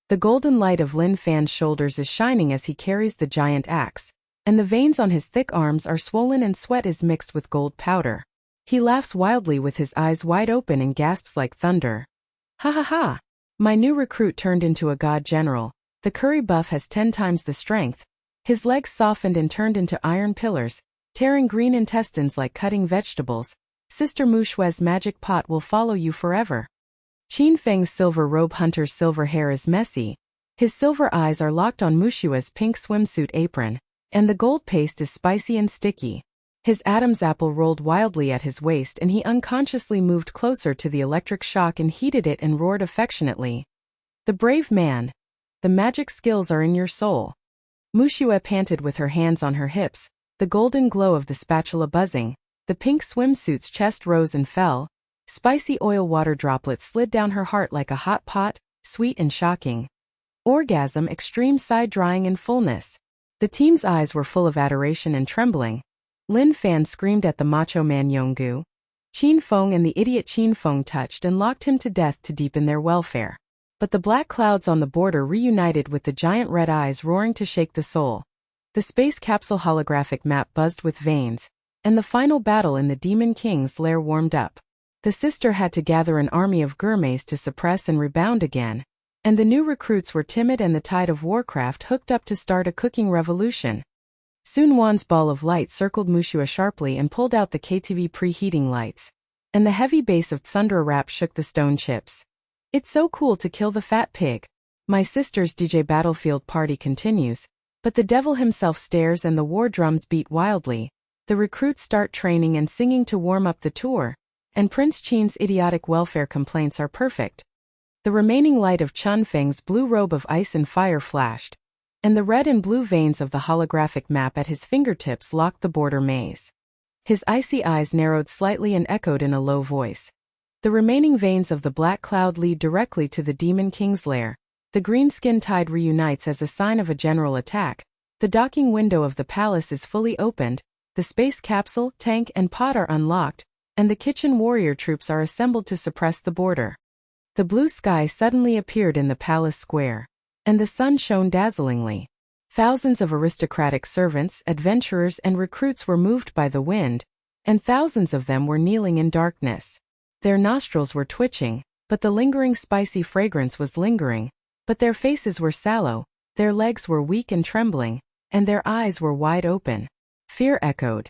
The golden light of Lin Fan's shoulders is shining as he carries the giant axe, and the veins on his thick arms are swollen and sweat is mixed with gold powder. He laughs wildly with his eyes wide open and gasps like thunder. Ha ha ha! My new recruit turned into a god general. The curry buff has 10 times the strength. His legs softened and turned into iron pillars, tearing green intestines like cutting vegetables. Sister Muxue's magic pot will follow you forever. Qin Feng's silver robe hunter's silver hair is messy. His silver eyes are locked on Muxue's pink swimsuit apron, and the gold paste is spicy and sticky. His Adam's apple rolled wildly at his waist and he unconsciously moved closer to the electric shock and heated it and roared affectionately. The brave man. The magic skills are in your soul. Muxue panted with her hands on her hips, the golden glow of the spatula buzzing. The pink swimsuit's chest rose and fell. Spicy oil water droplets slid down her heart like a hot pot, sweet and shocking. Orgasm, extreme side drying and fullness. The team's eyes were full of adoration and trembling. Lin Fan screamed at the macho man Yonggu. Qin Feng and the idiot Qin Feng touched and locked him to death to deepen their welfare. But the black clouds on the border reunited with the giant red eyes roaring to shake the soul. The space capsule holographic map buzzed with veins, and the final battle in the Demon King's lair warmed up. The sister had to gather an army of gourmets to suppress and rebound again, and the new recruits were timid and the tide of Warcraft hooked up to start a cooking revolution. Sun Wan's ball of light circled Muxue sharply and pulled out the KTV preheating lights, and the heavy bass of Tsundra rap shook the stone chips. It's so cool to kill the fat pig. My sister's DJ Battlefield party continues, but the devil himself stares and the war drums beat wildly. The recruits start training and singing to warm up the tour, and Prince Qin's idiotic welfare complaints are perfect. The remaining light of Chun Feng's blue robe of ice and fire flashed, and the red and blue veins of the holographic map at his fingertips locked the border maze. His icy eyes narrowed slightly and echoed in a low voice. The remaining veins of the black cloud lead directly to the Demon King's lair. The green skin tide reunites as a sign of a general attack. The docking window of the palace is fully opened, the space capsule, tank and pod are unlocked, and the kitchen warrior troops are assembled to suppress the border. The blue sky suddenly appeared in the palace square, and the sun shone dazzlingly. Thousands of aristocratic servants, adventurers and recruits were moved by the wind, and thousands of them were kneeling in darkness. Their nostrils were twitching, but the lingering spicy fragrance was lingering, but their faces were sallow, their legs were weak and trembling, and their eyes were wide open. Fear echoed.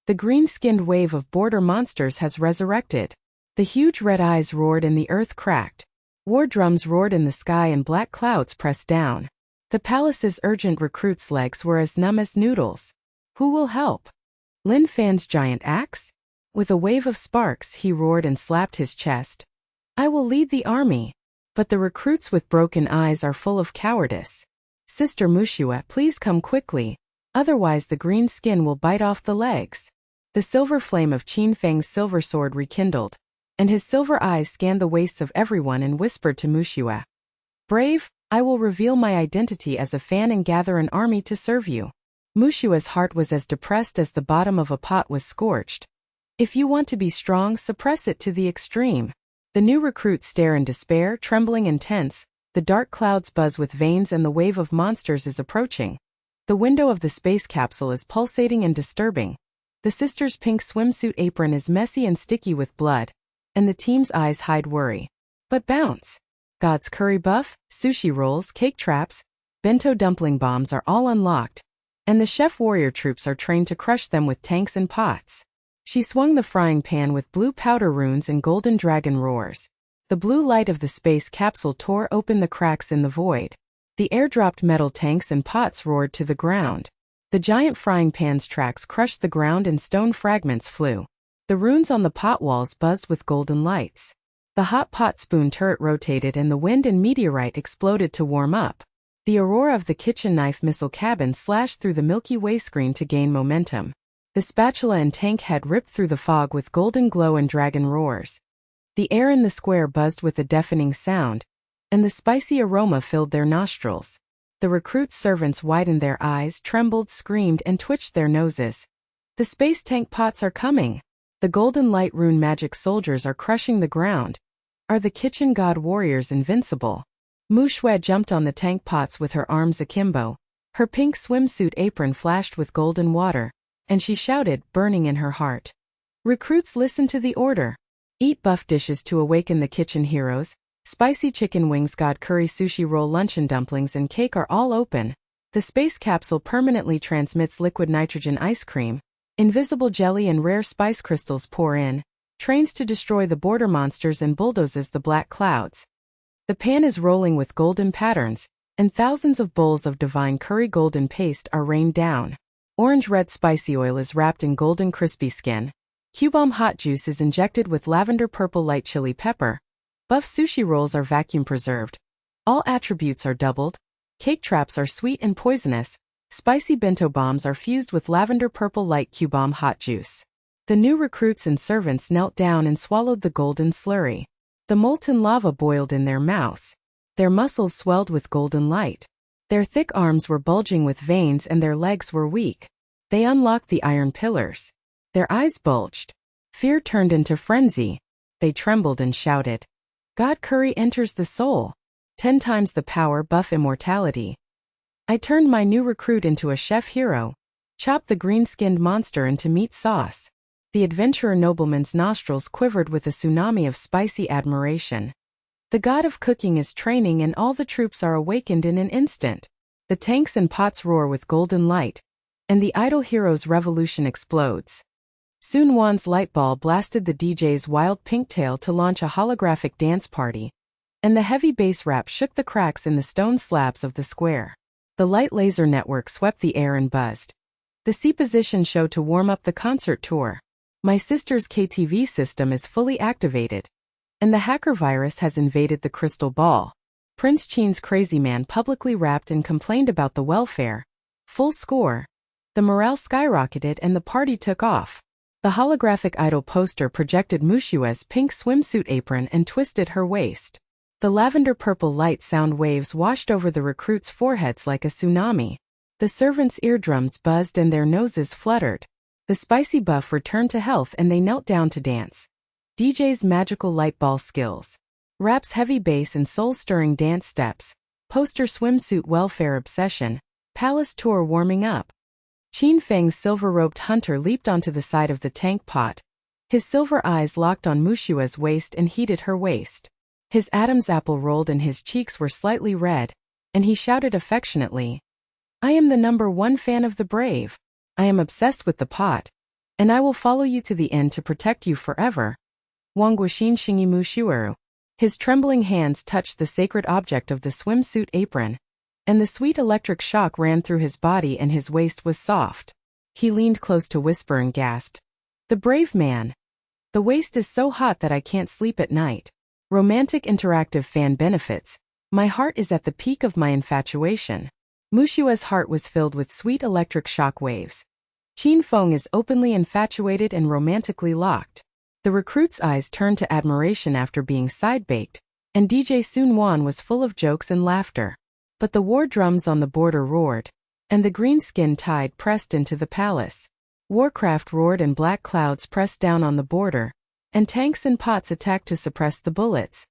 The green-skinned wave of border monsters has resurrected. The huge red eyes roared and the earth cracked. War drums roared in the sky and black clouds pressed down. The palace's urgent recruits' legs were as numb as noodles. Who will help? Lin Fan's giant axe? With a wave of sparks he roared and slapped his chest. I will lead the army. But the recruits with broken eyes are full of cowardice. Sister Muxue, please come quickly, otherwise the green skin will bite off the legs. The silver flame of Qin Feng's silver sword rekindled, and his silver eyes scanned the waists of everyone and whispered to Muxue. Brave, I will reveal my identity as a fan and gather an army to serve you. Muxue's heart was as depressed as the bottom of a pot was scorched. If you want to be strong, suppress it to the extreme. The new recruits stare in despair, trembling and tense. The dark clouds buzz with veins and the wave of monsters is approaching. The window of the space capsule is pulsating and disturbing. The sister's pink swimsuit apron is messy and sticky with blood, and the team's eyes hide worry. But bounce! God's curry buff, sushi rolls, cake traps, bento dumpling bombs are all unlocked, and the chef warrior troops are trained to crush them with tanks and pots. She swung the frying pan with blue powder runes and golden dragon roars. The blue light of the space capsule tore open the cracks in the void. The airdropped metal tanks and pots roared to the ground. The giant frying pan's tracks crushed the ground and stone fragments flew. The runes on the pot walls buzzed with golden lights. The hot pot spoon turret rotated and the wind and meteorite exploded to warm up. The aurora of the kitchen knife missile cabin slashed through the Milky Way screen to gain momentum. The spatula and tank head ripped through the fog with golden glow and dragon roars. The air in the square buzzed with a deafening sound, and the spicy aroma filled their nostrils. The recruits' servants widened their eyes, trembled, screamed, and twitched their noses. The space tank pots are coming. The golden light rune magic soldiers are crushing the ground. Are the kitchen god warriors invincible? Muxue jumped on the tank pots with her arms akimbo. Her pink swimsuit apron flashed with golden water, and she shouted, burning in her heart. Recruits, listen to the order. Eat buff dishes to awaken the kitchen heroes. Spicy chicken wings, god curry, sushi roll, luncheon dumplings and cake are all open. The space capsule permanently transmits liquid nitrogen ice cream. Invisible jelly and rare spice crystals pour in. Trains to destroy the border monsters and bulldozes the black clouds. The pan is rolling with golden patterns, and thousands of bowls of divine curry golden paste are rained down. Orange-red spicy oil is wrapped in golden crispy skin. Q-bomb hot juice is injected with lavender purple light chili pepper. Buff sushi rolls are vacuum preserved. All attributes are doubled. Cake traps are sweet and poisonous. Spicy bento bombs are fused with lavender purple light Q-bomb hot juice. The new recruits and servants knelt down and swallowed the golden slurry. The molten lava boiled in their mouths. Their muscles swelled with golden light. Their thick arms were bulging with veins and their legs were weak. They unlocked the iron pillars. Their eyes bulged. Fear turned into frenzy. They trembled and shouted. God Curry enters the soul. 10 times the power buff immortality. I turned my new recruit into a chef hero. Chopped the green-skinned monster into meat sauce. The adventurer nobleman's nostrils quivered with a tsunami of spicy admiration. The god of cooking is training and all the troops are awakened in an instant. The tanks and pots roar with golden light, and the idol hero's revolution explodes. Sun Wan's light ball blasted the DJ's wild pink tail to launch a holographic dance party, and the heavy bass rap shook the cracks in the stone slabs of the square. The light laser network swept the air and buzzed. The C-position show to warm up the concert tour. My sister's KTV system is fully activated, and the hacker virus has invaded the crystal ball. Prince Chin's crazy man publicly rapped and complained about the welfare. Full score. The morale skyrocketed and the party took off. The holographic idol poster projected Muxue's pink swimsuit apron and twisted her waist. The lavender-purple light sound waves washed over the recruits' foreheads like a tsunami. The servants' eardrums buzzed and their noses fluttered. The spicy buff returned to health and they knelt down to dance. DJ's magical light ball skills. Rap's heavy bass and soul-stirring dance steps. Poster swimsuit welfare obsession. Palace tour warming up. Qin Feng's silver-robed hunter leaped onto the side of the tank pot. His silver eyes locked on Muxue's waist and heated her waist. His Adam's apple rolled and his cheeks were slightly red, and he shouted affectionately, I am the #1 fan of the brave. I am obsessed with the pot, and I will follow you to the end to protect you forever. Wangguoxin Xingyi Muxue. His trembling hands touched the sacred object of the swimsuit apron, and the sweet electric shock ran through his body and his waist was soft. He leaned close to whisper and gasped. The brave man. The waist is so hot that I can't sleep at night. Romantic interactive fan benefits. My heart is at the peak of my infatuation. Muxue's heart was filled with sweet electric shock waves. Qin Feng is openly infatuated and romantically locked. The recruit's eyes turned to admiration after being side-baked, and DJ Sun Wan was full of jokes and laughter. But the war drums on the border roared, and the green-skin tide pressed into the palace. Warcraft roared and black clouds pressed down on the border, and tanks and pots attacked to suppress the bullets.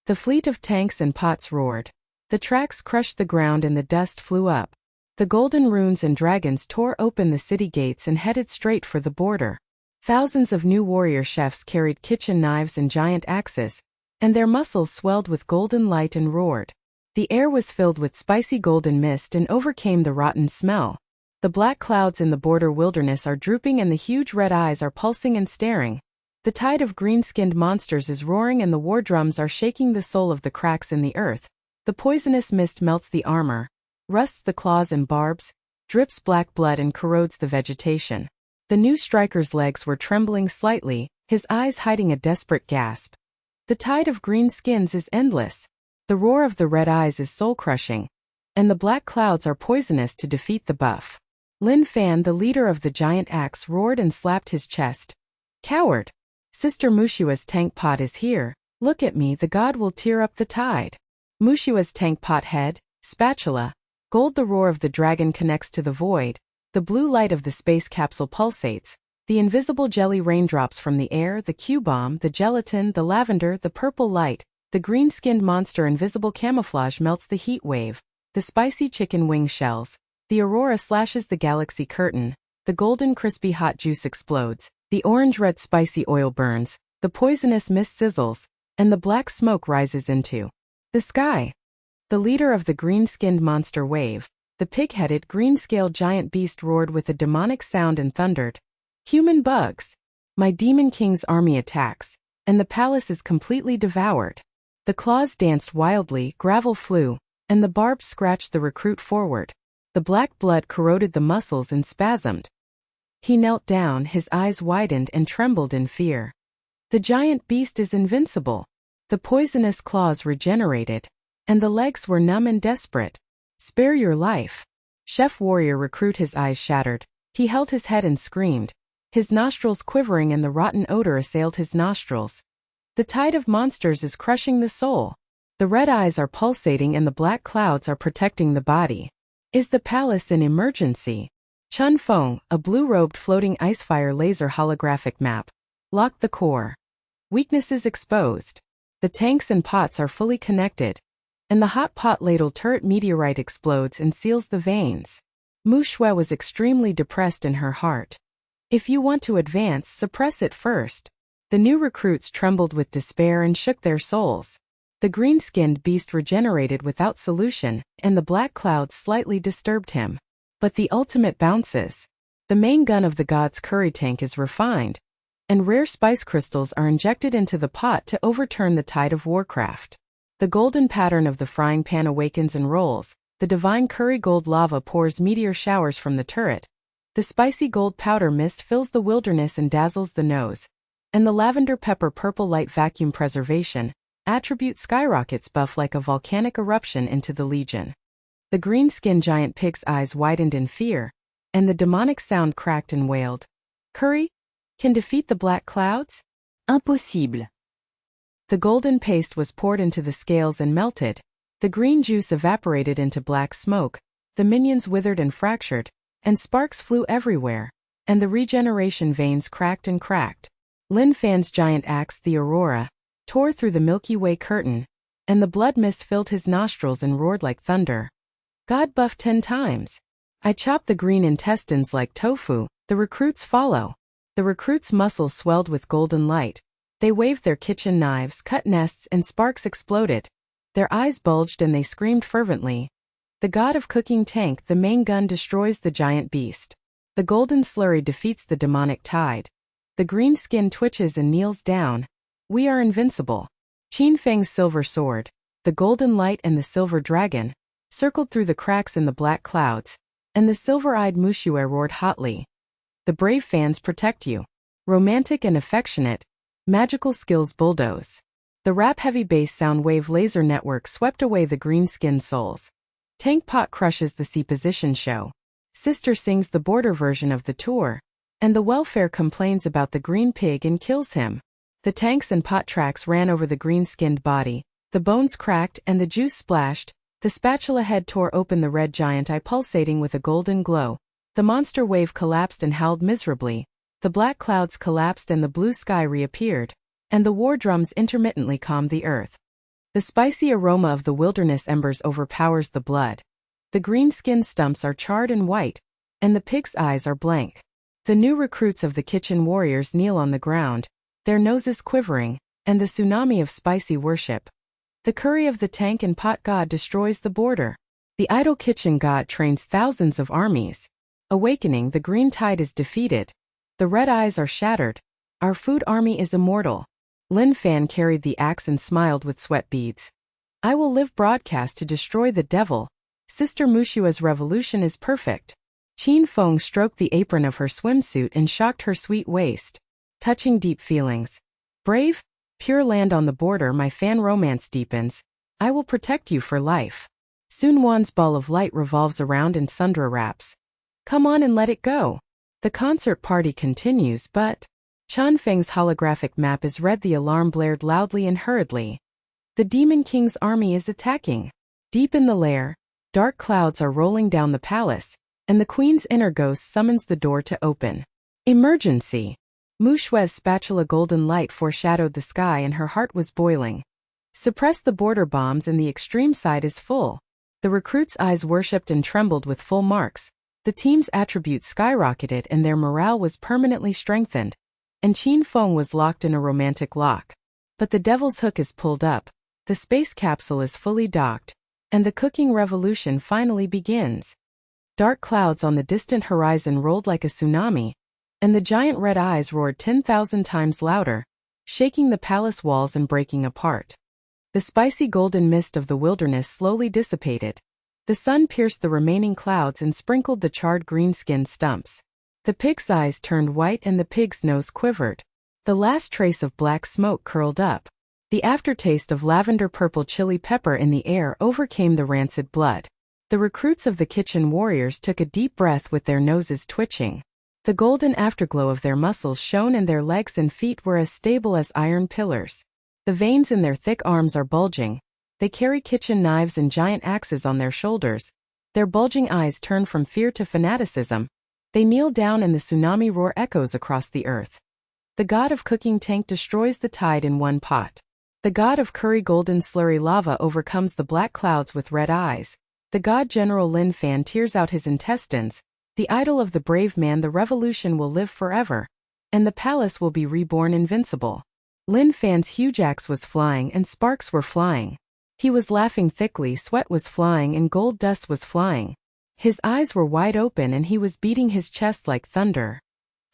The fleet of tanks and pots roared. The tracks crushed the ground and the dust flew up. The golden runes and dragons tore open the city gates and headed straight for the border. Thousands of new warrior chefs carried kitchen knives and giant axes, and their muscles swelled with golden light and roared. The air was filled with spicy golden mist and overcame the rotten smell. The black clouds in the border wilderness are drooping and the huge red eyes are pulsing and staring. The tide of green-skinned monsters is roaring and the war drums are shaking the soul of the cracks in the earth. The poisonous mist melts the armor, rusts the claws and barbs, drips black blood and corrodes the vegetation. The new striker's legs were trembling slightly, his eyes hiding a desperate gasp. The tide of green skins is endless. The roar of the red eyes is soul-crushing, and the black clouds are poisonous to defeat the buff. Lin Fan, the leader of the giant axe, roared and slapped his chest. Coward! Sister Muxue's tank pot is here. Look at me, the god will tear up the tide. Muxue's tank pot head, spatula, gold. The roar of the dragon connects to the void. The blue light of the space capsule pulsates. The invisible jelly raindrops from the air, the Q-bomb, the gelatin, the lavender, the purple light. The green-skinned monster invisible camouflage melts the heat wave. The spicy chicken wing shells. The aurora slashes the galaxy curtain. The golden crispy hot juice explodes. The orange-red spicy oil burns. The poisonous mist sizzles, and the black smoke rises into the sky. The leader of the green-skinned monster wave, the pig-headed green-scaled giant beast, roared with a demonic sound and thundered. Human bugs! My demon king's army attacks, and the palace is completely devoured. The claws danced wildly, gravel flew, and the barbs scratched the recruit forward. The black blood corroded the muscles and spasmed. He knelt down, his eyes widened and trembled in fear. The giant beast is invincible. The poisonous claws regenerated, and the legs were numb and desperate. Spare your life. Chef warrior recruit, his eyes shattered. He held his head and screamed, his nostrils quivering and the rotten odor assailed his nostrils. The tide of monsters is crushing the soul. The red eyes are pulsating and the black clouds are protecting the body. Is the palace in emergency? Chun Feng, a blue-robed floating icefire laser holographic map. Locked the core. Weaknesses exposed. The tanks and pots are fully connected. And the hot pot ladle turret meteorite explodes and seals the veins. Muxue was extremely depressed in her heart. If you want to advance, suppress it first. The new recruits trembled with despair and shook their souls. The green-skinned beast regenerated without solution, and the black clouds slightly disturbed him. But the ultimate bounces. The main gun of the god's curry tank is refined, and rare spice crystals are injected into the pot to overturn the tide of warcraft. The golden pattern of the frying pan awakens and rolls. The divine curry gold lava pours meteor showers from the turret. The spicy gold powder mist fills the wilderness and dazzles the nose. And the lavender pepper purple light vacuum preservation attribute skyrockets buff like a volcanic eruption into the legion. The green-skinned giant pig's eyes widened in fear, and the demonic sound cracked and wailed. Curry can defeat the black clouds? Impossible. The golden paste was poured into the scales and melted. The green juice evaporated into black smoke. The minions withered and fractured, and sparks flew everywhere, and the regeneration veins cracked and cracked. Lin Fan's giant axe, the Aurora, tore through the Milky Way curtain, and the blood mist filled his nostrils and roared like thunder. God buffed 10 times. I chopped the green intestines like tofu. The recruits follow. The recruits' muscles swelled with golden light. They waved their kitchen knives, cut nests, and sparks exploded. Their eyes bulged and they screamed fervently. The god of cooking tank, the main gun, destroys the giant beast. The golden slurry defeats the demonic tide. The green skin twitches and kneels down. We are invincible. Qin Feng's silver sword, the golden light and the silver dragon, circled through the cracks in the black clouds, and the silver-eyed Muxue roared hotly. The brave fans protect you. Romantic and affectionate, magical skills bulldoze. The rap-heavy bass sound wave laser network swept away the green-skinned souls. Tank Pot crushes the C-position show. Sister sings the border version of the tour, and the welfare complains about the green pig and kills him. The tanks and pot tracks ran over the green-skinned body, the bones cracked and the juice splashed, the spatula head tore open the red giant eye pulsating with a golden glow, the monster wave collapsed and howled miserably, the black clouds collapsed and the blue sky reappeared, and the war drums intermittently calmed the earth. The spicy aroma of the wilderness embers overpowers the blood. The green-skinned stumps are charred and white, and the pig's eyes are blank. The new recruits of the kitchen warriors kneel on the ground, their noses quivering, and the tsunami of spicy worship. The curry of the tank and pot god destroys the border. The idol kitchen god trains thousands of armies. Awakening, the green tide is defeated. The red eyes are shattered. Our food army is immortal. Lin Fan carried the axe and smiled with sweat beads. I will live broadcast to destroy the devil. Sister Muxue's revolution is perfect. Qin Feng stroked the apron of her swimsuit and shocked her sweet waist. Touching deep feelings. Brave, pure land on the border, my fan romance deepens. I will protect you for life. Sun Wan's ball of light revolves around and Sundra raps. Come on and let it go. The concert party continues, but Chun Feng's holographic map is read. The alarm blared loudly and hurriedly. The Demon King's army is attacking. Deep in the lair, dark clouds are rolling down the palace, and the queen's inner ghost summons the door to open. Emergency. Muxue's spatula golden light foreshadowed the sky and her heart was boiling. Suppress the border bombs and the extreme side is full. The recruits' eyes worshipped and trembled with full marks. The team's attributes skyrocketed and their morale was permanently strengthened. And Qin Feng was locked in a romantic lock. But the devil's hook is pulled up, the space capsule is fully docked, and the cooking revolution finally begins. Dark clouds on the distant horizon rolled like a tsunami, and the giant red eyes roared 10,000 times louder, shaking the palace walls and breaking apart. The spicy golden mist of the wilderness slowly dissipated. The sun pierced the remaining clouds and sprinkled the charred green-skinned stumps. The pig's eyes turned white and the pig's nose quivered. The last trace of black smoke curled up. The aftertaste of lavender purple chili pepper in the air overcame the rancid blood. The recruits of the kitchen warriors took a deep breath with their noses twitching. The golden afterglow of their muscles shone and their legs and feet were as stable as iron pillars. The veins in their thick arms are bulging, They carry kitchen knives and giant axes on their shoulders. Their bulging eyes turn from fear to fanaticism. They kneel down and the tsunami roar echoes across the earth. The god of cooking tank destroys the tide in one pot. The god of curry golden slurry lava overcomes the black clouds with red eyes. The god General Lin Fan tears out his intestines. The idol of the brave man, the revolution will live forever. And the palace will be reborn invincible. Lin Fan's huge axe was flying and sparks were flying. He was laughing thickly, sweat was flying and gold dust was flying. His eyes were wide open and he was beating his chest like thunder.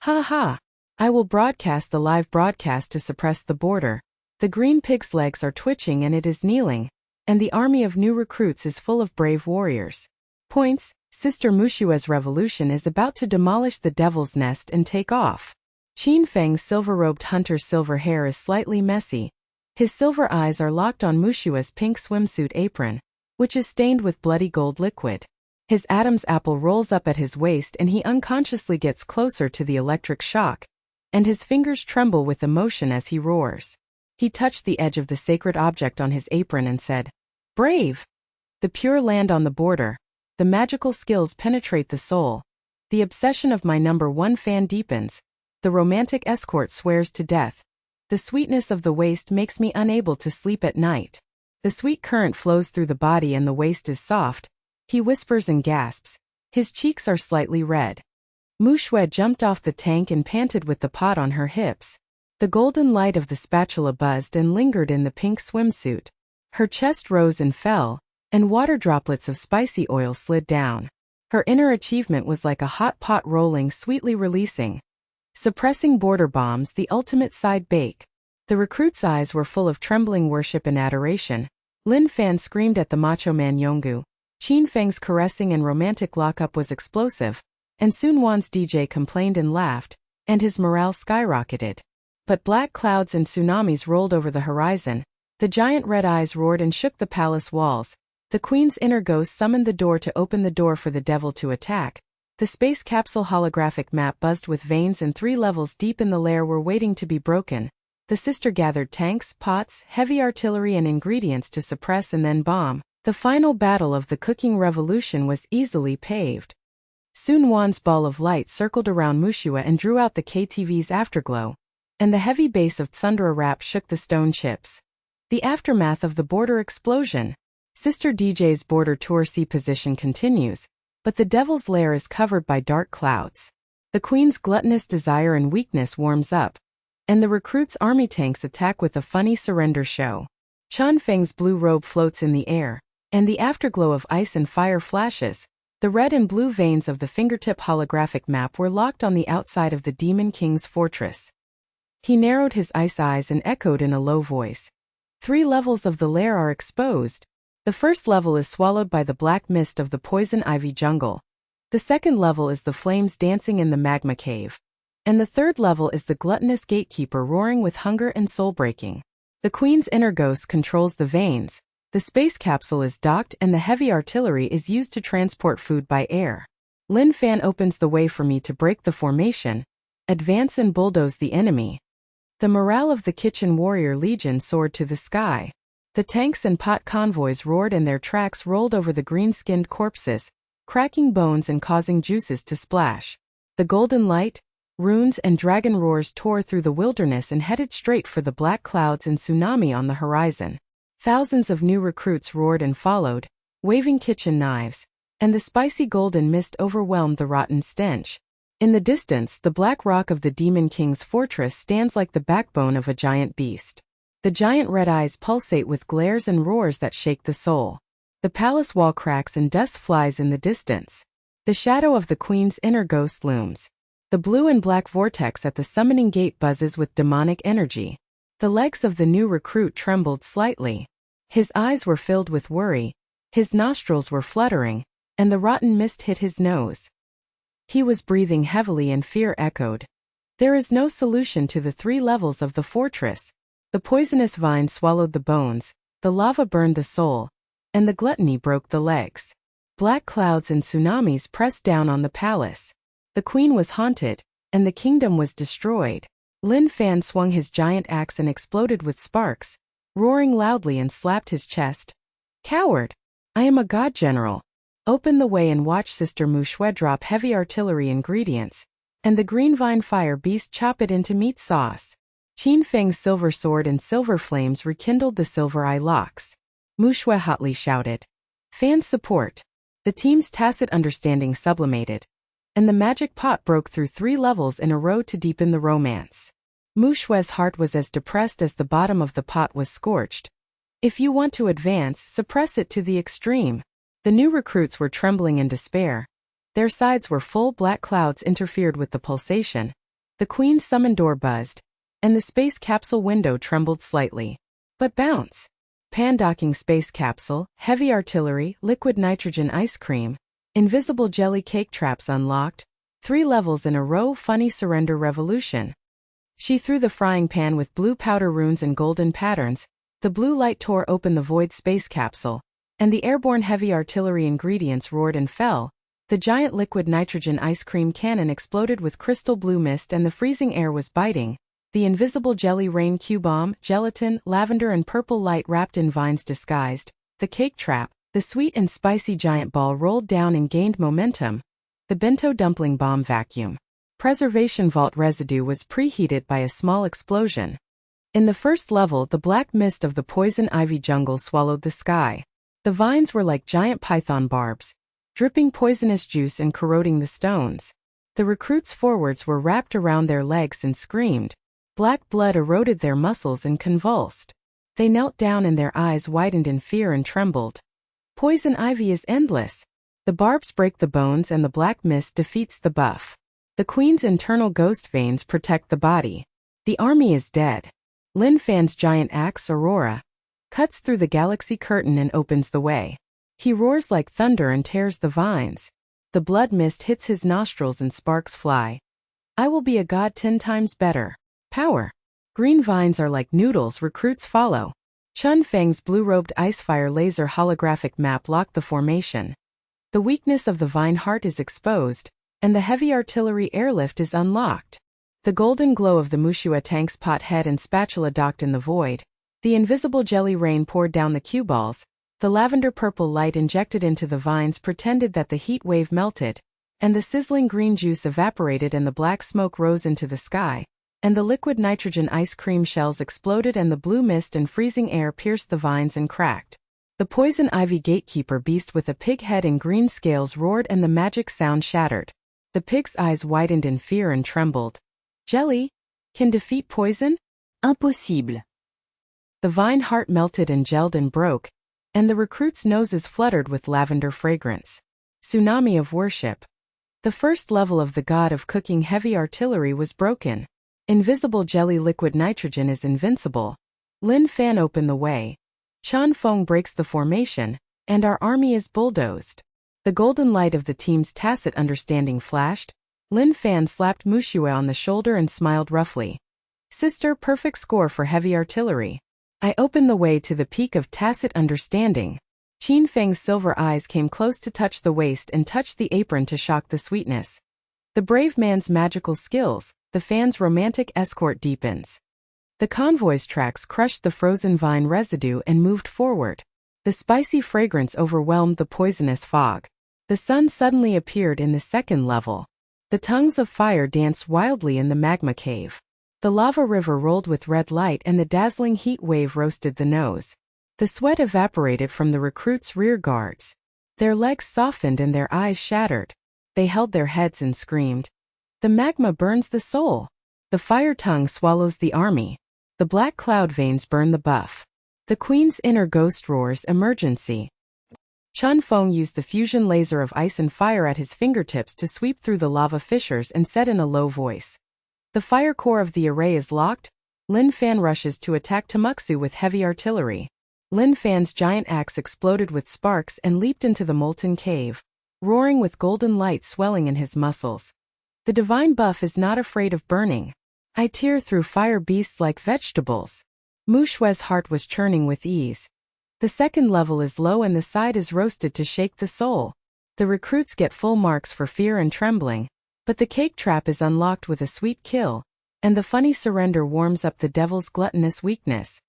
Ha ha! I will broadcast the live broadcast to suppress the border. The green pig's legs are twitching and it is kneeling. And the army of new recruits is full of brave warriors. Points, Sister Muxue's revolution is about to demolish the devil's nest and take off. Qin Feng's silver-robed hunter's silver hair is slightly messy. His silver eyes are locked on Muxue's pink swimsuit apron, which is stained with bloody gold liquid. His Adam's apple rolls up at his waist and he unconsciously gets closer to the electric shock, and his fingers tremble with emotion as he roars. He touched the edge of the sacred object on his apron and said, "Brave!" The pure land on the border. The magical skills penetrate the soul. The obsession of my #1 fan deepens. The romantic escort swears to death. The sweetness of the waist makes me unable to sleep at night. The sweet current flows through the body and the waist is soft. He whispers and gasps. His cheeks are slightly red. Muxue jumped off the tank and panted with the pot on her hips. The golden light of the spatula buzzed and lingered in the pink swimsuit. Her chest rose and fell, and water droplets of spicy oil slid down. Her inner achievement was like a hot pot rolling, sweetly releasing. Suppressing border bombs, the ultimate side bake. The recruits' eyes were full of trembling worship and adoration. Lin Fan screamed at the macho man Yonggu. Qin Feng's caressing and romantic lockup was explosive, and Sun Wan's DJ complained and laughed, and his morale skyrocketed. But black clouds and tsunamis rolled over the horizon. The giant red eyes roared and shook the palace walls. The queen's inner ghost summoned the door to open the door for the devil to attack. The space capsule holographic map buzzed with veins and 3 levels deep in the lair were waiting to be broken. The sister gathered tanks, pots, heavy artillery and ingredients to suppress and then bomb. The final battle of the cooking revolution was easily paved. Sun Wan's ball of light circled around Muxue and drew out the KTV's afterglow, and the heavy bass of Tsundra rap shook the stone chips. The aftermath of the border explosion. Sister DJ's border tour C position continues, but the devil's lair is covered by dark clouds. The queen's gluttonous desire and weakness warms up, and the recruits' army tanks attack with a funny surrender show. Chan Feng's blue robe floats in the air, and the afterglow of ice and fire flashes. The red and blue veins of the fingertip holographic map were locked on the outside of the Demon King's fortress. He narrowed his ice eyes and echoed in a low voice. 3 levels of the lair are exposed. The first level is swallowed by the black mist of the poison ivy jungle. The second level is the flames dancing in the magma cave. And the third level is the gluttonous gatekeeper roaring with hunger and soul-breaking. The queen's inner ghost controls the veins. The space capsule is docked and the heavy artillery is used to transport food by air. Lin Fan opens the way for me to break the formation, advance and bulldoze the enemy. The morale of the kitchen warrior legion soared to the sky. The tanks and pot convoys roared and their tracks rolled over the green-skinned corpses, cracking bones and causing juices to splash. The golden light, runes and dragon roars tore through the wilderness and headed straight for the black clouds and tsunami on the horizon. Thousands of new recruits roared and followed, waving kitchen knives, and the spicy golden mist overwhelmed the rotten stench. In the distance, the black rock of the Demon King's fortress stands like the backbone of a giant beast. The giant red eyes pulsate with glares and roars that shake the soul. The palace wall cracks and dust flies in the distance. The shadow of the queen's inner ghost looms. The blue and black vortex at the summoning gate buzzes with demonic energy. The legs of the new recruit trembled slightly. His eyes were filled with worry, his nostrils were fluttering, and the rotten mist hit his nose. He was breathing heavily and fear echoed. There is no solution to the 3 levels of the fortress. The poisonous vine swallowed the bones, the lava burned the soul, and the gluttony broke the legs. Black clouds and tsunamis pressed down on the palace. The queen was haunted, and the kingdom was destroyed. Lin Fan swung his giant axe and exploded with sparks. roaring loudly and slapped his chest. Coward! I am a god general. Open the way and watch Sister Muxue drop heavy artillery ingredients, and the green vine fire beast chop it into meat sauce. Qin Feng's silver sword and silver flames rekindled the silver eye locks. Muxue hotly shouted. Fans support. The team's tacit understanding sublimated, and the magic pot broke through 3 levels in a row to deepen the romance. Muxue's heart was as depressed as the bottom of the pot was scorched. If you want to advance, suppress it to the extreme. The new recruits were trembling in despair. Their sides were full, black clouds interfered with the pulsation. The Queen's summon door buzzed, and the space capsule window trembled slightly. But bounce! Pan-docking space capsule, heavy artillery, liquid nitrogen ice cream, invisible jelly cake traps unlocked, 3 levels in a row, funny surrender revolution. She threw the frying pan with blue powder runes and golden patterns. The blue light tore open the void space capsule, and the airborne heavy artillery ingredients roared and fell. The giant liquid nitrogen ice cream cannon exploded with crystal blue mist and the freezing air was biting. The invisible jelly rain Q-bomb, gelatin, lavender and purple light wrapped in vines disguised. The cake trap, the sweet and spicy giant ball rolled down and gained momentum. The bento dumpling bomb vacuum. Preservation vault residue was preheated by a small explosion. In the first level, the black mist of the poison ivy jungle swallowed the sky. The vines were like giant python barbs, dripping poisonous juice and corroding the stones. The recruits' forwards were wrapped around their legs and screamed. Black blood eroded their muscles and convulsed. They knelt down and their eyes widened in fear and trembled. Poison ivy is endless. The barbs break the bones and the black mist defeats the buff. The Queen's internal ghost veins protect the body. The army is dead. Lin Fan's giant axe, Aurora, cuts through the galaxy curtain and opens the way. He roars like thunder and tears the vines. The blood mist hits his nostrils and sparks fly. I will be a god 10 times better. Power. Green vines are like noodles, recruits follow. Chun Feng's blue-robed icefire laser holographic map locked the formation. The weakness of the vine heart is exposed, and the heavy artillery airlift is unlocked. The golden glow of the Muxue tank's pot head and spatula docked in the void. The invisible jelly rain poured down the cue balls. The lavender-purple light injected into the vines pretended that the heat wave melted, and the sizzling green juice evaporated and the black smoke rose into the sky, and the liquid nitrogen ice cream shells exploded and the blue mist and freezing air pierced the vines and cracked. The poison ivy gatekeeper beast with a pig head and green scales roared and the magic sound shattered. The pig's eyes widened in fear and trembled. Jelly? Can defeat poison? Impossible. The vine heart melted and gelled and broke, and the recruits' noses fluttered with lavender fragrance. Tsunami of worship. The first level of the god of cooking heavy artillery was broken. Invisible jelly liquid nitrogen is invincible. Lin Fan opened the way. Chun Feng breaks the formation, and our army is bulldozed. The golden light of the team's tacit understanding flashed. Lin Fan slapped Muxue on the shoulder and smiled roughly. Sister, perfect score for heavy artillery. I opened the way to the peak of tacit understanding. Qin Feng's silver eyes came close to touch the waist and touched the apron to shock the sweetness. The brave man's magical skills, the fan's romantic escort deepens. The convoy's tracks crushed the frozen vine residue and moved forward. The spicy fragrance overwhelmed the poisonous fog. The sun suddenly appeared in the second level. The tongues of fire danced wildly in the magma cave. The lava river rolled with red light and the dazzling heat wave roasted the nose. The sweat evaporated from the recruits' rear guards. Their legs softened and their eyes shattered. They held their heads and screamed. The magma burns the soul. The fire tongue swallows the army. The black cloud veins burn the buff. The Queen's inner ghost roars emergency. Chun Feng used the fusion laser of ice and fire at his fingertips to sweep through the lava fissures and said in a low voice. The fire core of the array is locked. Lin Fan rushes to attack Muxue with heavy artillery. Lin Fan's giant axe exploded with sparks and leaped into the molten cave, roaring with golden light swelling in his muscles. The divine buff is not afraid of burning. I tear through fire beasts like vegetables. Muxue's heart was churning with ease. The second level is low and the side is roasted to shake the soul. The recruits get full marks for fear and trembling, but the cake trap is unlocked with a sweet kill, and the funny surrender warms up the devil's gluttonous weakness.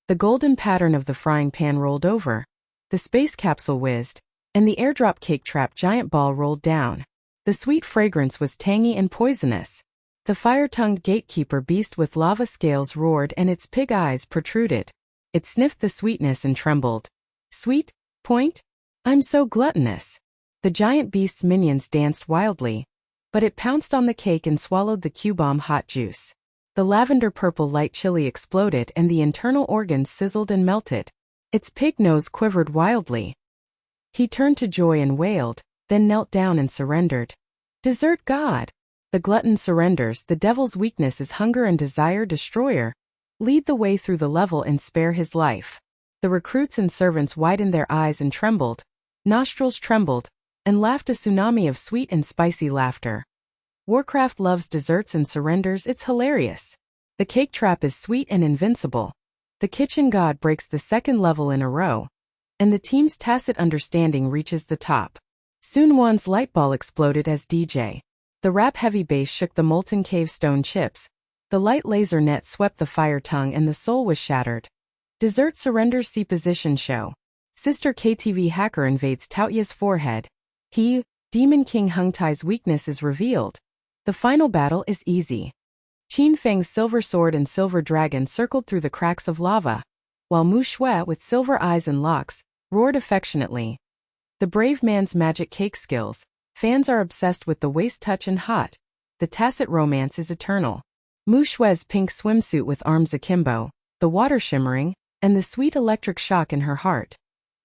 The golden pattern of the frying pan rolled over. The space capsule whizzed, and the airdrop cake trap giant ball rolled down. The sweet fragrance was tangy and poisonous. The fire-tongued gatekeeper beast with lava scales roared and its pig eyes protruded. It sniffed the sweetness and trembled. Sweet? Point? I'm so gluttonous. The giant beast's minions danced wildly, but it pounced on the cake and swallowed the Q-bomb hot juice. The lavender-purple light chili exploded and the internal organs sizzled and melted. Its pig nose quivered wildly. He turned to Joy and wailed, then knelt down and surrendered. Dessert God! The glutton surrenders. The devil's weakness is hunger and desire. Destroyer, lead the way through the level and spare his life. The recruits and servants widened their eyes and trembled, nostrils trembled, and laughed a tsunami of sweet and spicy laughter. Warcraft loves desserts and surrenders. It's hilarious. The cake trap is sweet and invincible. The kitchen god breaks the second level in a row, and the team's tacit understanding reaches the top. Soon Juan's light ball exploded as DJ. The rap-heavy bass shook the molten cave stone chips. The light laser net swept the fire tongue and the soul was shattered. Dessert surrenders. C position show. Sister KTV hacker invades Taoya's forehead. He, Demon King Hung Tai's weakness is revealed. The final battle is easy. Qin Feng's silver sword and silver dragon circled through the cracks of lava, while Muxue, with silver eyes and locks, roared affectionately. The brave man's magic cake skills. Fans are obsessed with the waist touch and hot. The tacit romance is eternal. Muxue's pink swimsuit with arms akimbo, the water shimmering, and the sweet electric shock in her heart.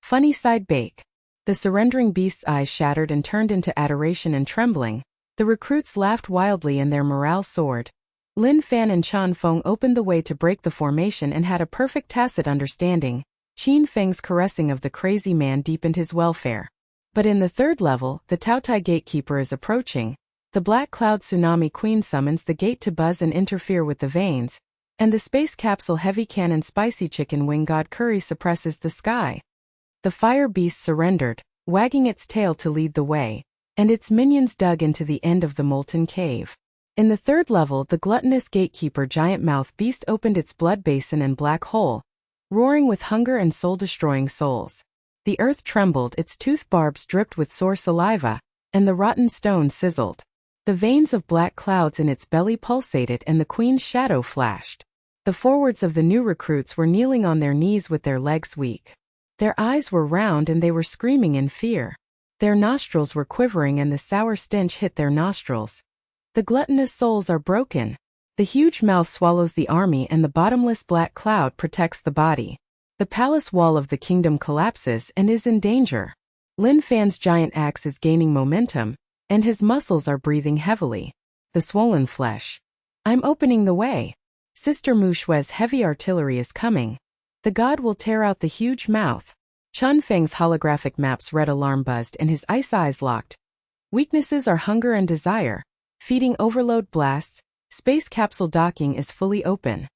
Funny side bake. The surrendering beast's eyes shattered and turned into adoration and trembling. The recruits laughed wildly and their morale soared. Lin Fan and Chan Feng opened the way to break the formation and had a perfect tacit understanding. Qin Feng's caressing of the crazy man deepened his welfare. But in the third level, the Taotai gatekeeper is approaching. The black cloud tsunami queen summons the gate to buzz and interfere with the veins, and the space capsule heavy cannon spicy chicken wing god curry suppresses the sky. The fire beast surrendered, wagging its tail to lead the way, and its minions dug into the end of the molten cave. In the third level, the gluttonous gatekeeper giant mouth beast opened its blood basin and black hole, roaring with hunger and soul-destroying souls. The earth trembled, its tooth barbs dripped with sore saliva, and the rotten stone sizzled. The veins of black clouds in its belly pulsated and the queen's shadow flashed. The forwards of the new recruits were kneeling on their knees with their legs weak. Their eyes were round and they were screaming in fear. Their nostrils were quivering and the sour stench hit their nostrils. The gluttonous souls are broken. The huge mouth swallows the army and the bottomless black cloud protects the body. The palace wall of the kingdom collapses and is in danger. Lin Fan's giant axe is gaining momentum, and his muscles are breathing heavily. The swollen flesh. I'm opening the way. Sister Muxue's heavy artillery is coming. The god will tear out the huge mouth. Chun Feng's holographic map's red alarm buzzed and his ice eyes locked. Weaknesses are hunger and desire. Feeding overload blasts. Space capsule docking is fully open.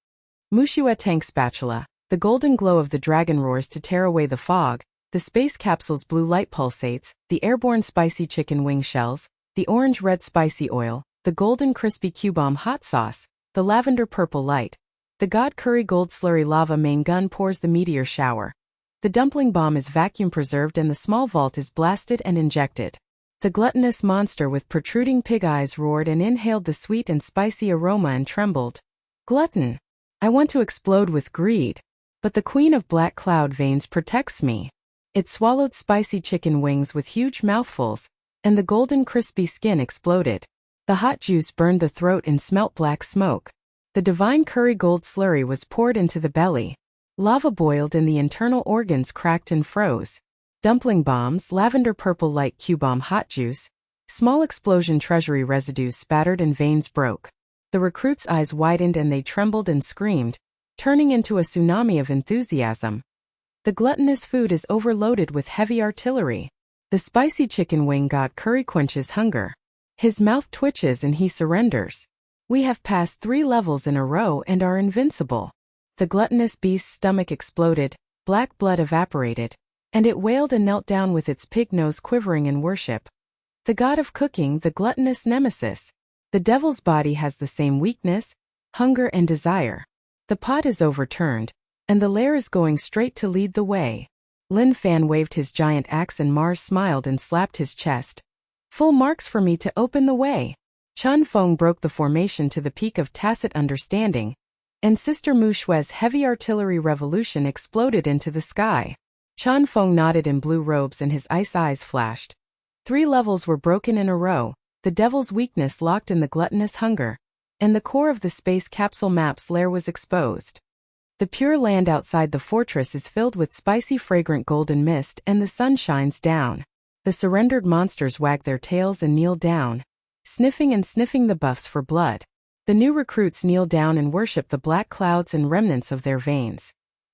Muxue tank spatula. The golden glow of the dragon roars to tear away the fog. The space capsule's blue light pulsates. The airborne spicy chicken wing shells. The orange-red spicy oil. The golden crispy Q-bomb hot sauce. The lavender purple light. The god curry gold slurry lava main gun pours the meteor shower. The dumpling bomb is vacuum preserved and the small vault is blasted and injected. The gluttonous monster with protruding pig eyes roared and inhaled the sweet and spicy aroma and trembled. Glutton! I want to explode with greed. But the queen of black cloud veins protects me. It swallowed spicy chicken wings with huge mouthfuls, and the golden crispy skin exploded. The hot juice burned the throat and smelt black smoke. The divine curry gold slurry was poured into the belly. Lava boiled and the internal organs cracked and froze. Dumpling bombs, lavender purple light Q-bomb hot juice. Small explosion treasury residues spattered and veins broke. The recruits' eyes widened and they trembled and screamed, turning into a tsunami of enthusiasm. The gluttonous food is overloaded with heavy artillery. The spicy chicken wing god curry quenches hunger. His mouth twitches and he surrenders. We have passed 3 levels in a row and are invincible. The gluttonous beast's stomach exploded, black blood evaporated, and it wailed and knelt down with its pig nose quivering in worship. The god of cooking, the gluttonous nemesis. The devil's body has the same weakness, hunger and desire. The pot is overturned, and the lair is going straight to lead the way. Lin Fan waved his giant axe and Mars smiled and slapped his chest. Full marks for me to open the way. Chun Feng broke the formation to the peak of tacit understanding, and Sister Muxue's heavy artillery revolution exploded into the sky. Chun Feng nodded in blue robes and his ice eyes flashed. 3 levels were broken in a row, the devil's weakness locked in the gluttonous hunger, and the core of the space capsule map's lair was exposed. The pure land outside the fortress is filled with spicy fragrant golden mist and the sun shines down. The surrendered monsters wag their tails and kneel down, sniffing the buffs for blood. The new recruits kneel down and worship the black clouds and remnants of their veins.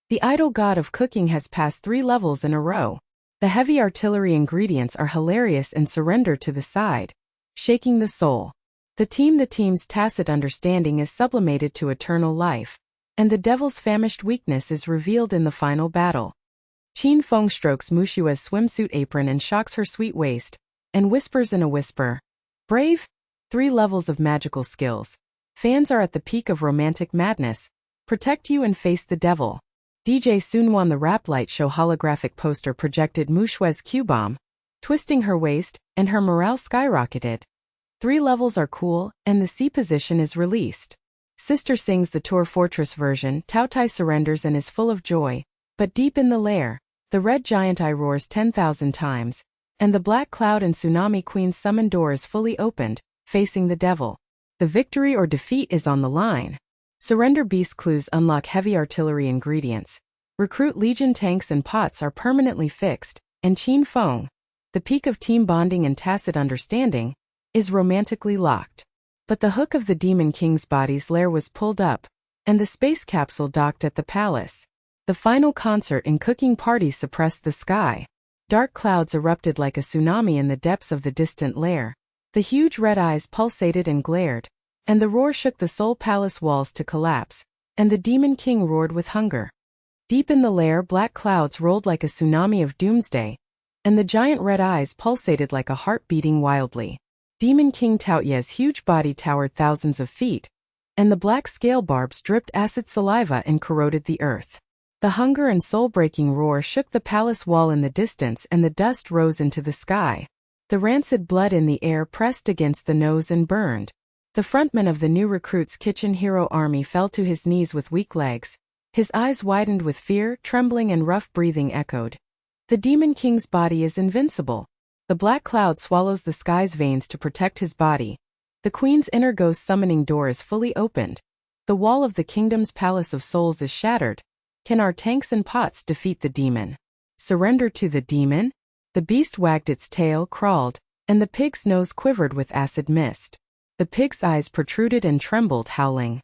The idol god of cooking has passed 3 levels in a row. The heavy artillery ingredients are hilarious and surrender to the side, shaking the soul. The team's tacit understanding is sublimated to eternal life, and the devil's famished weakness is revealed in the final battle. Qin Feng strokes Muxue's swimsuit apron and shocks her sweet waist, and whispers in a whisper, "Brave? 3 levels of magical skills. Fans are at the peak of romantic madness. Protect you and face the devil." DJ Sunwan the Rap Light Show holographic poster projected Muxue's Q-bomb, twisting her waist, and her morale skyrocketed. 3 levels are cool, and the C position is released. Sister sings the Tour Fortress version, Tao Tai surrenders and is full of joy, but deep in the lair, the red giant eye roars 10,000 times, and the black cloud and tsunami queen's summon door is fully opened, facing the devil. The victory or defeat is on the line. Surrender beast clues unlock heavy artillery ingredients. Recruit legion tanks and pots are permanently fixed, and Qin Feng, the peak of team bonding and tacit understanding, is romantically locked. But the hook of the Demon King's body's lair was pulled up, and the space capsule docked at the palace. The final concert and cooking party suppressed the sky. Dark clouds erupted like a tsunami in the depths of the distant lair. The huge red eyes pulsated and glared, and the roar shook the Soul Palace walls to collapse, and the Demon King roared with hunger. Deep in the lair, black clouds rolled like a tsunami of doomsday, and the giant red eyes pulsated like a heart beating wildly. Demon King Taoye's huge body towered thousands of feet, and the black scale barbs dripped acid saliva and corroded the earth. The hunger and soul-breaking roar shook the palace wall in the distance and the dust rose into the sky. The rancid blood in the air pressed against the nose and burned. The frontman of the new recruits' kitchen hero army fell to his knees with weak legs. His eyes widened with fear, trembling and rough breathing echoed. The Demon King's body is invincible. The black cloud swallows the sky's veins to protect his body. The Queen's inner ghost summoning door is fully opened. The wall of the kingdom's palace of souls is shattered. Can our tanks and pots defeat the demon? Surrender to the demon? The beast wagged its tail, crawled, and the pig's nose quivered with acid mist. The pig's eyes protruded and trembled, howling.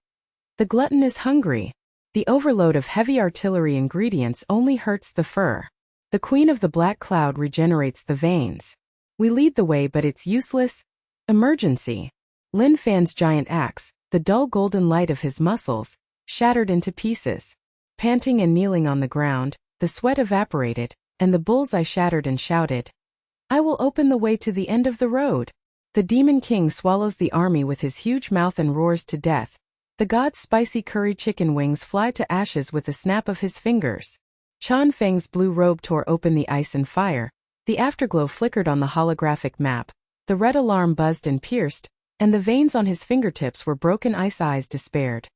The glutton is hungry. The overload of heavy artillery ingredients only hurts the fur. The Queen of the Black Cloud regenerates the veins. We lead the way, but it's useless. Emergency. Lin Fan's giant axe, the dull golden light of his muscles, shattered into pieces. Panting and kneeling on the ground, the sweat evaporated, and the bullseye shattered and shouted, "I will open the way to the end of the road." The Demon King swallows the army with his huge mouth and roars to death. The god's spicy curry chicken wings fly to ashes with a snap of his fingers. Chan Feng's blue robe tore open the ice and fire. The afterglow flickered on the holographic map. The red alarm buzzed and pierced, and the veins on his fingertips were broken. Ice eyes despaired.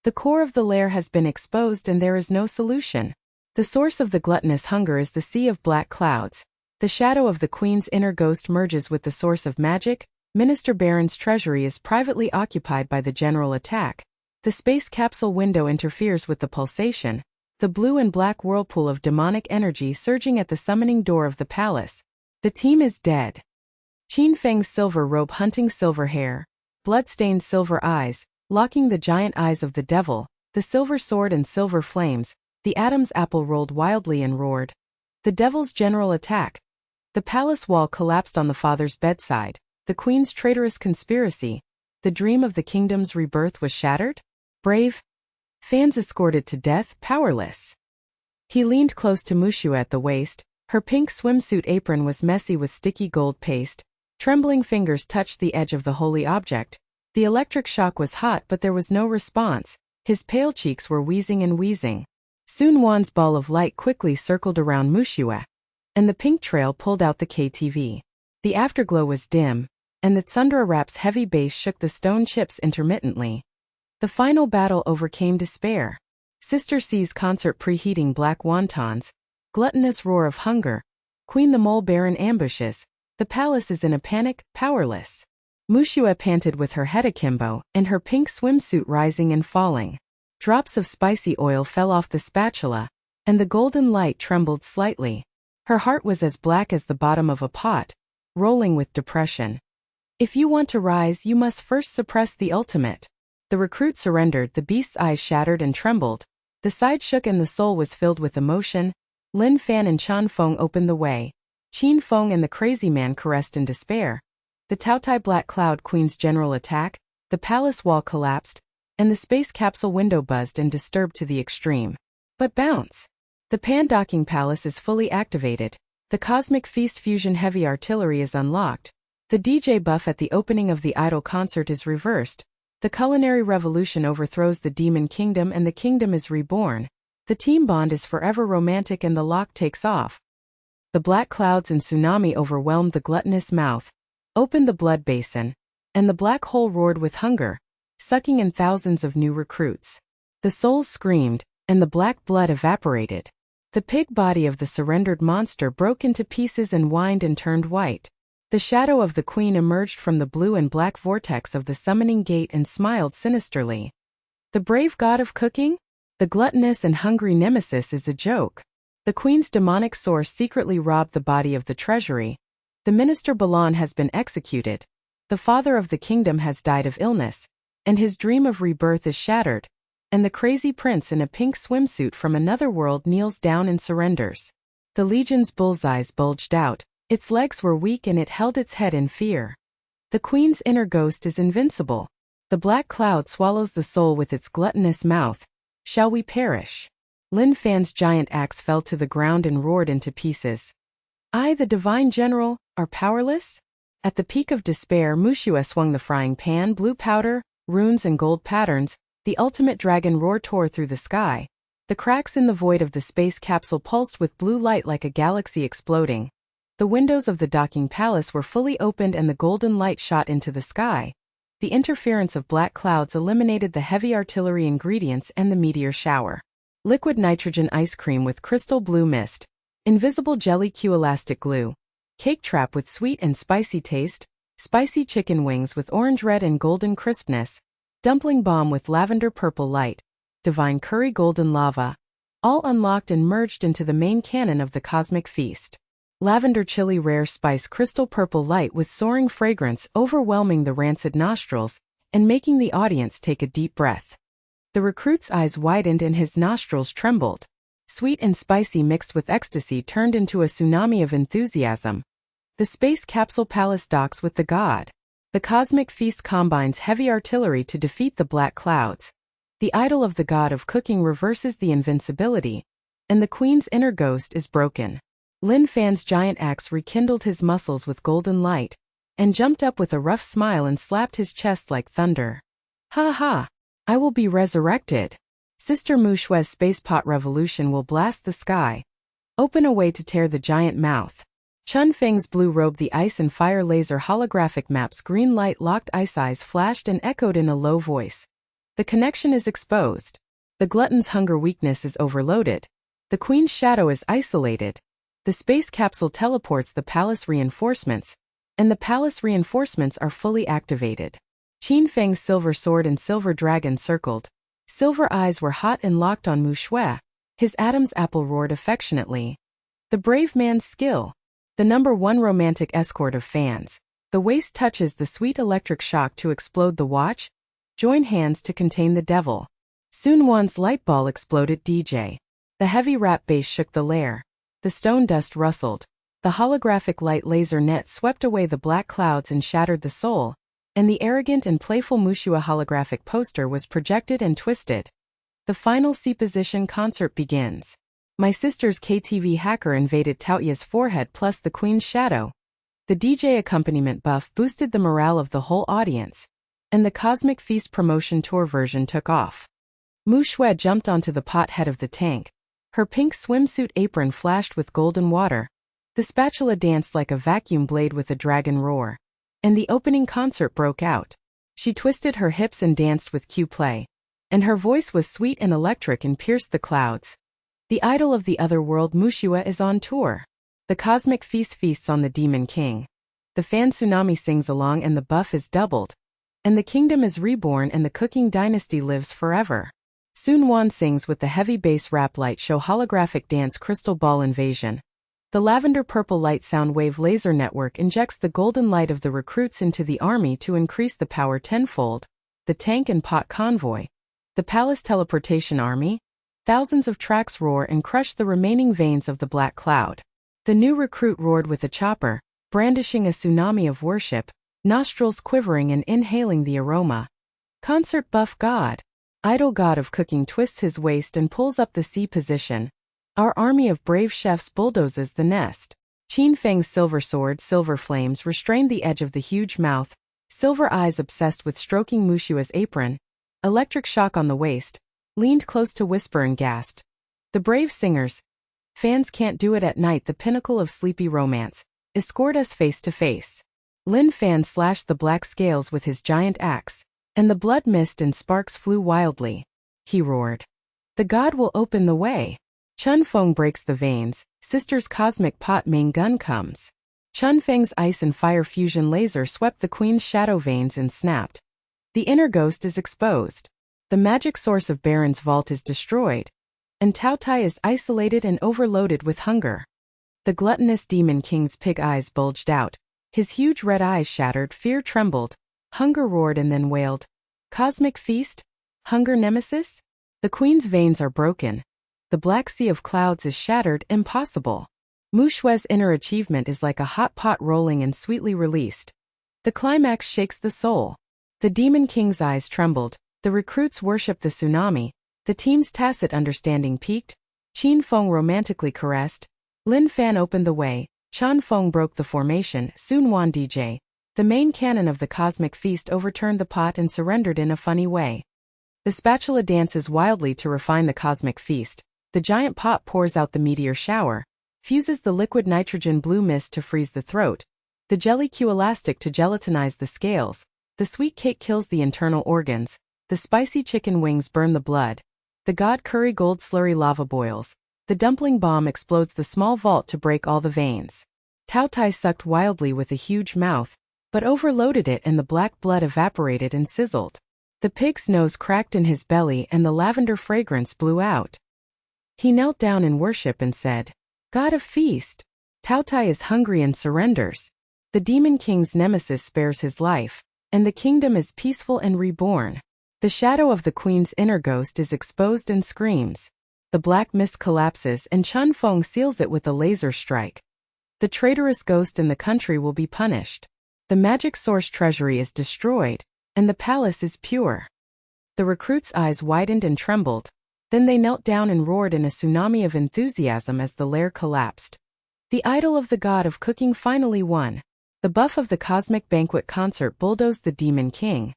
The core of the lair has been exposed and there is no solution. The source of the gluttonous hunger is the sea of black clouds. The shadow of the Queen's inner ghost merges with the source of magic. Minister Baron's treasury is privately occupied by the general attack. The space capsule window interferes with the pulsation. The blue and black whirlpool of demonic energy surging at the summoning door of the palace. The team is dead. Qin Feng's silver robe, hunting silver hair, blood-stained silver eyes, locking the giant eyes of the devil, the silver sword and silver flames. The Adam's apple rolled wildly and roared. The devil's general attack. The palace wall collapsed on the father's bedside. The Queen's traitorous conspiracy. The dream of the kingdom's rebirth was shattered? Brave fans escorted to death, powerless. He leaned close to Muxue at the waist. Her pink swimsuit apron was messy with sticky gold paste. Trembling fingers touched the edge of the holy object. The electric shock was hot, but there was no response. His pale cheeks were wheezing and wheezing. Soon Wan's ball of light quickly circled around Muxue, and the pink trail pulled out the KTV. The afterglow was dim, and the tsundere rap's heavy bass shook the stone chips intermittently. The final battle overcame despair. Sister C's concert preheating black wontons, gluttonous roar of hunger, Queen the Mole Bear in ambushes, the palace is in a panic, powerless. Muxue panted with her head akimbo and her pink swimsuit rising and falling. Drops of spicy oil fell off the spatula, and the golden light trembled slightly. Her heart was as black as the bottom of a pot, rolling with depression. If you want to rise, you must first suppress the ultimate. The recruit surrendered, the beast's eyes shattered and trembled. The side shook and the soul was filled with emotion. Lin Fan and Chan Feng opened the way. Qin Feng and the crazy man caressed in despair. The Taotai Black Cloud Queen's general attack, the palace wall collapsed, and the space capsule window buzzed and disturbed to the extreme. But bounce! The Pan-docking palace is fully activated. The Cosmic Feast Fusion heavy artillery is unlocked. The DJ buff at the opening of the Idol concert is reversed. The culinary revolution overthrows the demon kingdom and the kingdom is reborn. The team bond is forever romantic and the lock takes off. The black clouds and tsunami overwhelmed the gluttonous mouth, opened the blood basin, and the black hole roared with hunger, sucking in thousands of new recruits. The souls screamed, and the black blood evaporated. The pig body of the surrendered monster broke into pieces and whined and turned white. The shadow of the queen emerged from the blue and black vortex of the summoning gate and smiled sinisterly. The brave god of cooking? The gluttonous and hungry nemesis is a joke. The queen's demonic source secretly robbed the body of the treasury. The minister Balan has been executed. The father of the kingdom has died of illness, and his dream of rebirth is shattered, and the crazy prince in a pink swimsuit from another world kneels down and surrenders. The legion's bullseyes bulged out, its legs were weak and it held its head in fear. The queen's inner ghost is invincible. The black cloud swallows the soul with its gluttonous mouth. Shall we perish? Lin Fan's giant axe fell to the ground and roared into pieces. I, the divine general, are powerless? At the peak of despair, Muxue swung the frying pan, blue powder, runes and gold patterns. The ultimate dragon roar tore through the sky. The cracks in the void of the space capsule pulsed with blue light like a galaxy exploding. The windows of the docking palace were fully opened and the golden light shot into the sky. The interference of black clouds eliminated the heavy artillery ingredients and the meteor shower. Liquid nitrogen ice cream with crystal blue mist. Invisible jelly Q elastic glue. Cake trap with sweet and spicy taste. Spicy chicken wings with orange red and golden crispness. Dumpling bomb with lavender purple light. Divine curry golden lava. All unlocked and merged into the main canon of the cosmic feast. Lavender chili rare spice crystal purple light with soaring fragrance overwhelming the rancid nostrils and making the audience take a deep breath. The recruit's eyes widened and his nostrils trembled. Sweet and spicy mixed with ecstasy turned into a tsunami of enthusiasm. The space capsule palace docks with the god. The cosmic feast combines heavy artillery to defeat the black clouds. The idol of the god of cooking reverses the invincibility, and the queen's inner ghost is broken. Lin Fan's giant axe rekindled his muscles with golden light, and jumped up with a rough smile and slapped his chest like thunder. Ha ha! I will be resurrected. Sister Muxue's spacepot revolution will blast the sky. Open a way to tear the giant mouth. Chun Feng's blue robe, the ice and fire laser holographic maps, green light locked ice eyes flashed and echoed in a low voice. The connection is exposed. The glutton's hunger weakness is overloaded. The queen's shadow is isolated. The space capsule teleports the palace reinforcements, and the palace reinforcements are fully activated. Qin Feng's silver sword and silver dragon circled. Silver eyes were hot and locked on Muxue. His Adam's apple roared affectionately. The brave man's skill. The #1 romantic escort of fans. The waist touches the sweet electric shock to explode the watch. Join hands to contain the devil. Soon Wan's light ball exploded DJ. The heavy rap bass shook the lair. The stone dust rustled. The holographic light laser net swept away the black clouds and shattered the soul, and the arrogant and playful Muxue holographic poster was projected and twisted. The final C position concert begins. My sister's KTV hacker invaded Taoya's forehead plus the queen's shadow. The DJ accompaniment buff boosted the morale of the whole audience, and the Cosmic Feast promotion tour version took off. Muxue jumped onto the pot head of the tank, Her pink swimsuit apron flashed with golden water. The spatula danced like a vacuum blade with a dragon roar. And the opening concert broke out. She twisted her hips and danced with cue play. And her voice was sweet and electric and pierced the clouds. The idol of the other world Muxue is on tour. The cosmic feast feasts on the Demon King. The fan tsunami sings along and the buff is doubled. And the kingdom is reborn and the cooking dynasty lives forever. Sun Wan sings with the heavy bass rap light show holographic dance crystal ball invasion. The lavender purple light sound wave laser network injects the golden light of the recruits into the army to increase the power tenfold. The tank and pot convoy. The palace teleportation army. Thousands of tracks roar and crush the remaining veins of the black cloud. The new recruit roared with a chopper, brandishing a tsunami of worship, nostrils quivering and inhaling the aroma. Concert buff god. Idol god of cooking twists his waist and pulls up the C position. Our army of brave chefs bulldozes the nest. Qin Feng's silver sword, silver flames restrained the edge of the huge mouth, silver eyes obsessed with stroking Mushua's apron, electric shock on the waist, leaned close to whisper and gasped. The brave singers, fans can't do it at night, the pinnacle of sleepy romance, escort us face to face. Lin Fan slashed the black scales with his giant axe, and the blood mist and sparks flew wildly. He roared. The god will open the way. Chun Feng breaks the veins, sister's cosmic pot main gun comes. Chun Feng's ice and fire fusion laser swept the queen's shadow veins and snapped. The inner ghost is exposed. The magic source of Baron's vault is destroyed. And Tao Tai is isolated and overloaded with hunger. The gluttonous demon king's pig eyes bulged out. His huge red eyes shattered, fear trembled. Hunger roared and then wailed. Cosmic feast? Hunger nemesis? The queen's veins are broken. The black sea of clouds is shattered, impossible. Mushue's inner achievement is like a hot pot rolling and sweetly released. The climax shakes the soul. The demon king's eyes trembled. The recruits worship the tsunami. The team's tacit understanding peaked. Qin Feng romantically caressed. Lin Fan opened the way. Chun Feng broke the formation. Sun Wan DJ. The main cannon of the cosmic feast overturned the pot and surrendered in a funny way. The spatula dances wildly to refine the cosmic feast. The giant pot pours out the meteor shower, fuses the liquid nitrogen blue mist to freeze the throat, the jelly cue elastic to gelatinize the scales, the sweet cake kills the internal organs, the spicy chicken wings burn the blood, the god curry gold slurry lava boils, the dumpling bomb explodes the small vault to break all the veins. Tao Tai sucked wildly with a huge mouth, but overloaded it and the black blood evaporated and sizzled. The pig's nose cracked in his belly and the lavender fragrance blew out. He knelt down in worship and said, God of feast. Tao Tai is hungry and surrenders. The demon king's nemesis spares his life, and the kingdom is peaceful and reborn. The shadow of the queen's inner ghost is exposed and screams. The black mist collapses and Chun Feng seals it with a laser strike. The traitorous ghost in the country will be punished. The magic source treasury is destroyed, and the palace is pure. The recruits' eyes widened and trembled. Then they knelt down and roared in a tsunami of enthusiasm as the lair collapsed. The idol of the god of cooking finally won. The buff of the cosmic banquet concert bulldozed the demon king.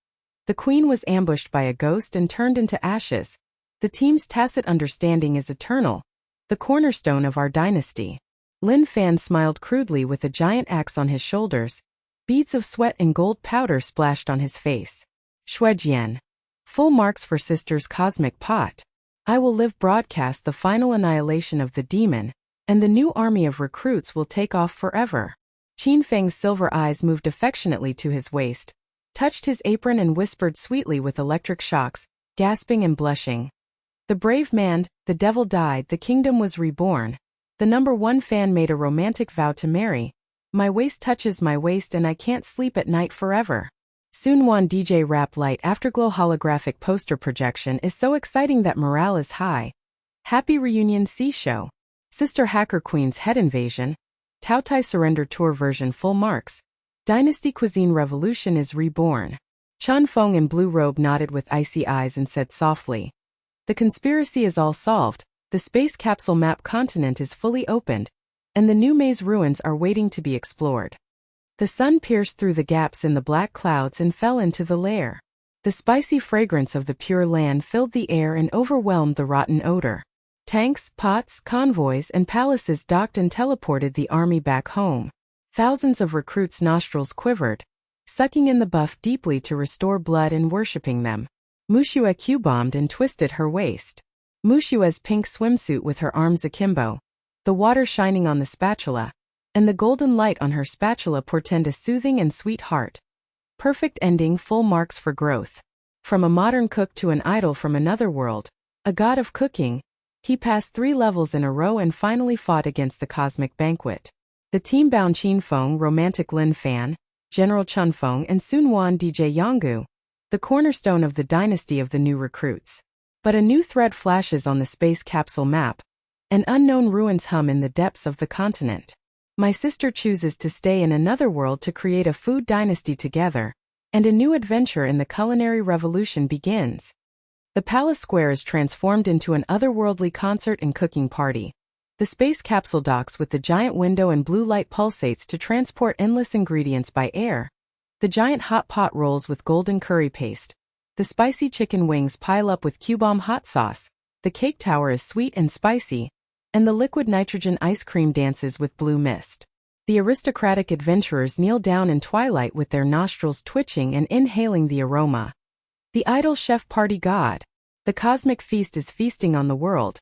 The queen was ambushed by a ghost and turned into ashes. The team's tacit understanding is eternal, the cornerstone of our dynasty. Lin Fan smiled crudely with a giant axe on his shoulders. Beads of sweat and gold powder splashed on his face. Shuejian. Full marks for sister's cosmic pot. I will live broadcast the final annihilation of the demon, and the new army of recruits will take off forever. Qin Feng's silver eyes moved affectionately to his waist, touched his apron and whispered sweetly with electric shocks, gasping and blushing. The brave man, the devil died, the kingdom was reborn. The number one fan made a romantic vow to marry. My waist touches my waist and I can't sleep at night forever. Sun Wan DJ Rap Light Afterglow holographic poster projection is so exciting that morale is high. Happy Reunion C Show. Sister Hacker Queen's Head Invasion. Tao Tai Surrender Tour version full marks. Dynasty Cuisine Revolution is reborn. Chun Feng in blue robe nodded with icy eyes and said softly. The conspiracy is all solved, the space capsule map continent is fully opened, and the new maze ruins are waiting to be explored. The sun pierced through the gaps in the black clouds and fell into the lair. The spicy fragrance of the pure land filled the air and overwhelmed the rotten odor. Tanks, pots, convoys, and palaces docked and teleported the army back home. Thousands of recruits' nostrils quivered, sucking in the buff deeply to restore blood and worshipping them. Muxue Q-bombed and twisted her waist. Muxue's pink swimsuit with her arms akimbo, the water shining on the spatula, and the golden light on her spatula portend a soothing and sweet heart. Perfect ending, full marks for growth. From a modern cook to an idol from another world, a god of cooking, he passed 3 levels in a row and finally fought against the cosmic banquet. The team bound Qin Feng, romantic Lin Fan, General Chun Feng, and Sun Wan DJ Yonggu, the cornerstone of the dynasty of the new recruits. But a new thread flashes on the space capsule map. An unknown ruins hum in the depths of the continent. My sister chooses to stay in another world to create a food dynasty together, and a new adventure in the culinary revolution begins. The palace square is transformed into an otherworldly concert and cooking party. The space capsule docks with the giant window and blue light pulsates to transport endless ingredients by air. The giant hot pot rolls with golden curry paste. The spicy chicken wings pile up with Q-bomb hot sauce. The cake tower is sweet and spicy, and the liquid nitrogen ice cream dances with blue mist. The aristocratic adventurers kneel down in twilight with their nostrils twitching and inhaling the aroma. The idol chef party god. The cosmic feast is feasting on the world.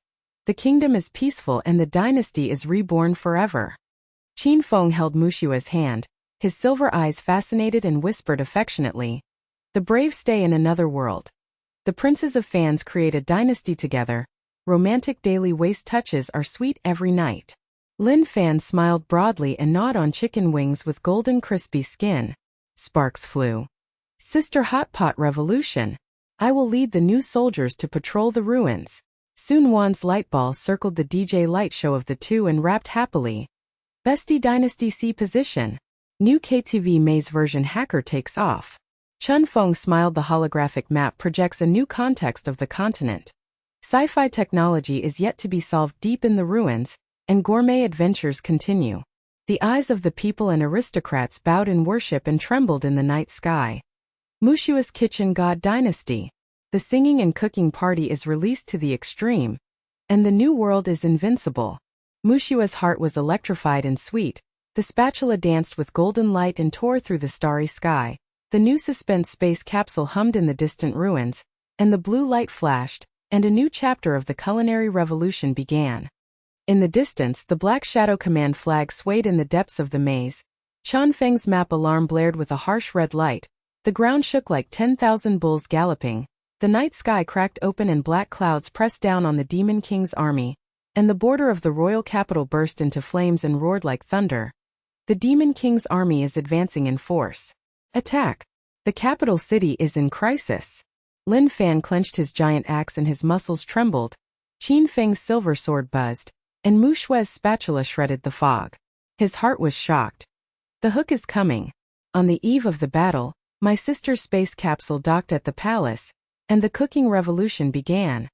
The kingdom is peaceful and the dynasty is reborn forever. Qin Feng held Muxue's hand, his silver eyes fascinated, and whispered affectionately, "The brave stay in another world. The princes of fans create a dynasty together. Romantic daily waist touches are sweet every night." Lin Fan smiled broadly and gnawed on chicken wings with golden crispy skin. Sparks flew. "Sister Hot Pot Revolution. I will lead the new soldiers to patrol the ruins." Sun Wan's light ball circled the DJ light show of the two and rapped happily. "Bestie Dynasty C position. New KTV maze version hacker takes off." Chun Feng smiled. The holographic map projects a new context of the continent. Sci-fi technology is yet to be solved deep in the ruins, and gourmet adventures continue. The eyes of the people and aristocrats bowed in worship and trembled in the night sky. Muxue's Kitchen God Dynasty. The singing and cooking party is released to the extreme, and the new world is invincible. Muxue's heart was electrified and sweet. The spatula danced with golden light and tore through the starry sky. The new suspense space capsule hummed in the distant ruins, and the blue light flashed, and a new chapter of the culinary revolution began. In the distance, the Black Shadow Command flag swayed in the depths of the maze. Chan Feng's map alarm blared with a harsh red light. The ground shook like 10,000 bulls galloping. The night sky cracked open and black clouds pressed down on the Demon King's army, and the border of the royal capital burst into flames and roared like thunder. The Demon King's army is advancing in force. Attack! The capital city is in crisis. Lin Fan clenched his giant axe and his muscles trembled. Qin Feng's silver sword buzzed, and Muxue's spatula shredded the fog. His heart was shocked. The hook is coming. On the eve of the battle, my sister's space capsule docked at the palace, and the cooking revolution began.